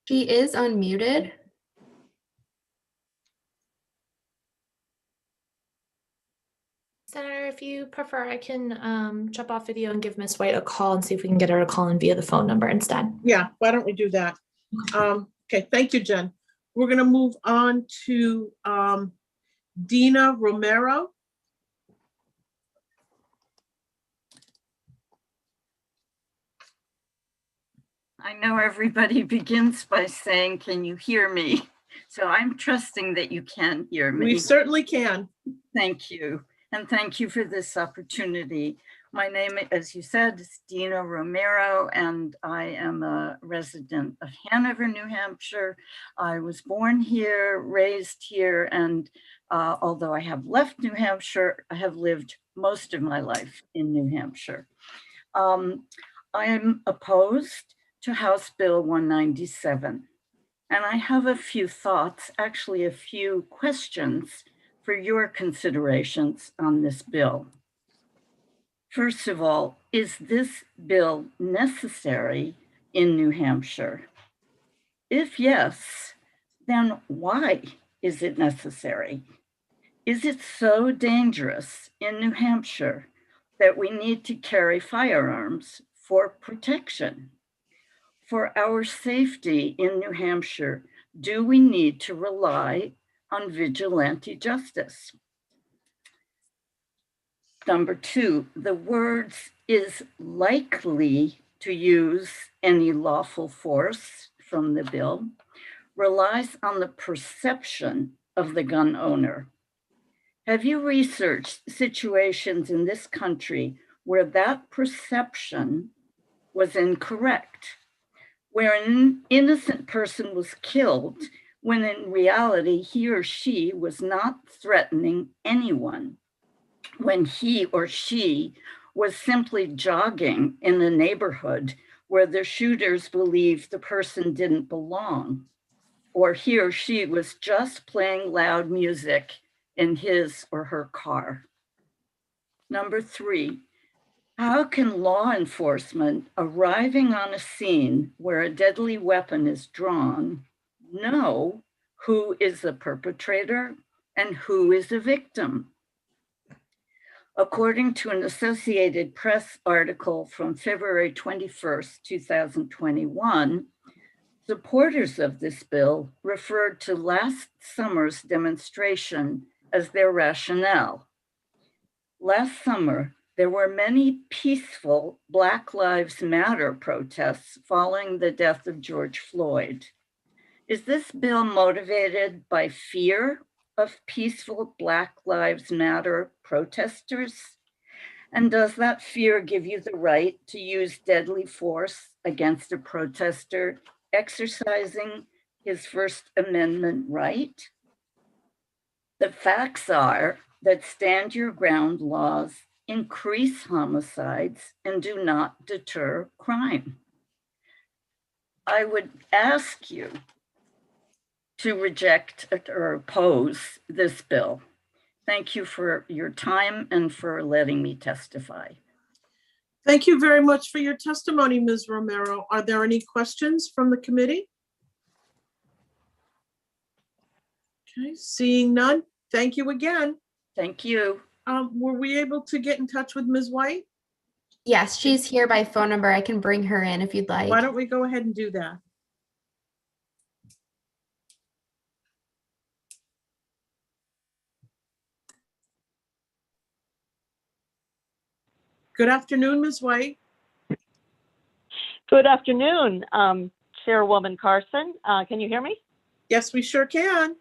She is unmuted. Senator, if you prefer, I can jump off video and give Ms. White a call and see if we can get her to call in via the phone number instead. Yeah, why don't we do that? Okay, thank you, Jen. We're going to move on to Dina Romero. I know everybody begins by saying, can you hear me? So I'm trusting that you can hear me. We certainly can. Thank you. And thank you for this opportunity. My name, as you said, is Dina Romero, and I am a resident of Hanover, New Hampshire. I was born here, raised here, and although I have left New Hampshire, I have lived most of my life in New Hampshire. I am opposed to House Bill 197. And I have a few thoughts, actually a few questions for your considerations on this bill. First of all, is this bill necessary in New Hampshire? If yes, then why is it necessary? Is it so dangerous in New Hampshire that we need to carry firearms for protection? For our safety in New Hampshire, do we need to rely on vigilante justice? Number two, the words "is likely to use any lawful force" from the bill relies on the perception of the gun owner. Have you researched situations in this country where that perception was incorrect? Where an innocent person was killed when in reality he or she was not threatening anyone, when he or she was simply jogging in a neighborhood where the shooters believed the person didn't belong, or he or she was just playing loud music in his or her car. Number three, how can law enforcement arriving on a scene where a deadly weapon is drawn know who is the perpetrator and who is the victim? According to an Associated Press article from February 21st, 2021, Supporters of this bill referred to last summer's demonstration as their rationale. Last summer, there were many peaceful Black Lives Matter protests following the death of George Floyd. Is this bill motivated by fear of peaceful Black Lives Matter protesters? And does that fear give you the right to use deadly force against a protester exercising his First Amendment right? The facts are that stand your ground laws increase homicides and do not deter crime. I would ask you to reject or oppose this bill. Thank you for your time and for letting me testify. Thank you very much for your testimony, Ms. Romero. Are there any questions from the committee? Okay, seeing none, thank you again. Thank you. Were we able to get in touch with Ms. White? Yes, she's here by phone number. I can bring her in if you'd like. Why don't we go ahead and do that? Good afternoon, Ms. White. Good afternoon, Chairwoman Carson. Can you hear me? Yes, we sure can.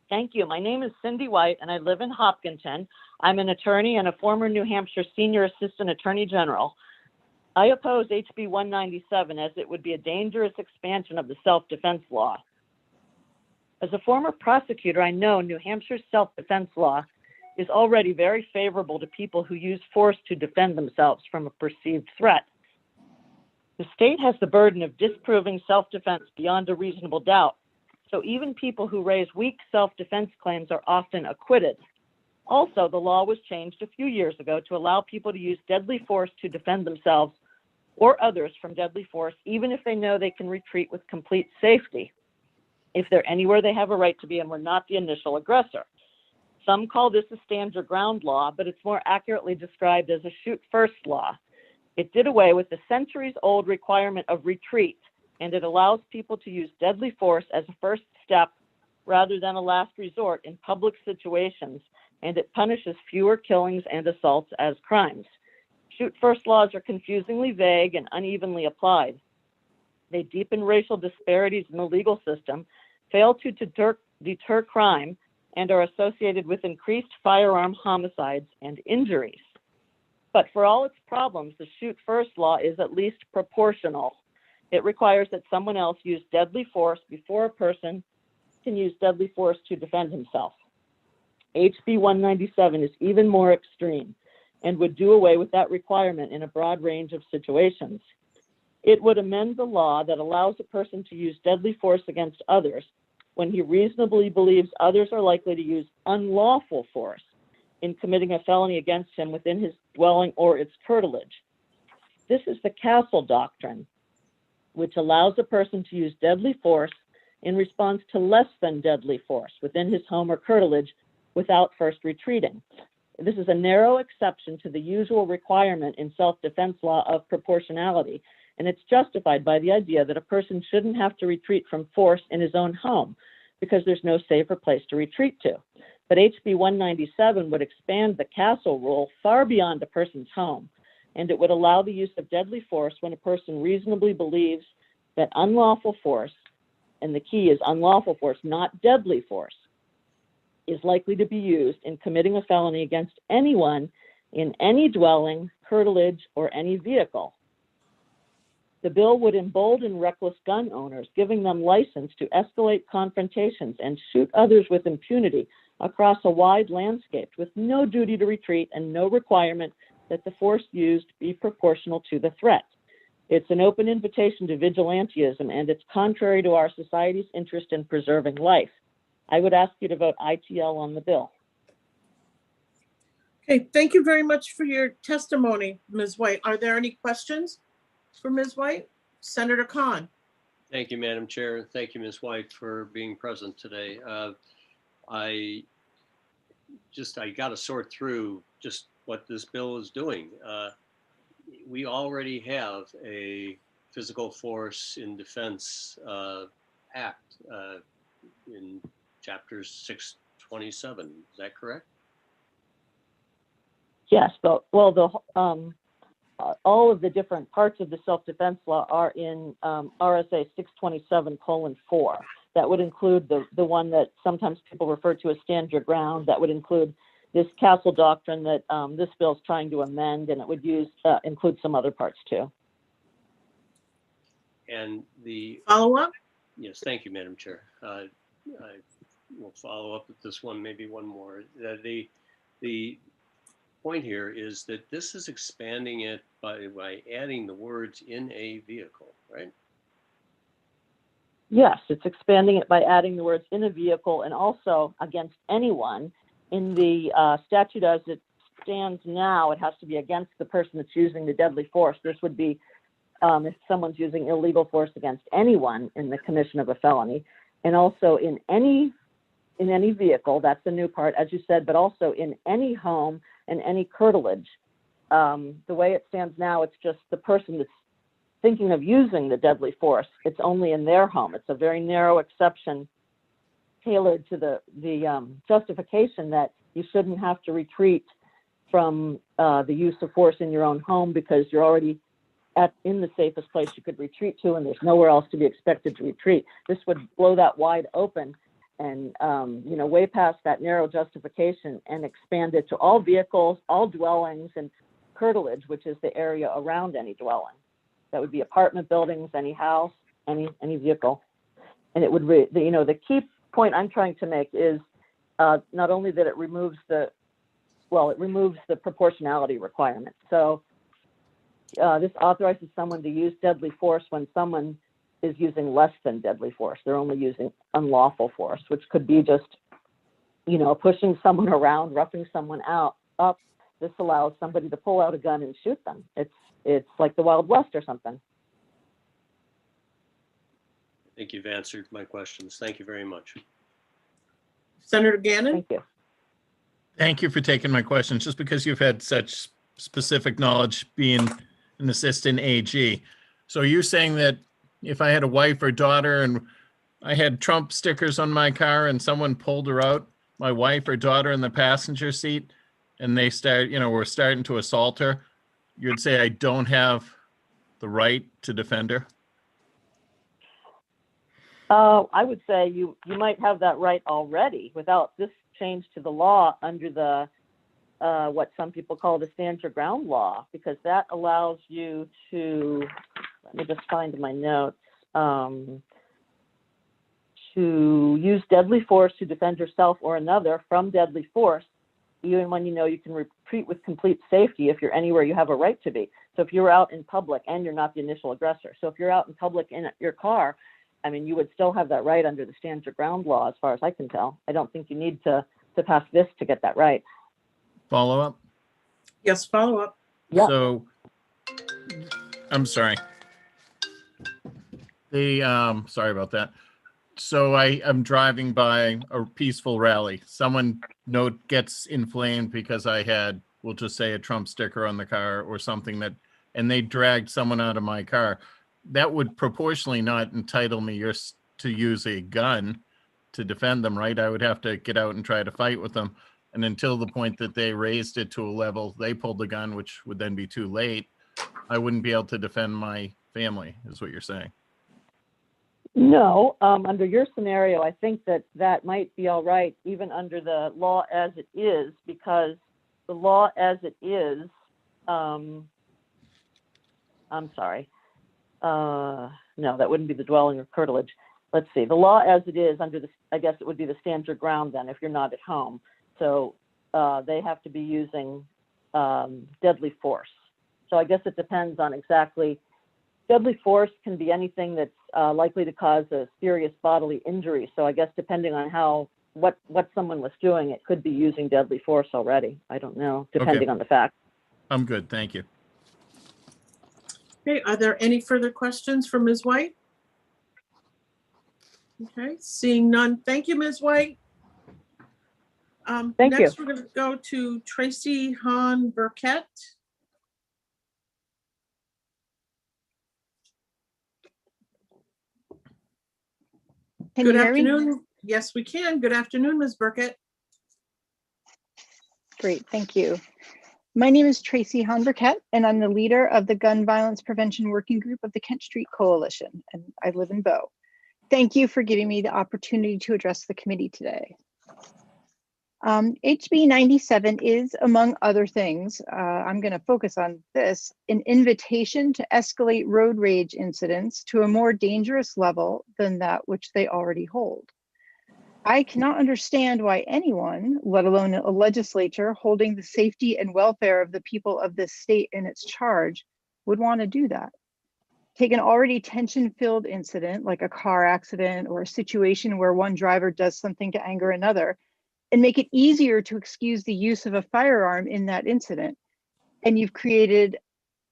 Thank you. My name is Cindy White, and I live in Hopkinton. I'm an attorney and a former New Hampshire Senior Assistant Attorney General. I oppose HB 197 as it would be a dangerous expansion of the self-defense law. As a former prosecutor, I know New Hampshire's self-defense law is already very favorable to people who use force to defend themselves from a perceived threat. The state has the burden of disproving self-defense beyond a reasonable doubt, so even people who raise weak self-defense claims are often acquitted. Also, the law was changed a few years ago to allow people to use deadly force to defend themselves or others from deadly force, even if they know they can retreat with complete safety, if they're anywhere they have a right to be and were not the initial aggressor. Some call this a stand your ground law, but it's more accurately described as a shoot first law. It did away with the centuries-old requirement of retreat, and it allows people to use deadly force as a first step rather than a last resort in public situations, and it punishes fewer killings and assaults as crimes. Shoot first laws are confusingly vague and unevenly applied. They deepen racial disparities in the legal system, fail to deter crime, and are associated with increased firearm homicides and injuries. But for all its problems, the shoot first law is at least proportional. It requires that someone else use deadly force before a person can use deadly force to defend himself. HB 197 is even more extreme and would do away with that requirement in a broad range of situations. It would amend the law that allows a person to use deadly force against others when he reasonably believes others are likely to use unlawful force in committing a felony against him within his dwelling or its curtilage. This is the castle doctrine, which allows a person to use deadly force in response to less than deadly force within his home or curtilage without first retreating. This is a narrow exception to the usual requirement in self-defense law of proportionality, and it's justified by the idea that a person shouldn't have to retreat from force in his own home because there's no safer place to retreat to. But HB 197 would expand the castle rule far beyond a person's home, and it would allow the use of deadly force when a person reasonably believes that unlawful force, and the key is unlawful force, not deadly force, is likely to be used in committing a felony against anyone in any dwelling, curtilage, or any vehicle. The bill would embolden reckless gun owners, giving them license to escalate confrontations and shoot others with impunity across a wide landscape with no duty to retreat and no requirement that the force used be proportional to the threat. It's an open invitation to vigilantism, and it's contrary to our society's interest in preserving life. I would ask you to vote ITL on the bill. Okay, thank you very much for your testimony, Ms. White. Are there any questions for Ms. White? Senator Khan. Thank you, Madam Chair, and thank you, Ms. White, for being present today. I got to sort through just what this bill is doing. We already have a Physical Force in Defense Act in Chapter 627. Is that correct? Yes, but well, all of the different parts of the self-defense law are in RSA 627:4. That would include the one that sometimes people refer to as stand your ground. That would include this castle doctrine that this bill is trying to amend, and it would include some other parts too. And the follow-up? Yes, thank you, Madam Chair. I will follow up with this one, maybe one more. The point here is that this is expanding it by adding the words "in a vehicle," right? Yes, it's expanding it by adding the words "in a vehicle" and also "against anyone." In the statute as it stands now, it has to be against the person that's using the deadly force. This would be if someone's using illegal force against anyone in the commission of a felony, and also in any vehicle. That's the new part, as you said, but also in any home and any curtilage. The way it stands now, it's just the person that's thinking of using the deadly force. It's only in their home. It's a very narrow exception tailored to the justification that you shouldn't have to retreat from the use of force in your own home because you're already in the safest place you could retreat to, and there's nowhere else to be expected to retreat. This would blow that wide open and way past that narrow justification and expand it to all vehicles, all dwellings, and curtilage, which is the area around any dwelling. That would be apartment buildings, any house, any vehicle. And it would, the key point I'm trying to make is not only that it removes the proportionality requirement. So this authorizes someone to use deadly force when someone is using less than deadly force. They're only using unlawful force, which could be just, pushing someone around, roughing someone up. This allows somebody to pull out a gun and shoot them. It's like the Wild West or something. I think you've answered my questions. Thank you very much. Senator Gannon? Thank you. Thank you for taking my questions. Just because you've had such specific knowledge being an assistant AG. So you're saying that if I had a wife or daughter and I had Trump stickers on my car and someone pulled her out, my wife or daughter in the passenger seat, and they were starting to assault her, you'd say I don't have the right to defend her? I would say you might have that right already without this change to the law under the what some people call the stand your ground law, because that allows you to, let me just find my notes, to use deadly force to defend yourself or another from deadly force, even when you can retreat with complete safety if you're anywhere you have a right to be. So if you're out in public and you're not the initial aggressor. So if you're out in public in your car, you would still have that right under the stand your ground law, as far as I can tell. I don't think you need to pass this to get that right. Follow up? Yes, follow up. Yeah. So, I'm sorry. Sorry about that. So I'm driving by a peaceful rally. Someone gets inflamed because I had, we'll just say, a Trump sticker on the car or something and they dragged someone out of my car. That would proportionally not entitle me to use a gun to defend them, right? I would have to get out and try to fight with them. And until the point that they raised it to a level, they pulled the gun, which would then be too late. I wouldn't be able to defend my family, is what you're saying. No, under your scenario, I think that might be all right, even under the law as it is, because the law as it is, I'm sorry. No, that wouldn't be the dwelling or curtilage. Let's see. The law as it is under I guess it would be the stand your ground then if you're not at home. So they have to be using deadly force. So I guess it depends on exactly. Deadly force can be anything that's likely to cause a serious bodily injury. So I guess depending on what someone was doing, it could be using deadly force already. I don't know, depending on the fact. I'm good. Thank you. Okay, are there any further questions for Ms. White? Okay, seeing none. Thank you, Ms. White. Thank next, you. We're going to go to Tracy Hahn Burkett. Can Good you hear me? afternoon. Yes, we can. Good afternoon, Ms. Burkett. Great, thank you. My name is Tracy Hahn-Burkett, and I'm the leader of the Gun Violence Prevention Working Group of the Kent Street Coalition, and I live in Bow. Thank you for giving me the opportunity to address the committee today. HB 97 is, among other things, I'm going to focus on this, an invitation to escalate road rage incidents to a more dangerous level than that which they already hold. I cannot understand why anyone, let alone a legislature holding the safety and welfare of the people of this state in its charge, would want to do that. Take an already tension-filled incident like a car accident or a situation where one driver does something to anger another, and make it easier to excuse the use of a firearm in that incident, and you've created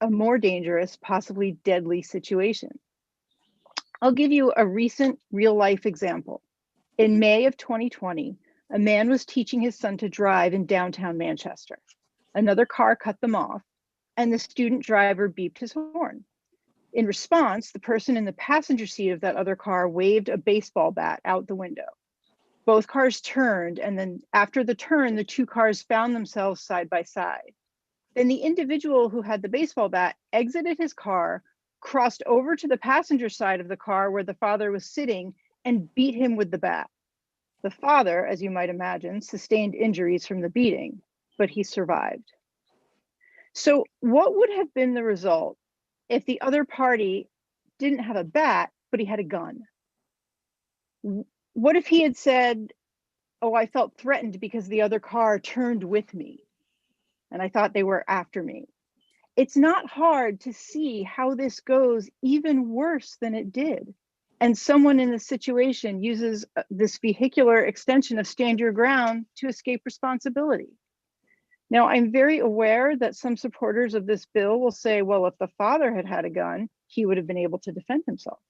a more dangerous, possibly deadly situation. I'll give you a recent real-life example. In May of 2020, a man was teaching his son to drive in downtown Manchester. Another car cut them off, and the student driver beeped his horn. In response, the person in the passenger seat of that other car waved a baseball bat out the window. Both cars turned, and then after the turn, the two cars found themselves side by side. Then the individual who had the baseball bat exited his car, crossed over to the passenger side of the car where the father was sitting, and beat him with the bat. The father, as you might imagine, sustained injuries from the beating, but he survived. So what would have been the result if the other party didn't have a bat, but he had a gun? What if he had said, oh, I felt threatened because the other car turned with me and I thought they were after me? It's not hard to see how this goes even worse than it did. And someone in this situation uses this vehicular extension of stand your ground to escape responsibility. Now, I'm very aware that some supporters of this bill will say, well, if the father had had a gun, he would have been able to defend himself.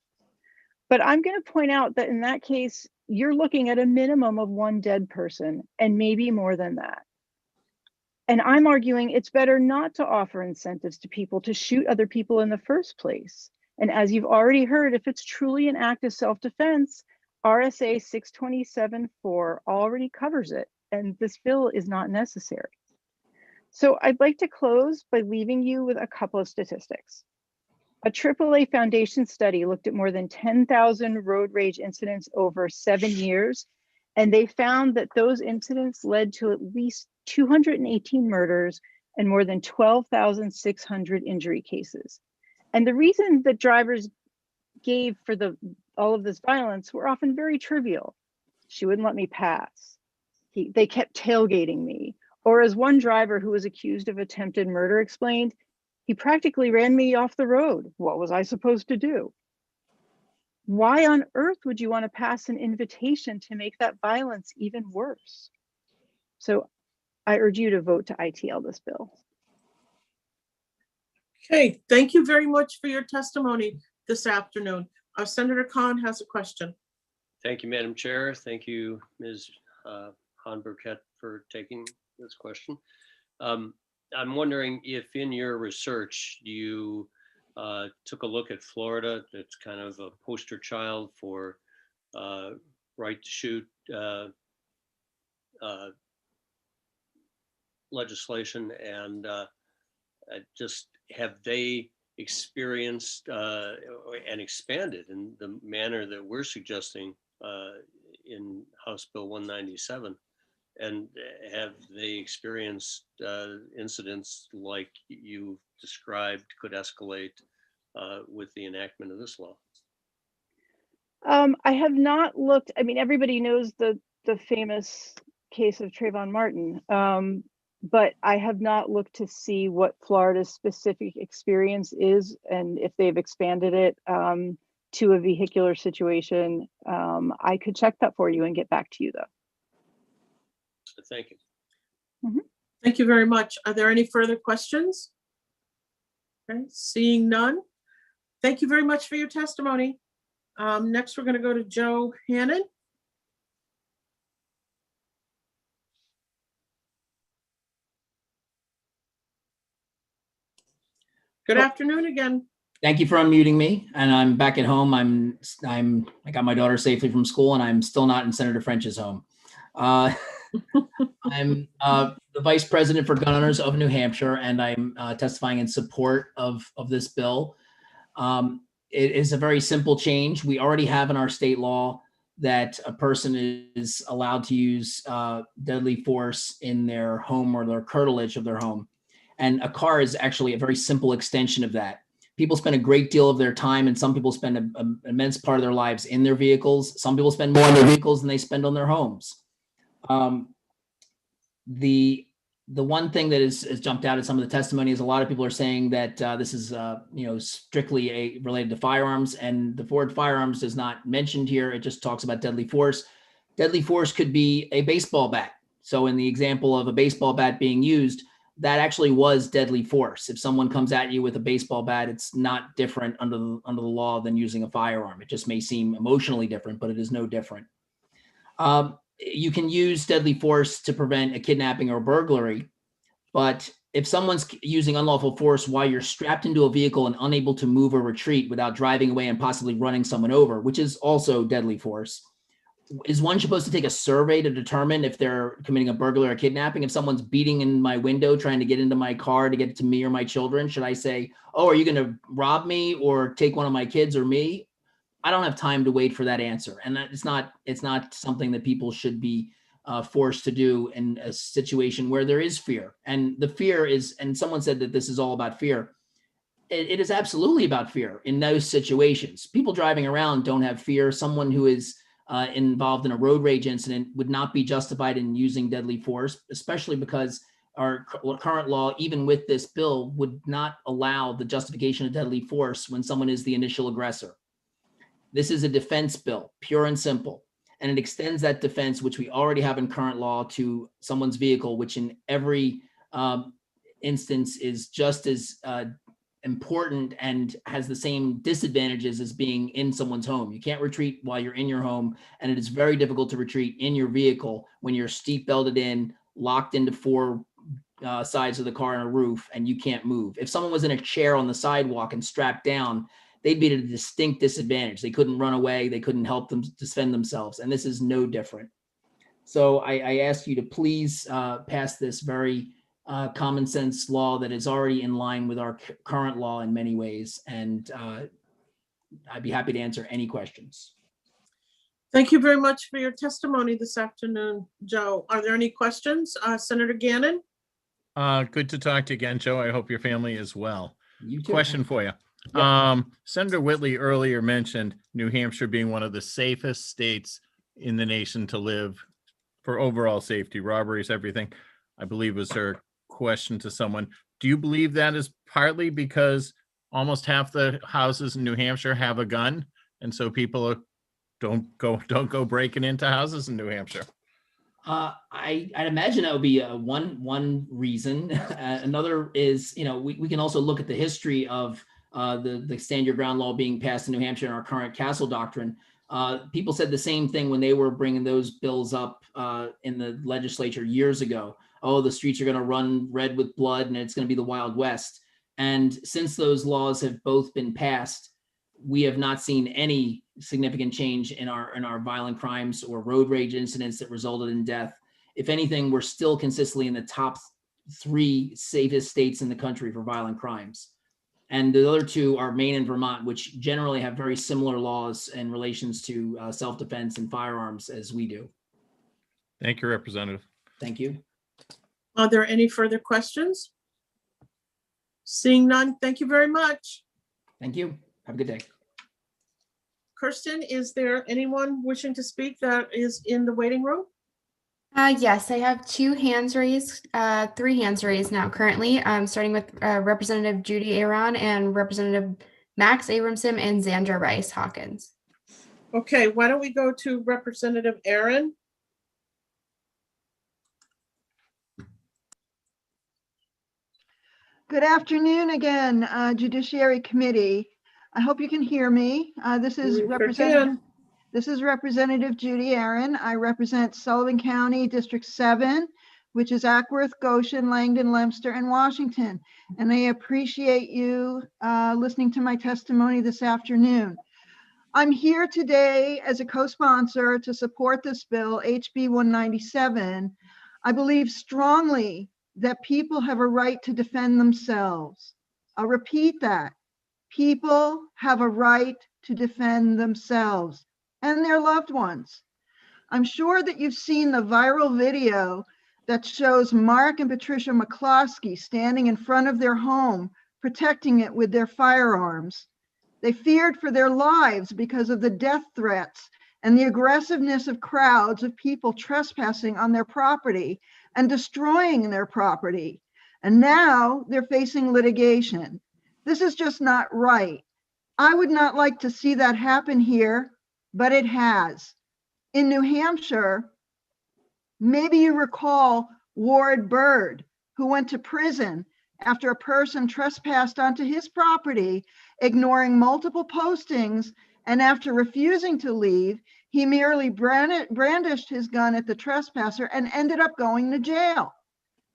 But I'm going to point out that in that case, you're looking at a minimum of one dead person and maybe more than that. And I'm arguing it's better not to offer incentives to people to shoot other people in the first place. And as you've already heard, if it's truly an act of self-defense, RSA 627(4) already covers it, and this bill is not necessary. So I'd like to close by leaving you with a couple of statistics. A AAA Foundation study looked at more than 10,000 road rage incidents over 7 years, and they found that those incidents led to at least 218 murders and more than 12,600 injury cases. And the reason that drivers gave for all of this violence were often very trivial. She wouldn't let me pass. They kept tailgating me. Or as one driver who was accused of attempted murder explained, he practically ran me off the road. What was I supposed to do? Why on earth would you want to pass an invitation to make that violence even worse? So I urge you to vote to ITL this bill. Okay, thank you very much for your testimony this afternoon. Senator Khan has a question. Thank you, Madam Chair. Thank you, Ms. Hahn-Burkett, for taking this question. I'm wondering if in your research you took a look at Florida. That's kind of a poster child for right to shoot legislation, and just have they experienced and expanded in the manner that we're suggesting in House Bill 197? And have they experienced incidents like you described could escalate with the enactment of this law? I have not looked. I mean, everybody knows the famous case of Trayvon Martin, but I have not looked to see what Florida's specific experience is and if they've expanded it to a vehicular situation. I could check that for you and get back to you, though. Thank you. Mm-hmm. Thank you very much. Are there any further questions? Okay, seeing none. Thank you very much for your testimony. Next, we're going to go to Joe Hannon. Good afternoon again. Thank you for unmuting me. And I'm back at home. I got my daughter safely from school, and I'm still not in Senator French's home. I'm the Vice President for Gun Owners of New Hampshire, and I'm testifying in support of this bill. It is a very simple change. We already have in our state law that a person is allowed to use deadly force in their home or their curtilage of their home. And a car is actually a very simple extension of that. People spend a great deal of their time, and some people spend an immense part of their lives in their vehicles. Some people spend more in their vehicles than they spend on their homes. The one thing that has jumped out at some of the testimony is a lot of people are saying that this is strictly related to firearms, and the Ford firearms is not mentioned here. It just talks about deadly force. Deadly force could be a baseball bat. So in the example of a baseball bat being used, that actually was deadly force. If someone comes at you with a baseball bat, it's not different under the law than using a firearm. It just may seem emotionally different, but it is no different. You can use deadly force to prevent a kidnapping or burglary, but if someone's using unlawful force while you're strapped into a vehicle and unable to move or retreat without driving away and possibly running someone over, which is also deadly force, is one supposed to take a survey to determine if they're committing a burglary or kidnapping? If someone's beating in my window trying to get into my car to get to me or my children, should I say, oh, are you going to rob me or take one of my kids or me? I don't have time to wait for that answer. And that it's not something that people should be forced to do in a situation where there is fear. And the fear is, and someone said that this is all about fear. It is absolutely about fear in those situations. People driving around don't have fear. Someone who is involved in a road rage incident would not be justified in using deadly force, especially because our current law, even with this bill, would not allow the justification of deadly force when someone is the initial aggressor. This is a defense bill, pure and simple, and it extends that defense, which we already have in current law, to someone's vehicle, which in every instance is just as important and has the same disadvantages as being in someone's home. You can't retreat while you're in your home, and it is very difficult to retreat in your vehicle when you're seat belted in, locked into four sides of the car and a roof, and you can't move. If someone was in a chair on the sidewalk and strapped down, they'd be at a distinct disadvantage. They couldn't run away. They couldn't help them defend themselves. And this is no different. So I ask you to please pass this very common sense law that is already in line with our current law in many ways. And I'd be happy to answer any questions. Thank you very much for your testimony this afternoon, Joe. Are there any questions? Senator Gannon? Good to talk to you again, Joe. I hope your family is well. You too. Question for you. Yep. Senator Whitley earlier mentioned New Hampshire being one of the safest states in the nation to live for overall safety, robberies, everything, I believe was her question to someone. Do you believe that is partly because almost half the houses in New Hampshire have a gun, and so people don't go breaking into houses in New Hampshire? I'd imagine that would be one reason. Another is, we can also look at the history of the Stand Your Ground law being passed in New Hampshire and our current Castle Doctrine. People said the same thing when they were bringing those bills up in the legislature years ago. Oh, the streets are going to run red with blood and it's going to be the Wild West. And since those laws have both been passed, we have not seen any significant change in our violent crimes or road rage incidents that resulted in death. If anything, we're still consistently in the top 3 safest states in the country for violent crimes. And the other two are Maine and Vermont, which generally have very similar laws in relations to self-defense and firearms as we do. Thank you, Representative. Thank you. Are there any further questions? Seeing none, thank you very much. Thank you. Have a good day. Kirsten, is there anyone wishing to speak that is in the waiting room? Yes, I have 2 hands raised, 3 hands raised now currently, starting with Representative Judy Aaron and Representative Max Abramson and Zandra Rice Hawkins. Okay, why don't we go to Representative Aaron? Good afternoon again, Judiciary Committee. I hope you can hear me. This is Representative Judy Aaron. I represent Sullivan County District 7, which is Ackworth, Goshen, Langdon, Leominster, and Washington. And I appreciate you listening to my testimony this afternoon. I'm here today as a co-sponsor to support this bill, HB 197. I believe strongly that people have a right to defend themselves. I'll repeat that. People have a right to defend themselves and their loved ones. I'm sure that you've seen the viral video that shows Mark and Patricia McCloskey standing in front of their home, protecting it with their firearms. They feared for their lives because of the death threats and the aggressiveness of crowds of people trespassing on their property and destroying their property. And now they're facing litigation. This is just not right. I would not like to see that happen here, but it has. In New Hampshire, maybe you recall Ward Bird, who went to prison after a person trespassed onto his property, ignoring multiple postings, and after refusing to leave, he merely brandished his gun at the trespasser and ended up going to jail.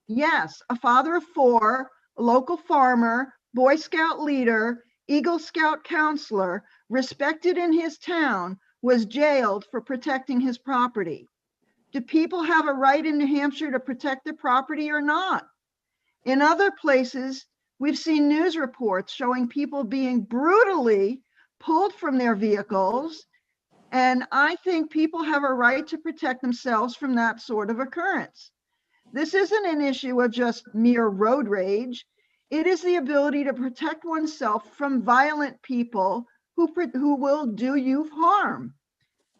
Yes, a father of four, a local farmer, Boy Scout leader, Eagle Scout counselor, respected in his town, was jailed for protecting his property. Do people have a right in New Hampshire to protect their property or not? In other places, we've seen news reports showing people being brutally pulled from their vehicles, and I think people have a right to protect themselves from that sort of occurrence. This isn't an issue of just mere road rage. It is the ability to protect oneself from violent people who will do you harm.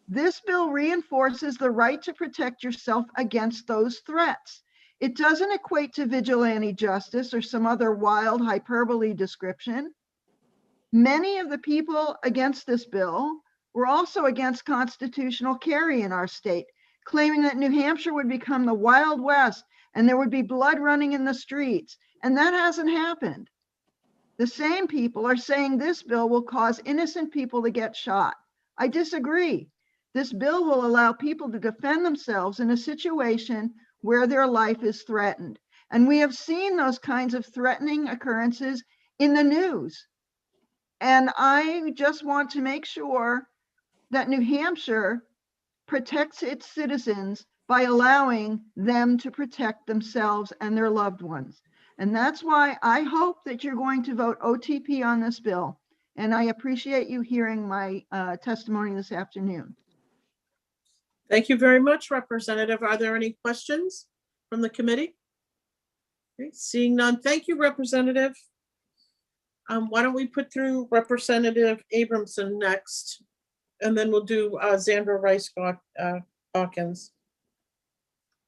This bill reinforces the right to protect yourself against those threats. It doesn't equate to vigilante justice or some other wild hyperbole description. Many of the people against this bill were also against constitutional carry in our state, claiming that New Hampshire would become the Wild West and there would be blood running in the streets. And that hasn't happened. The same people are saying this bill will cause innocent people to get shot. I disagree. This bill will allow people to defend themselves in a situation where their life is threatened. And we have seen those kinds of threatening occurrences in the news. And I just want to make sure that New Hampshire protects its citizens by allowing them to protect themselves and their loved ones. And that's why I hope that you're going to vote OTP on this bill. And I appreciate you hearing my testimony this afternoon. Thank you very much, Representative. Are there any questions from the committee? Okay, seeing none. Thank you, Representative. Why don't we put through Representative Abramson next, and then we'll do Zandra Rice Hawkins.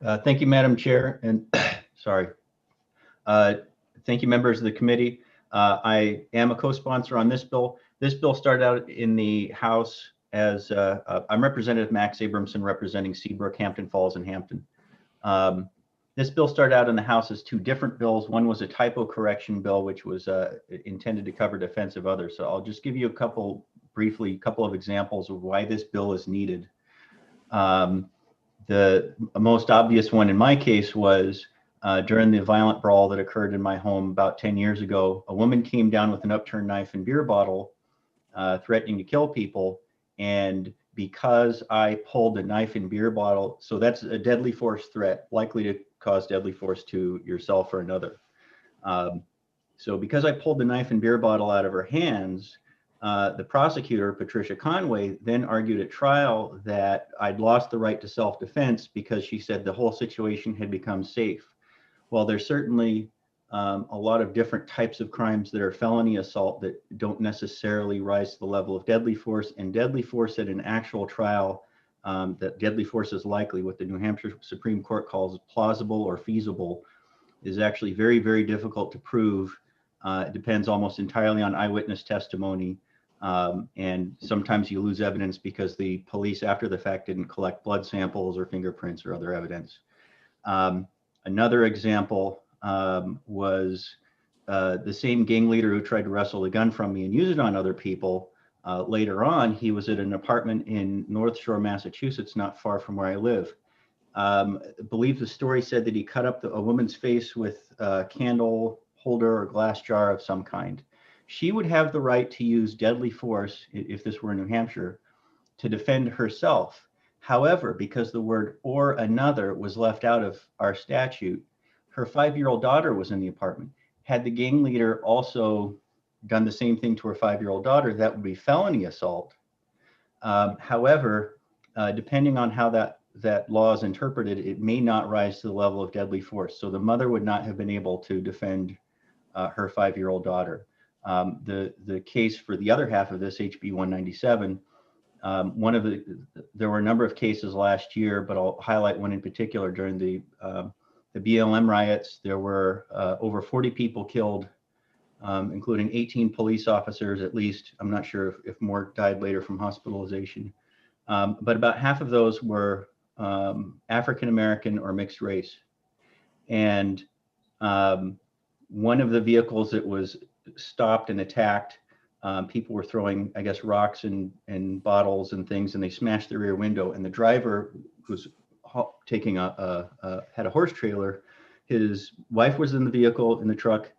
Thank you, Madam Chair, and sorry. Thank you, members of the committee. I am a co-sponsor on this bill. This bill started out in the House as I'm Representative Max Abramson, representing Seabrook, Hampton Falls, and Hampton. This bill started out in the House as two different bills. One was a typo correction bill, which was intended to cover defense of others. So I'll just give you a couple of examples of why this bill is needed. The most obvious one in my case was during the violent brawl that occurred in my home about 10 years ago. A woman came down with an upturned knife and beer bottle, threatening to kill people. And because I pulled a knife and beer bottle, so that's a deadly force threat, likely to cause deadly force to yourself or another. So because I pulled the knife and beer bottle out of her hands, the prosecutor, Patricia Conway, then argued at trial that I'd lost the right to self-defense because she said the whole situation had become safe. Well, there's certainly a lot of different types of crimes that are felony assault that don't necessarily rise to the level of deadly force, and deadly force at an actual trial, that deadly force is likely, what the New Hampshire Supreme Court calls plausible or feasible, is actually very, very difficult to prove. It depends almost entirely on eyewitness testimony. And sometimes you lose evidence because the police after the fact didn't collect blood samples or fingerprints or other evidence. Another example was the same gang leader who tried to wrestle the gun from me and use it on other people. Later on, he was at an apartment in North Shore, Massachusetts, not far from where I live. believe the story said that he cut up a woman's face with a candle holder or glass jar of some kind. She would have the right to use deadly force, if this were in New Hampshire, to defend herself. However, because the word "or another" was left out of our statute, her 5-year-old daughter was in the apartment. Had the gang leader also done the same thing to her 5-year-old daughter, that would be felony assault. However, depending on how that law is interpreted, it may not rise to the level of deadly force. So the mother would not have been able to defend her 5-year-old daughter. The case for the other half of this, HB 197, there were a number of cases last year, but I'll highlight one in particular. During the BLM riots, there were over 40 people killed, including 18 police officers at least. I'm not sure if more died later from hospitalization. But about half of those were African-American or mixed race. And one of the vehicles that was stopped and attacked, people were throwing, I guess, rocks and bottles and things, and they smashed the rear window. And the driver was taking had a horse trailer. His wife was in the vehicle, in the truck.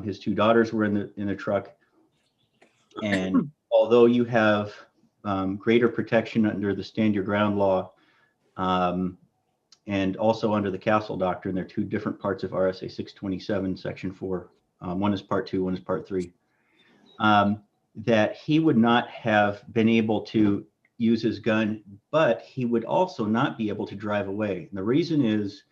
His 2 daughters were in the truck. And although you have greater protection under the Stand Your Ground law, and also under the Castle Doctrine, they're 2 different parts of RSA 627, Section 4. One is Part 2, one is Part 3. That he would not have been able to use his gun, but he would also not be able to drive away. And the reason is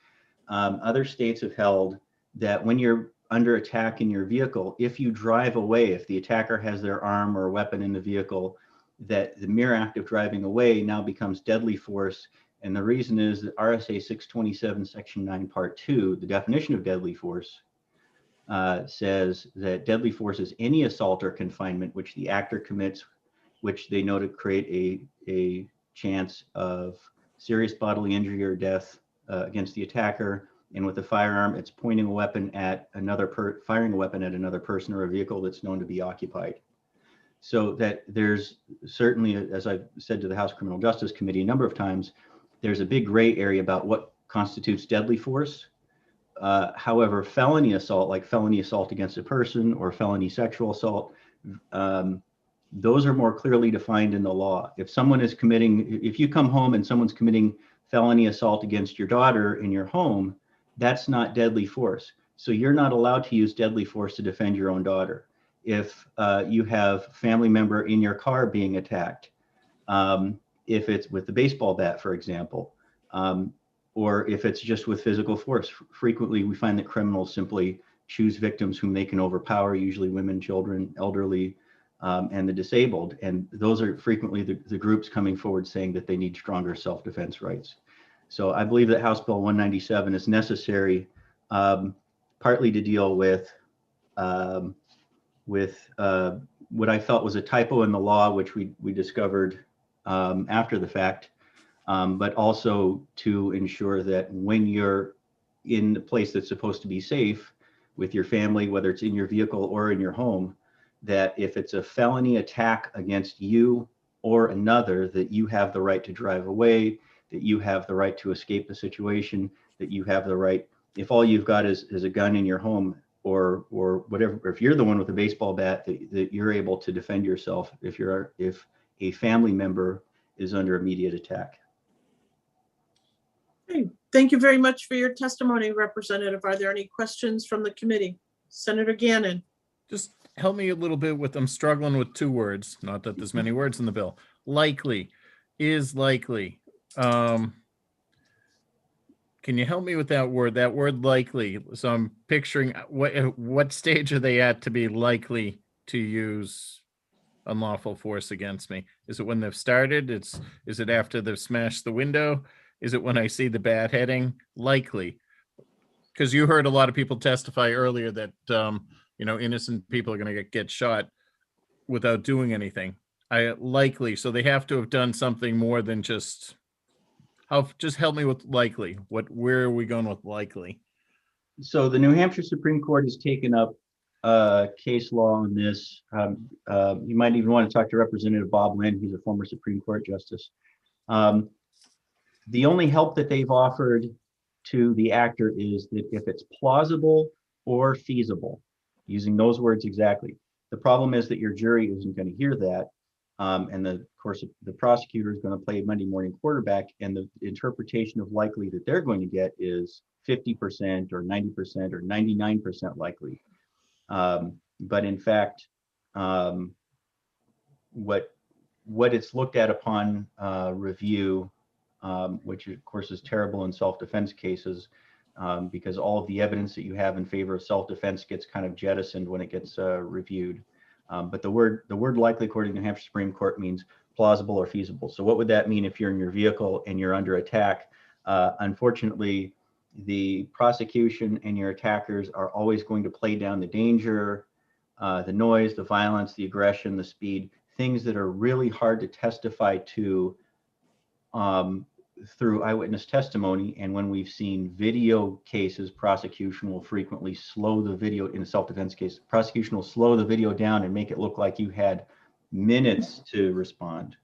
other states have held that when you're under attack in your vehicle, if you drive away, if the attacker has their arm or weapon in the vehicle, that the mere act of driving away now becomes deadly force. And the reason is that RSA 627, Section 9, Part 2, the definition of deadly force, says that deadly force is any assault or confinement which the actor commits, which they know to create a chance of serious bodily injury or death against the attacker. And with a firearm, it's pointing a weapon at firing a weapon at another person or a vehicle that's known to be occupied. So that there's certainly, as I've said to the House Criminal Justice Committee a number of times, there's a big gray area about what constitutes deadly force. However, felony assault, like felony assault against a person or felony sexual assault, those are more clearly defined in the law. If you come home and someone's committing felony assault against your daughter in your home, that's not deadly force. So you're not allowed to use deadly force to defend your own daughter. If you have a family member in your car being attacked, if it's with the baseball bat, for example, or if it's just with physical force. Frequently, we find that criminals simply choose victims whom they can overpower, usually women, children, elderly, and the disabled. And those are frequently the groups coming forward saying that they need stronger self-defense rights. So I believe that House Bill 197 is necessary, partly to deal with what I felt was a typo in the law, which we discovered after the fact, but also to ensure that when you're in the place that's supposed to be safe with your family, whether it's in your vehicle or in your home, that if it's a felony attack against you or another, that you have the right to drive away, that you have the right to escape the situation, that you have the right, if all you've got is a gun in your home or whatever, if you're the one with a baseball bat, that you're able to defend yourself if a family member is under immediate attack. Okay, thank you very much for your testimony, Representative. Are there any questions from the committee? Senator Gannon. Just help me a little bit with, I'm struggling with 2 words, not that there's many words in the bill. Likely, is likely. Can you help me with that word likely? So I'm picturing what stage are they at to be likely to use unlawful force against me? Is it when they've started? Is it after they've smashed the window? Is it when I see the bat heading? Likely. Because you heard a lot of people testify earlier that innocent people are going to get shot without doing anything. Likely. So they have to have done something more than just help me with likely. Where are we going with likely? So the New Hampshire Supreme Court has taken up case law on this. You might even want to talk to Representative Bob Lynn, who's a former Supreme Court justice. The only help that they've offered to the actor is that if it's plausible or feasible, using those words exactly. The problem is that your jury isn't going to hear that. And of course, the prosecutor is going to play Monday morning quarterback, and the interpretation of likely that they're going to get is 50% or 90% or 99% likely. But in fact, what it's looked at upon review, which of course is terrible in self-defense cases, because all of the evidence that you have in favor of self-defense gets kind of jettisoned when it gets reviewed. But the word likely, according to New Hampshire Supreme Court, means plausible or feasible. So what would that mean if you're in your vehicle and you're under attack? Unfortunately, the prosecution and your attackers are always going to play down the danger, the noise, the violence, the aggression, the speed, things that are really hard to testify to through eyewitness testimony. And when we've seen video cases, prosecution will frequently slow the video. In a self-defense case, prosecution will slow the video down and make it look like you had minutes to respond.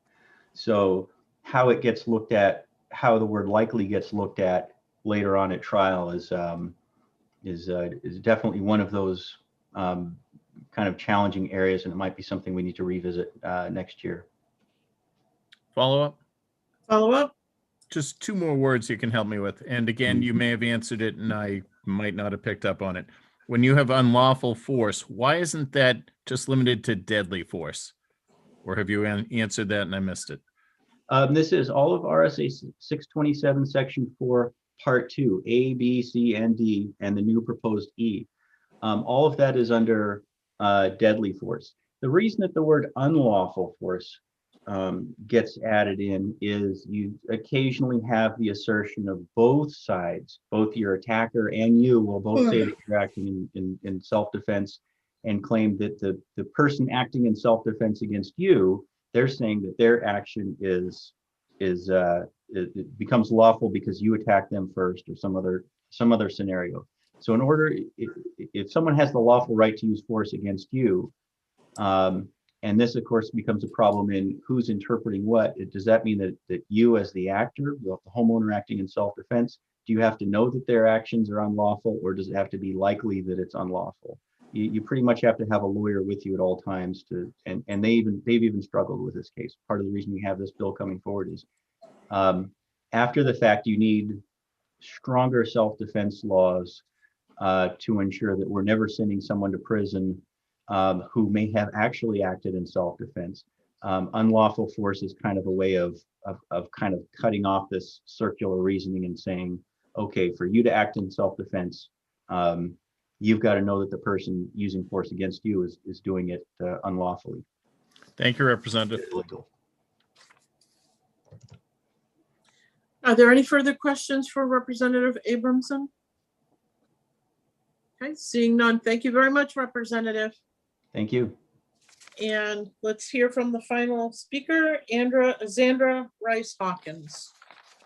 So how it gets looked at, how the word likely gets looked at later on at trial is definitely one of those kind of challenging areas, and it might be something we need to revisit next year. Follow up? Follow up? Just two more words you can help me with. And again, you may have answered it and I might not have picked up on it. When you have unlawful force, why isn't that just limited to deadly force? Or have you answered that and I missed it? This is all of RSA 627, Section 4, Part 2, A, B, C, and D, and the new proposed E. All of that is under deadly force. The reason that the word unlawful force gets added in is you occasionally have the assertion of both sides, both your attacker and you will both say that you're acting in self-defense and claim that the person acting in self-defense against you, they're saying that their action it becomes lawful because you attack them first, or some other scenario. So in order, if someone has the lawful right to use force against you, and this, of course, becomes a problem in who's interpreting what. Does that mean that you, as the actor, the homeowner acting in self-defense, do you have to know that their actions are unlawful, or does it have to be likely that it's unlawful? You pretty much have to have a lawyer with you at all times to, and they've even struggled with this case. Part of the reason we have this bill coming forward is after the fact, you need stronger self-defense laws to ensure that we're never sending someone to prison who may have actually acted in self-defense. Unlawful force is kind of a way of kind of cutting off this circular reasoning and saying, okay, for you to act in self-defense, you've got to know that the person using force against you is doing it unlawfully. Thank you, Representative. Are there any further questions for Representative Abramson? Okay, seeing none. Thank you very much, Representative. Thank you. And let's hear from the final speaker, Zandra Rice Hawkins.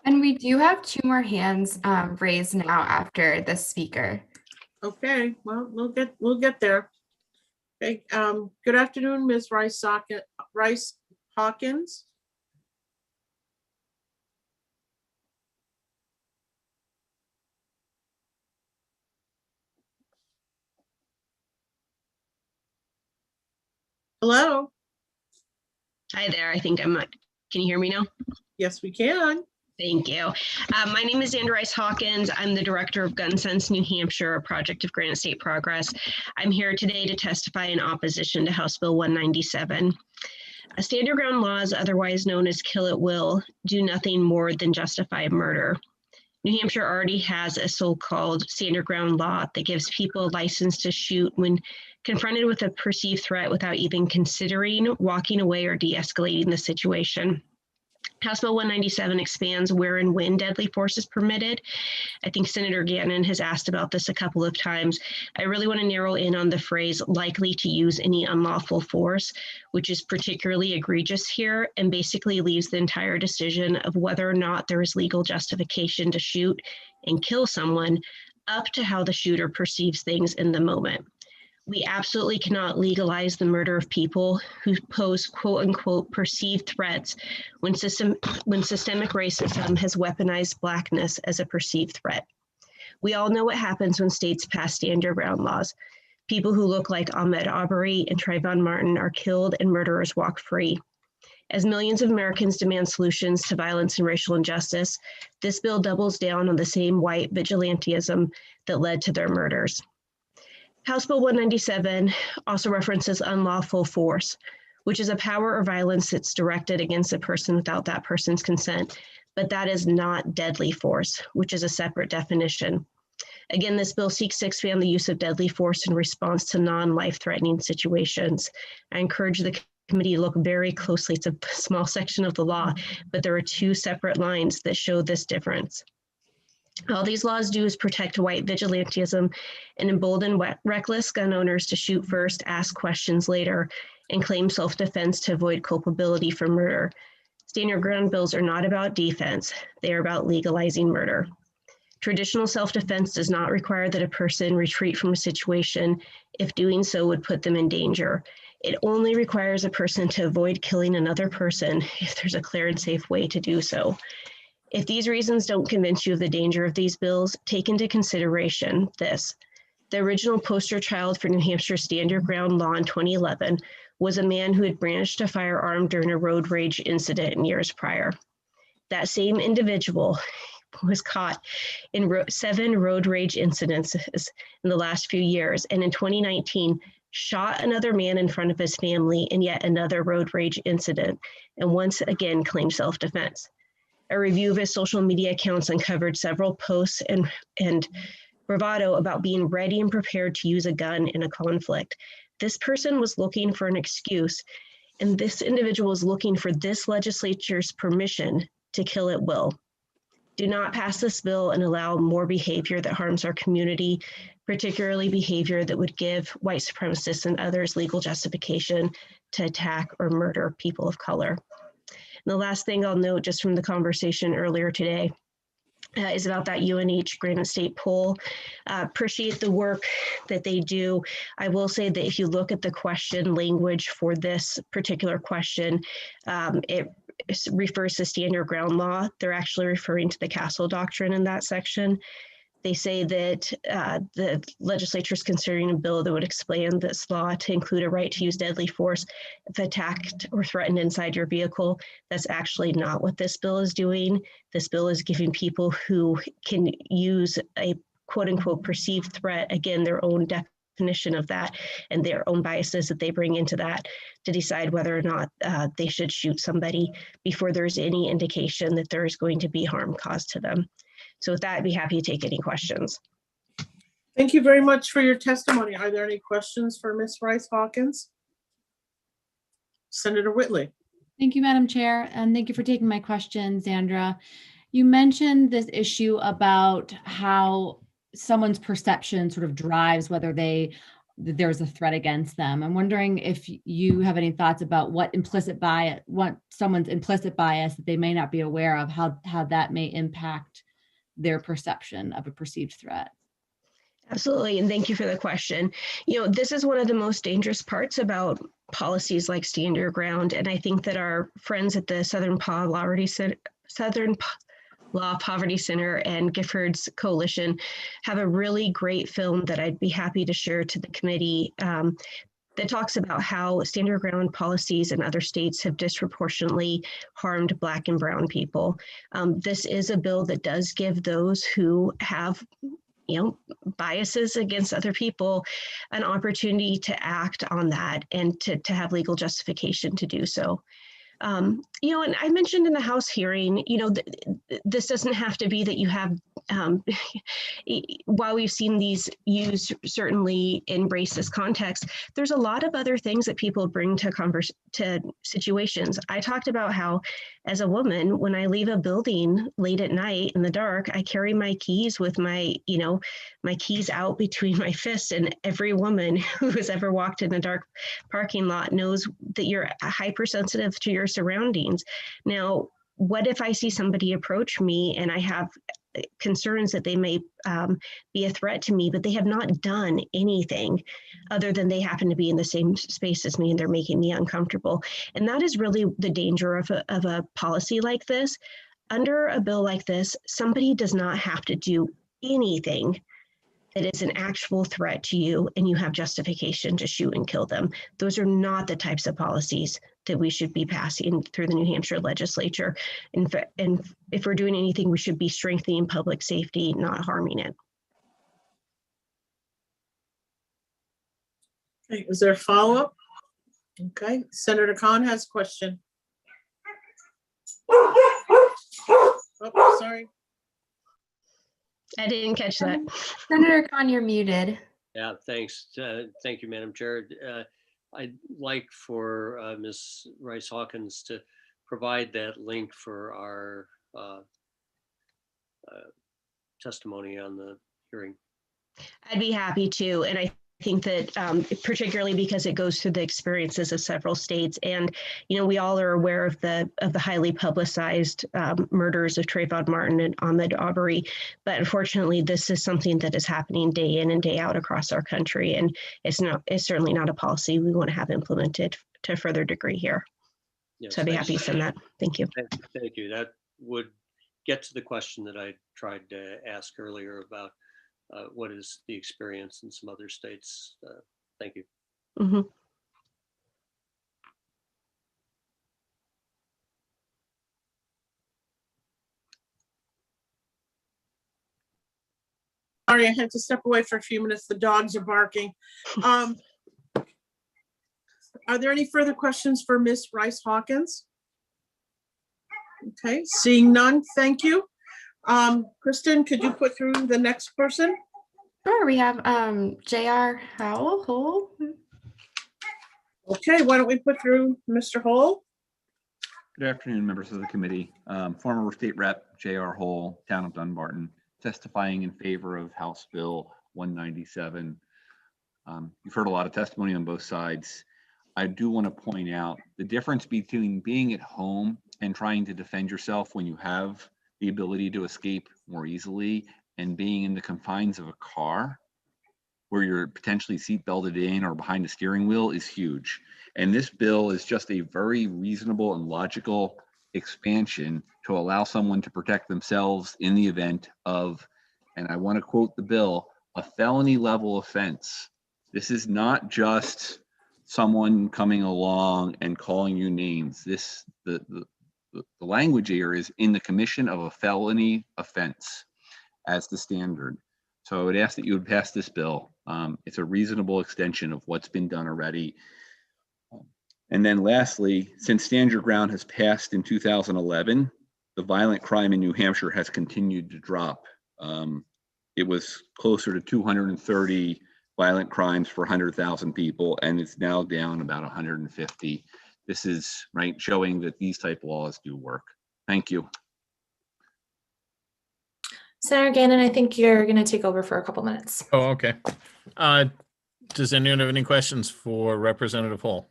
And we do have two more hands raised now after the speaker. Okay, well, we'll get there. Okay, good afternoon, Ms. Rice Hawkins. Hello. Hi there. I think can you hear me now? Yes, we can. Thank you. My name is Andrew Rice Hawkins. I'm the director of Gun Sense New Hampshire, a project of Granite State Progress. I'm here today to testify in opposition to House Bill 197. Stand your ground laws, otherwise known as kill at will, do nothing more than justify murder. New Hampshire already has a so-called stand your ground law that gives people a license to shoot when confronted with a perceived threat without even considering walking away or de-escalating the situation. House Bill 197 expands where and when deadly force is permitted. I think Senator Gannon has asked about this a couple of times. I really want to narrow in on the phrase likely to use any unlawful force, which is particularly egregious here and basically leaves the entire decision of whether or not there is legal justification to shoot and kill someone up to how the shooter perceives things in the moment. We absolutely cannot legalize the murder of people who pose quote unquote perceived threats when systemic racism has weaponized Blackness as a perceived threat. We all know what happens when states pass stand your ground laws. People who look like Ahmaud Arbery and Trayvon Martin are killed and murderers walk free. As millions of Americans demand solutions to violence and racial injustice, this bill doubles down on the same white vigilantism that led to their murders. House Bill 197 also references unlawful force, which is a power or violence that's directed against a person without that person's consent, but that is not deadly force, which is a separate definition. Again, this bill seeks to expand the use of deadly force in response to non-life-threatening situations. I encourage the committee to look very closely. It's a small section of the law, but there are two separate lines that show this difference. All these laws do is protect white vigilantism and embolden reckless gun owners to shoot first, ask questions later, and claim self-defense to avoid culpability for murder. Stand your ground bills are not about defense. They are about legalizing murder. Traditional self-defense does not require that a person retreat from a situation if doing so would put them in danger. It only requires a person to avoid killing another person if there's a clear and safe way to do so. If these reasons don't convince you of the danger of these bills, take into consideration this. The original poster child for New Hampshire Stand Your Ground law in 2011 was a man who had brandished a firearm during a road rage incident in years prior. That same individual was caught in 7 road rage incidents in the last few years, and in 2019, shot another man in front of his family in yet another road rage incident, and once again claimed self-defense. A review of his social media accounts uncovered several posts and bravado about being ready and prepared to use a gun in a conflict. This person was looking for an excuse, and this individual was looking for this legislature's permission to kill at will. Do not pass this bill and allow more behavior that harms our community, particularly behavior that would give white supremacists and others legal justification to attack or murder people of color. And the last thing I'll note just from the conversation earlier today is about that UNH Granite State poll. Appreciate the work that they do. I will say that if you look at the question language for this particular question, it refers to stand your ground law. They're actually referring to the Castle Doctrine in that section. They say that the legislature is considering a bill that would expand this law to include a right to use deadly force if attacked or threatened inside your vehicle. That's actually not what this bill is doing. This bill is giving people who can use a quote unquote perceived threat, again, their own definition of that and their own biases that they bring into that to decide whether or not they should shoot somebody before there's any indication that there is going to be harm caused to them. So with that, I'd be happy to take any questions. Thank you very much for your testimony. Are there any questions for Ms. Rice Hawkins? Senator Whitley. Thank you, Madam Chair, and thank you for taking my question, Sandra. You mentioned this issue about how someone's perception sort of drives whether there's a threat against them. I'm wondering if you have any thoughts about what someone's implicit bias that they may not be aware of, how that may impact their perception of a perceived threat. Absolutely, and thank you for the question. You know, this is one of the most dangerous parts about policies like Stand Your Ground, and I think that our friends at the Southern Law Poverty Center and Giffords Coalition have a really great film that I'd be happy to share to the committee that talks about how Stand Your Ground policies in other states have disproportionately harmed Black and Brown people. This is a bill that does give those who have biases against other people an opportunity to act on that and to have legal justification to do so. And I mentioned in the House hearing, this doesn't have to be that you have, while we've seen these used certainly in racist context, there's a lot of other things that people bring to situations. I talked about how, as a woman, when I leave a building late at night in the dark, I carry my keys with my keys out between my fists, and every woman who has ever walked in a dark parking lot knows that you're hypersensitive to your surroundings. Now, what if I see somebody approach me and I have concerns that they may be a threat to me, but they have not done anything other than they happen to be in the same space as me and they're making me uncomfortable. And that is really the danger of a policy like this. Under a bill like this, somebody does not have to do anything that is an actual threat to you and you have justification to shoot and kill them. Those are not the types of policies that we should be passing through the New Hampshire legislature. And if we're doing anything, we should be strengthening public safety, not harming it. Okay, is there a follow-up? Okay, Senator Khan has a question. Oh, sorry. I didn't catch that. Senator Khan, you're muted. Yeah, thanks. Thank you, Madam Chair. I'd like for Ms. Rice Hawkins to provide that link for our testimony on the hearing. I'd be happy to. And I think that particularly because it goes through the experiences of several states, and we all are aware of the highly publicized murders of Trayvon Martin and Ahmaud Arbery, but unfortunately this is something that is happening day in and day out across our country, and it's certainly not a policy we want to have implemented to a further degree here. Yes, So I'd be happy to send that. Thank you. Thank you. That would get to the question that I tried to ask earlier about what is the experience in some other states. Thank you. Mm-hmm. Sorry, I had to step away for a few minutes. The dogs are barking. Are there any further questions for Ms. Rice Hawkins? Okay, seeing none, thank you. Kristen, could you put through the next person? Sure, we have J.R. Howell. Okay, why don't we put through Mr. Hole? Good afternoon, members of the committee. Former State Rep J.R. Hole, Town of Dunbarton, testifying in favor of House Bill 197. You've heard a lot of testimony on both sides. I do want to point out the difference between being at home and trying to defend yourself when you have the ability to escape more easily and being in the confines of a car where you're potentially seat belted in or behind the steering wheel is huge. And this bill is just a very reasonable and logical expansion to allow someone to protect themselves in the event of, and I want to quote the bill, a felony level offense. This is not just someone coming along and calling you names. The language here is in the commission of a felony offense as the standard. So I would ask that you would pass this bill. It's a reasonable extension of what's been done already. And then lastly, since Stand Your Ground has passed in 2011, the violent crime in New Hampshire has continued to drop. It was closer to 230 violent crimes per 100,000 people, and it's now down about 150. This is showing that these type of laws do work. Thank you. Senator Gannon, I think you're going to take over for a couple minutes. Oh, okay. Does anyone have any questions for Representative Hall?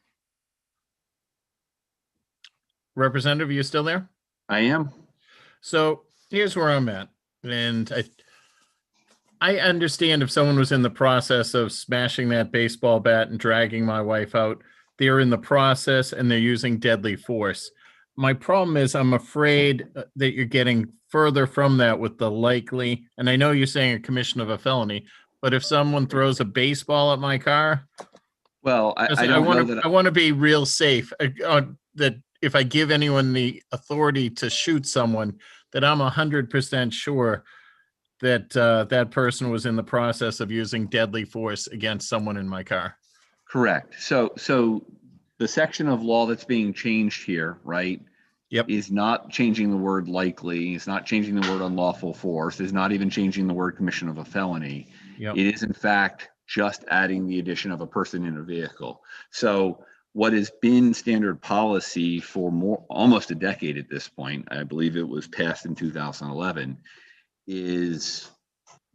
Representative, are you still there? I am. So here's where I'm at. And I understand if someone was in the process of smashing that baseball bat and dragging my wife out, they're in the process and they're using deadly force. My problem is I'm afraid that you're getting further from that with the likely, and I know you're saying a commission of a felony, but if someone throws a baseball at my car, well, I want to be real safe that if I give anyone the authority to shoot someone, that I'm 100% sure that that person was in the process of using deadly force against someone in my car. Correct. So the section of law that's being changed here, right? Yep. Is not changing the word likely. It's not changing the word unlawful force. Is not even changing the word commission of a felony. Yep. It is in fact just adding the addition of a person in a vehicle. So what has been standard policy for almost a decade at this point, I believe it was passed in 2011, is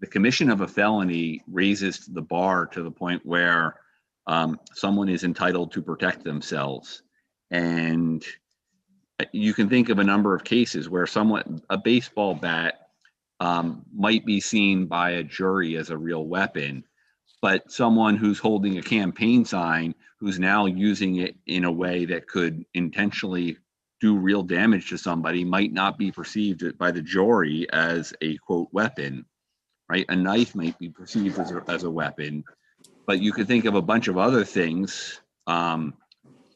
the commission of a felony raises the bar to the point where someone is entitled to protect themselves. And you can think of a number of cases where a baseball bat might be seen by a jury as a real weapon, but someone who's holding a campaign sign who's now using it in a way that could intentionally do real damage to somebody might not be perceived by the jury as a quote weapon, right? A knife might be perceived as a weapon, but you could think of a bunch of other things.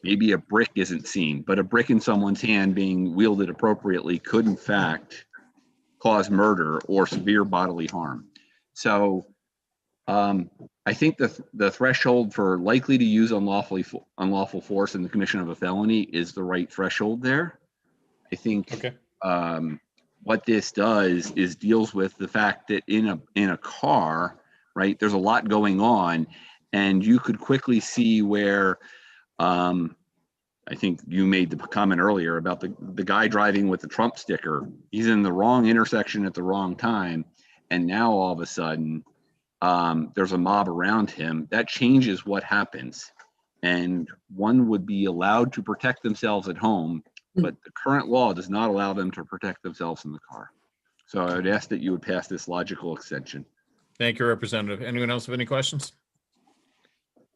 Maybe a brick isn't seen, but a brick in someone's hand being wielded appropriately could in fact cause murder or severe bodily harm. So I think the threshold for likely to use unlawful force in the commission of a felony is the right threshold there. I think what this does is deals with the fact that in a car, right, there's a lot going on, and you could quickly see where I think you made the comment earlier about the guy driving with the Trump sticker. He's in the wrong intersection at the wrong time, and now all of a sudden there's a mob around him. That changes what happens, and one would be allowed to protect themselves at home, but the current law does not allow them to protect themselves in the car. So I would ask that you would pass this logical extension. Thank you, Representative. Anyone else have any questions?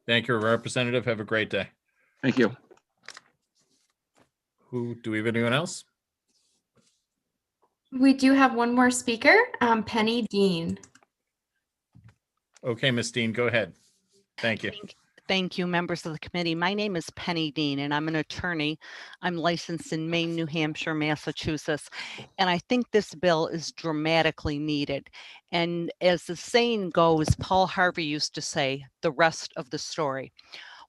Thank you, Representative. Have a great day. Thank you. Do we have anyone else? We do have one more speaker, Penny Dean. Okay, Ms. Dean, go ahead. Thank you. Thank you, members of the committee. My name is Penny Dean, and I'm an attorney. I'm licensed in Maine, New Hampshire, Massachusetts, and I think this bill is dramatically needed. And as the saying goes, Paul Harvey used to say, the rest of the story.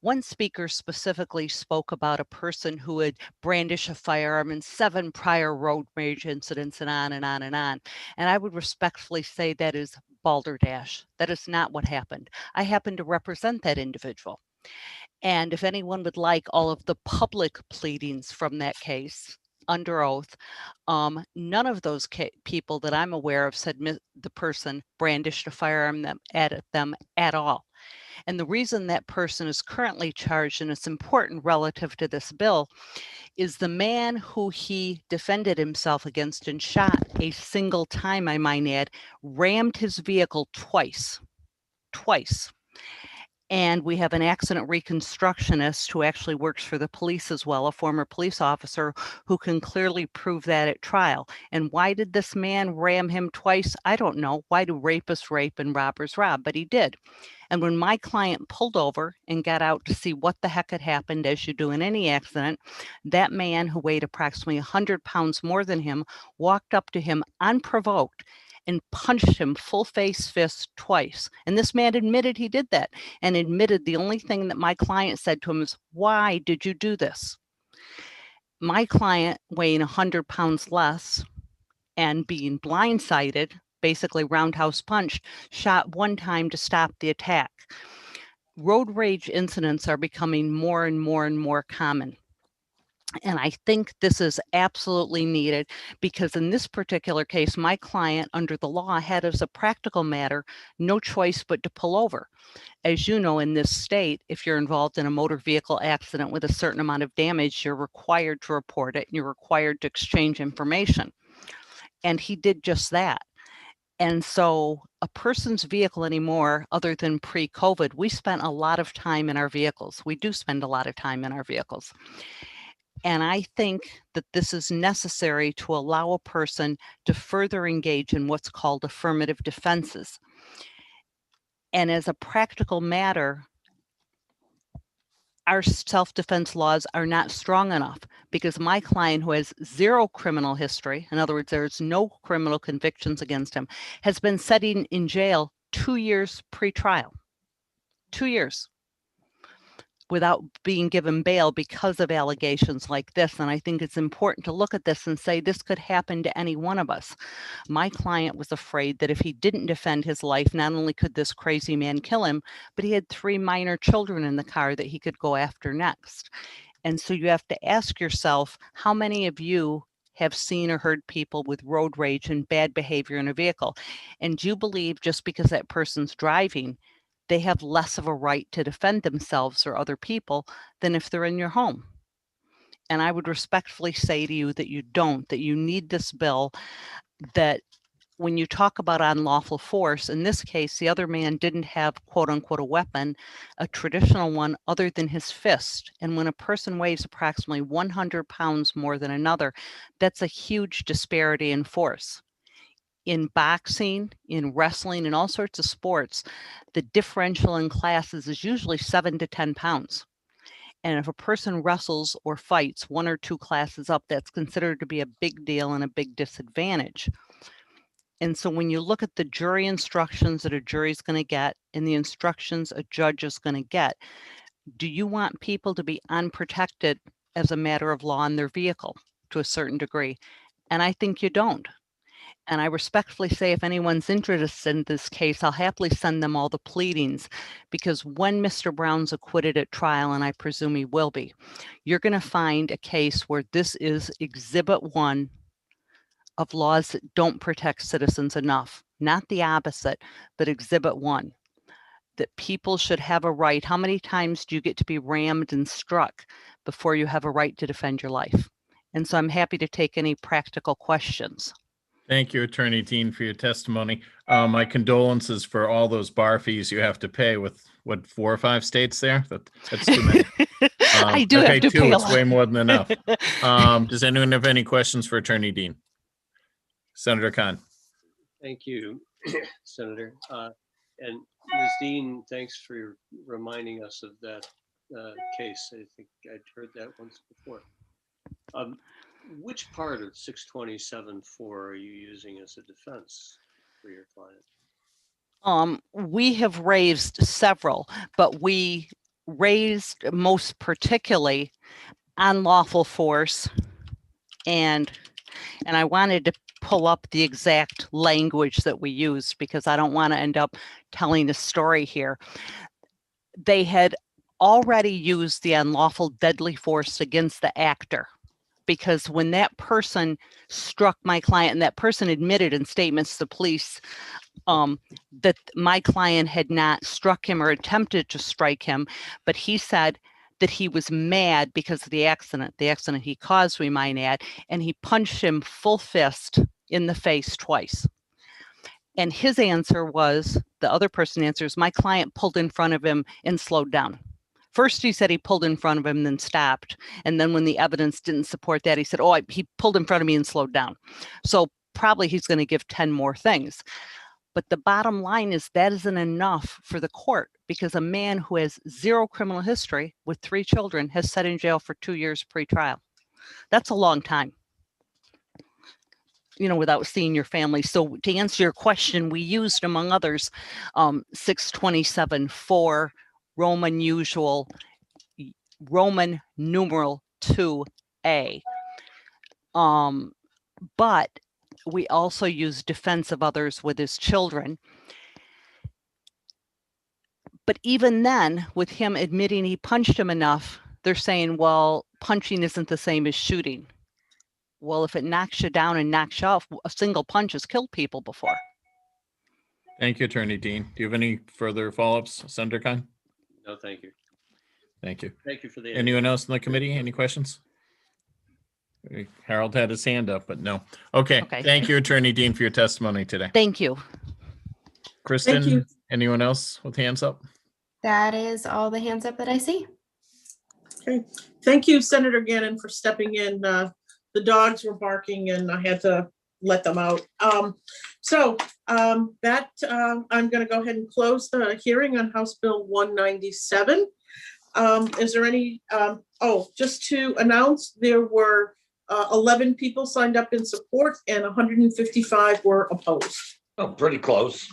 One speaker specifically spoke about a person who had brandished a firearm in 7 prior road rage incidents and on and on and on. And I would respectfully say that is balderdash. That is not what happened. I happen to represent that individual. And if anyone would like all of the public pleadings from that case under oath, none of those people that I'm aware of said the person brandished a firearm at them at all. And the reason that person is currently charged, and it's important relative to this bill, is the man who he defended himself against and shot a single time, I might add, rammed his vehicle twice. And we have an accident reconstructionist who actually works for the police as well, a former police officer who can clearly prove that at trial. And why did this man ram him twice? I don't know. Why do rapists rape and robbers rob? But he did. And when my client pulled over and got out to see what the heck had happened, as you do in any accident, that man who weighed approximately 100 pounds more than him walked up to him unprovoked and punched him full face fist twice. And this man admitted he did that, and admitted the only thing that my client said to him is, "Why did you do this?" My client, weighing 100 pounds less and being blindsided, basically roundhouse punched, shot one time to stop the attack. Road rage incidents are becoming more and more and more common. And I think this is absolutely needed because in this particular case, my client under the law had, as a practical matter, no choice but to pull over. As you know, in this state, if you're involved in a motor vehicle accident with a certain amount of damage, you're required to report it and you're required to exchange information. And he did just that. And so a person's vehicle anymore, other than pre-COVID, we spent a lot of time in our vehicles. We do spend a lot of time in our vehicles. And I think that this is necessary to allow a person to further engage in what's called affirmative defenses. And as a practical matter, our self-defense laws are not strong enough because my client, who has 0 criminal history, in other words, there's no criminal convictions against him, has been sitting in jail 2 years pre-trial. 2 years. Without being given bail because of allegations like this. And I think it's important to look at this and say this could happen to any one of us. My client was afraid that if he didn't defend his life, not only could this crazy man kill him, but he had 3 minor children in the car that he could go after next. And so you have to ask yourself, how many of you have seen or heard people with road rage and bad behavior in a vehicle? And do you believe just because that person's driving, they have less of a right to defend themselves or other people than if they're in your home? And I would respectfully say to you that you don't, that you need this bill, that when you talk about unlawful force, in this case, the other man didn't have quote unquote a weapon, a traditional one other than his fist. And when a person weighs approximately 100 pounds more than another, that's a huge disparity in force. In boxing, in wrestling, in all sorts of sports, the differential in classes is usually 7 to 10 pounds. And if a person wrestles or fights 1 or 2 classes up, that's considered to be a big deal and a big disadvantage. And so when you look at the jury instructions that a jury is going to get and the instructions a judge is going to get, do you want people to be unprotected as a matter of law in their vehicle to a certain degree? And I think you don't. And I respectfully say, if anyone's interested in this case, I'll happily send them all the pleadings, because when Mr. Brown's acquitted at trial, and I presume he will be, you're going to find a case where this is Exhibit 1 of laws that don't protect citizens enough, not the opposite, but Exhibit 1, that people should have a right. How many times do you get to be rammed and struck before you have a right to defend your life? And so I'm happy to take any practical questions. Thank you, Attorney Dean, for your testimony. My condolences for all those bar fees you have to pay with, what, 4 or 5 states there? That's too many. I do have to 2, pay a it's lot. way more than enough. Does anyone have any questions for Attorney Dean? Senator Khan. Thank you, Senator. And Ms. Dean, thanks for reminding us of that case. I think I'd heard that once before. Which part of 627.4 are you using as a defense for your client? We have raised several, but we raised most particularly unlawful force, and I wanted to pull up the exact language that we used because I don't want to end up telling a story here. They had already used the unlawful deadly force against the actor, because when that person struck my client, and that person admitted in statements to the police that my client had not struck him or attempted to strike him, but he said that he was mad because of the accident he caused, we might add, and he punched him full fist in the face twice. And his answer was, the other person answers, my client pulled in front of him and slowed down. First, he said he pulled in front of him, then stopped. And then when the evidence didn't support that, he said, he pulled in front of me and slowed down. So probably he's going to give 10 more things. But the bottom line is that isn't enough for the court, because a man who has 0 criminal history with 3 children has sat in jail for 2 years pre-trial. That's a long time, without seeing your family. So to answer your question, we used, among others, 627.4, Roman numeral 2A. But we also use defense of others with his children. But even then, with him admitting he punched him enough, they're saying, well, punching isn't the same as shooting. Well, if it knocks you down and knocks you off, a single punch has killed people before. Thank you, Attorney Dean. Do you have any further follow-ups, Senator Khan? No, thank you. Thank you. Thank you for the. Anyone else in the committee? Any questions? Harold had his hand up, but no. Okay. Thank you, Attorney Dean, for your testimony today. Thank you. Kristen, Thank you. Anyone else with hands up? That is all the hands up that I see. Okay. Thank you, Senator Gannon, for stepping in. The dogs were barking and I had to let them out. I'm going to go ahead and close the hearing on House Bill 197. Is there any, just to announce, there were 11 people signed up in support and 155 were opposed. Oh, pretty close.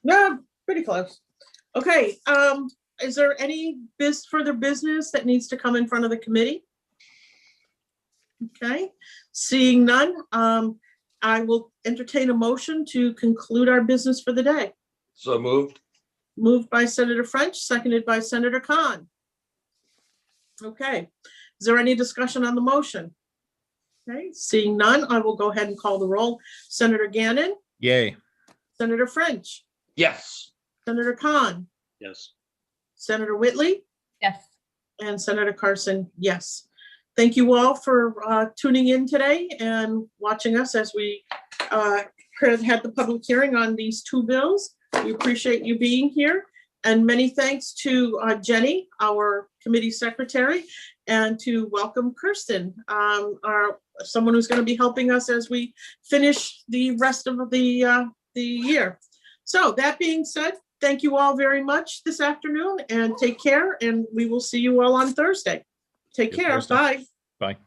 Yeah, pretty close. Okay, is there any further business that needs to come in front of the committee? Okay, seeing none, I will entertain a motion to conclude our business for the day. So moved. Moved by Senator French, seconded by Senator Khan. Okay, is there any discussion on the motion? Okay, seeing none, I will go ahead and call the roll. Senator Gannon? Yay. Senator French? Yes. Senator Khan? Yes. Senator Whitley? Yes. And Senator Carson, yes. Thank you all for tuning in today and watching us as we had the public hearing on these two bills. We appreciate you being here. And many thanks to Jenny, our committee secretary, and to welcome Kirsten, someone who's going to be helping us as we finish the rest of the year. So that being said, thank you all very much this afternoon, and take care, and we will see you all on Thursday. Take care. Bye. Bye.